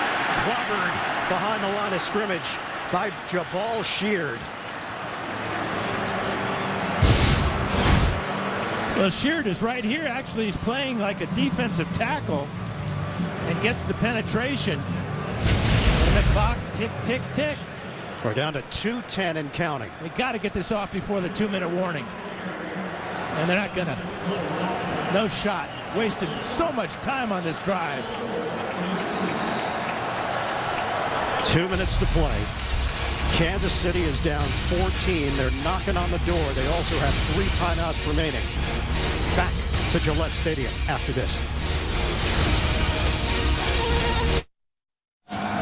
clobbered behind the line of scrimmage by Jabal Sheard. Well, Sheard is right here. Actually, he's playing like a defensive tackle and gets the penetration. And the clock tick, tick, tick. We're down to 2:10 and counting. They got to get this off before the 2-minute warning. And they're not gonna. No shot. Wasted so much time on this drive. 2 minutes to play. Kansas City is down 14. They're knocking on the door. They also have 3 timeouts remaining. Back to Gillette Stadium after this.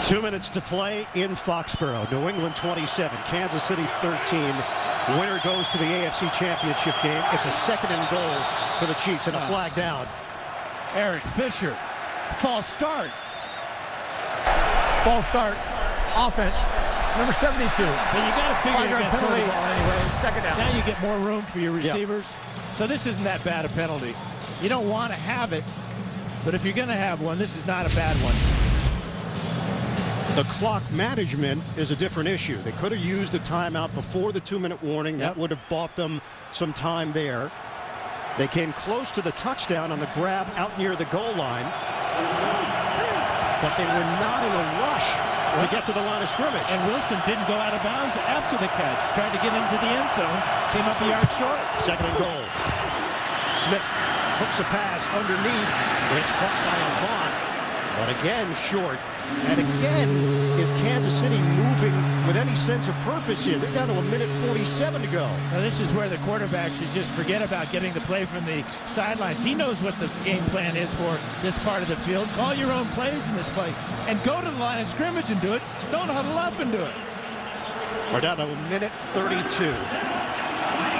2 minutes to play in Foxborough. New England 27, Kansas City 13. Winner goes to the AFC Championship game. It's a 2nd and goal for the Chiefs and a flag down. Eric Fisher, false start. False start. Offense. Number 72. But you got to figure you're going to throw the ball anyway. 2nd down. Now you get more room for your receivers. So this isn't that bad a penalty. You don't want to have it, but if you're going to have one, this is not a bad one. The clock management is a different issue. They could have used a timeout before the 2-minute warning. That would have bought them some time there. They came close to the touchdown on the grab out near the goal line, but they were not in a rush to get to the line of scrimmage. And Wilson didn't go out of bounds after the catch. Tried to get into the end zone. Came up a yard short. 2nd and goal. Smith hooks a pass underneath. It's caught by Avant. But again, short. And again, is Kansas City moving with any sense of purpose here? They're down to 1:47 to go. Now this is where the quarterback should just forget about getting the play from the sidelines. He knows what the game plan is for this part of the field. Call your own plays in this play and go to the line of scrimmage and do it. Don't huddle up and do it. We're down to 1:32.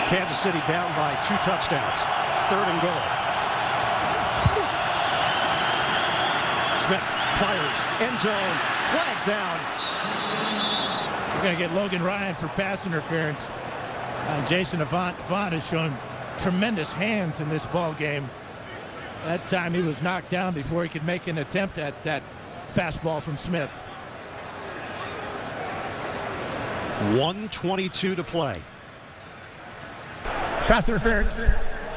Kansas City down by 2 touchdowns. 3rd and goal. Smith fires, end zone, flags down. We're going to get Logan Ryan for pass interference. Jason Avant has shown tremendous hands in this ball game. That time he was knocked down before he could make an attempt at that fastball from Smith. 1:22 to play. Pass interference.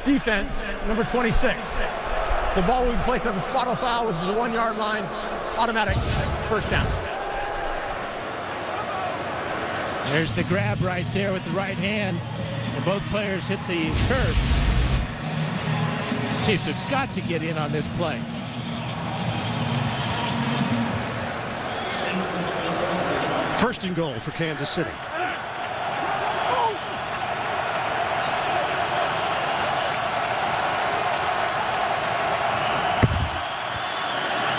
Defense. Number 26. The ball will be placed on the spot of foul, which is the 1-yard line. Automatic first down. There's the grab right there with the right hand. And both players hit the turf. Chiefs have got to get in on this play. First and goal for Kansas City.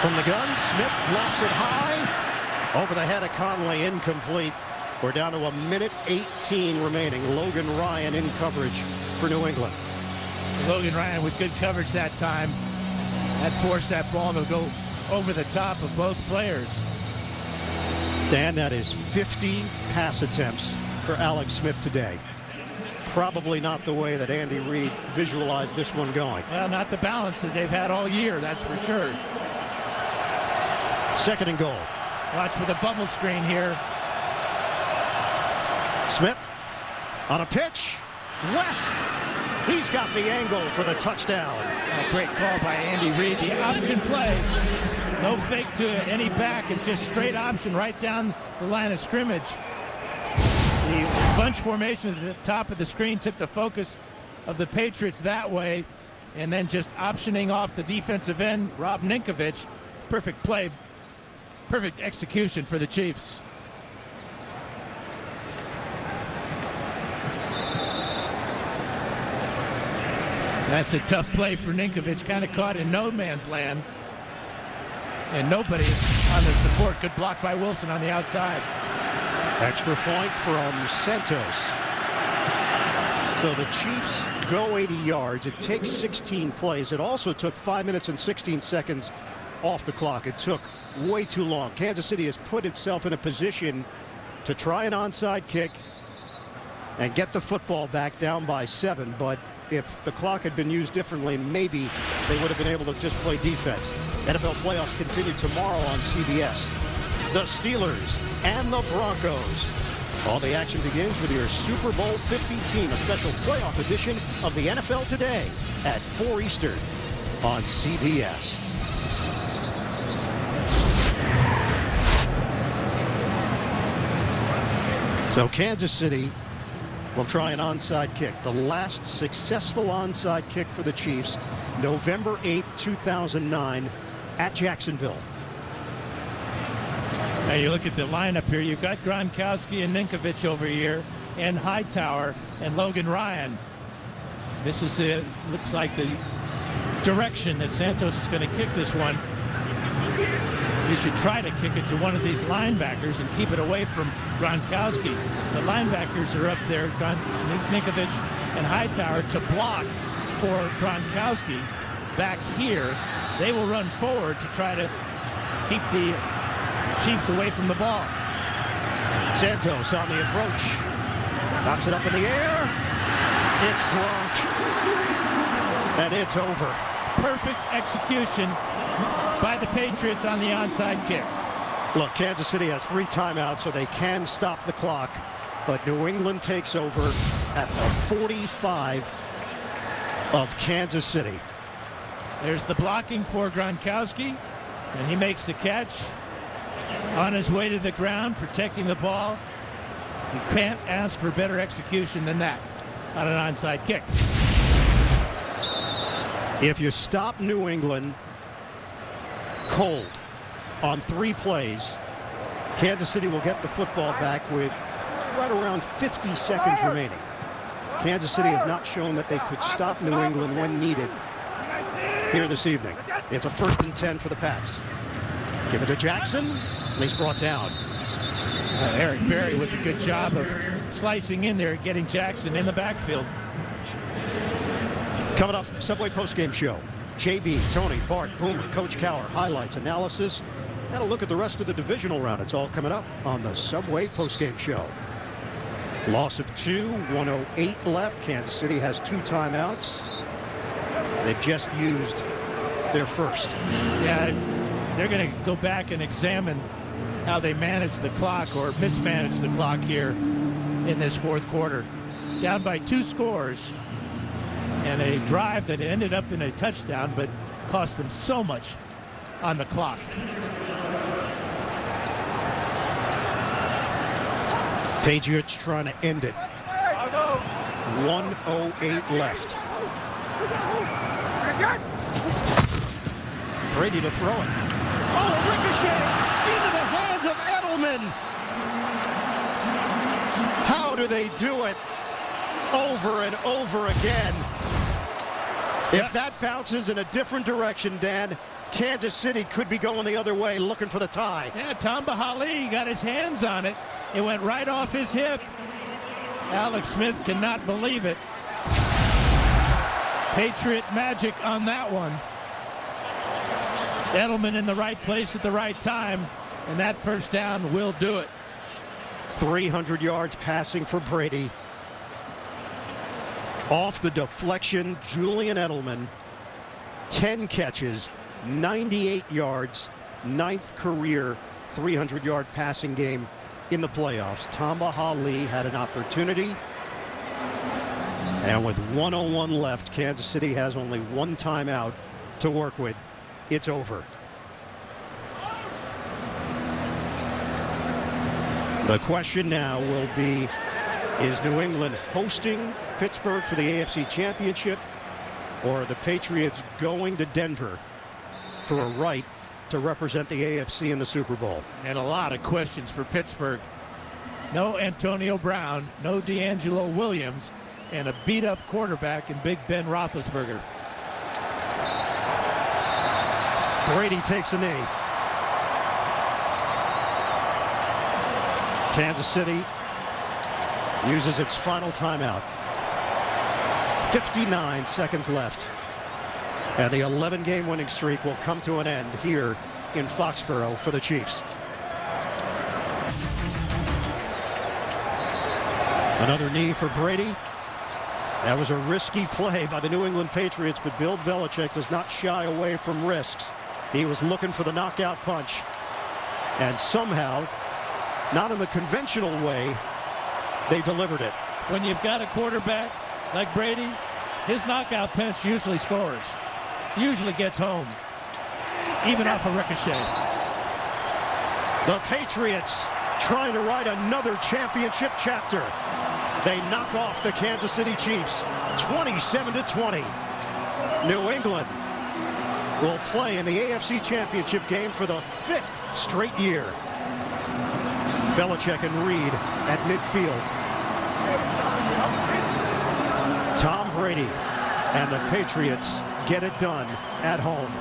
From the gun, Smith lofts it high. Over the head of Conley, incomplete. We're down to 1:18 remaining. Logan Ryan in coverage for New England. Logan Ryan with good coverage that time. That forced that ball to go over the top of both players. Dan, that is 50 pass attempts for Alex Smith today. Probably not the way that Andy Reid visualized this one going. Well, not the balance that they've had all year, that's for sure. Second and goal. Watch for the bubble screen here. Smith on a pitch. West. He's got the angle for the touchdown. A great call by Andy Reid. The option play. No fake to any back. It's just straight option right down the line of scrimmage. The bunch formation at the top of the screen took the focus of the Patriots that way, and then just optioning off the defensive end, Rob Ninkovich. Perfect play. Perfect execution for the Chiefs. That's a tough play for Ninkovich, kind of caught in no man's land. And nobody on the support. Good block by Wilson on the outside. Extra point from Santos. So the Chiefs go 80 yards. It takes 16 plays. It also took 5 minutes and 16 seconds off the clock. It took way too long. Kansas City has put itself in a position to try an onside kick and get the football back down by 7, but if the clock had been used differently, maybe they would have been able to just play defense. NFL playoffs continue tomorrow on CBS. The Steelers and the Broncos. All the action begins with your Super Bowl 50 team, a special playoff edition of the NFL Today at 4 Eastern on CBS. So Kansas City will try an onside kick. The last successful onside kick for the Chiefs, November 8th, 2009 at Jacksonville. Now you look at the lineup here. You've got Gronkowski and Ninkovich over here, and Hightower and Logan Ryan. This is looks like the direction that Santos is going to kick this one. You should try to kick it to one of these linebackers and keep it away from Gronkowski. The linebackers are up there, Ninkovich and Hightower, to block for Gronkowski. Back here, they will run forward to try to keep the Chiefs away from the ball. Santos on the approach. Knocks it up in the air. It's Gronk. And it's over. Perfect execution by the Patriots on the onside kick. Look, Kansas City has 3 timeouts, so they can stop the clock. But New England takes over at the 45 of Kansas City. There's the blocking for Gronkowski, and he makes the catch on his way to the ground, protecting the ball. You can't ask for better execution than that on an onside kick. If you stop New England cold on 3 plays, Kansas City will get the football back with right around 50 seconds remaining. Kansas City has not shown that they could stop New England when needed here this evening. It's a 1st and 10 for the Pats. Give it to Jackson, and he's brought down. Eric Berry with a good job of slicing in there, getting Jackson in the backfield. Coming up, Subway postgame show. JB, Tony, Bart, Boomer, Coach Cowher, highlights, analysis, and a look at the rest of the divisional round. It's all coming up on the Subway postgame show. Loss of 2, 1:08 left. Kansas City has 2 timeouts. They've just used their first. Yeah, they're going to go back and examine how they managed the clock or mismanaged the clock here in this 4th quarter. Down by 2 scores. And a drive that ended up in a touchdown, but cost them so much on the clock. Patriots trying to end it. 1:08 left. Brady to throw it. Oh, a ricochet into the hands of Edelman. they do it over and over again. If that bounces in a different direction, Dan, Kansas City could be going the other way looking for the tie. Yeah, Tamba Hali got his hands on it. It went right off his hip. Alex Smith cannot believe it. Patriot magic on that one. Edelman in the right place at the right time, and that first down will do it. 300 yards passing for Brady. Off the deflection, Julian Edelman, 10 catches, 98 yards, 9th career 300-yard passing game in the playoffs. Tamba Hali had an opportunity, and with 1:01 left, Kansas City has only one timeout to work with. It's over. The question now will be, is New England hosting Pittsburgh for the AFC Championship, or are the Patriots going to Denver for a right to represent the AFC in the Super Bowl? And a lot of questions for Pittsburgh. No Antonio Brown, no D'Angelo Williams, and a beat-up quarterback in Big Ben Roethlisberger. Brady takes a knee. Kansas City uses its final timeout. 59 seconds left. And the 11-game winning streak will come to an end here in Foxborough for the Chiefs. Another knee for Brady. That was a risky play by the New England Patriots, but Bill Belichick does not shy away from risks. He was looking for the knockout punch. And somehow, not in the conventional way, they delivered it. When you've got a quarterback like Brady, his knockout punch usually scores. Usually gets home, even off a ricochet. The Patriots trying to write another championship chapter. They knock off the Kansas City Chiefs 27-20. New England will play in the AFC Championship game for the 5th straight year. Belichick and Reed at midfield. Tom Brady and the Patriots get it done at home.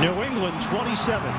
New England 27.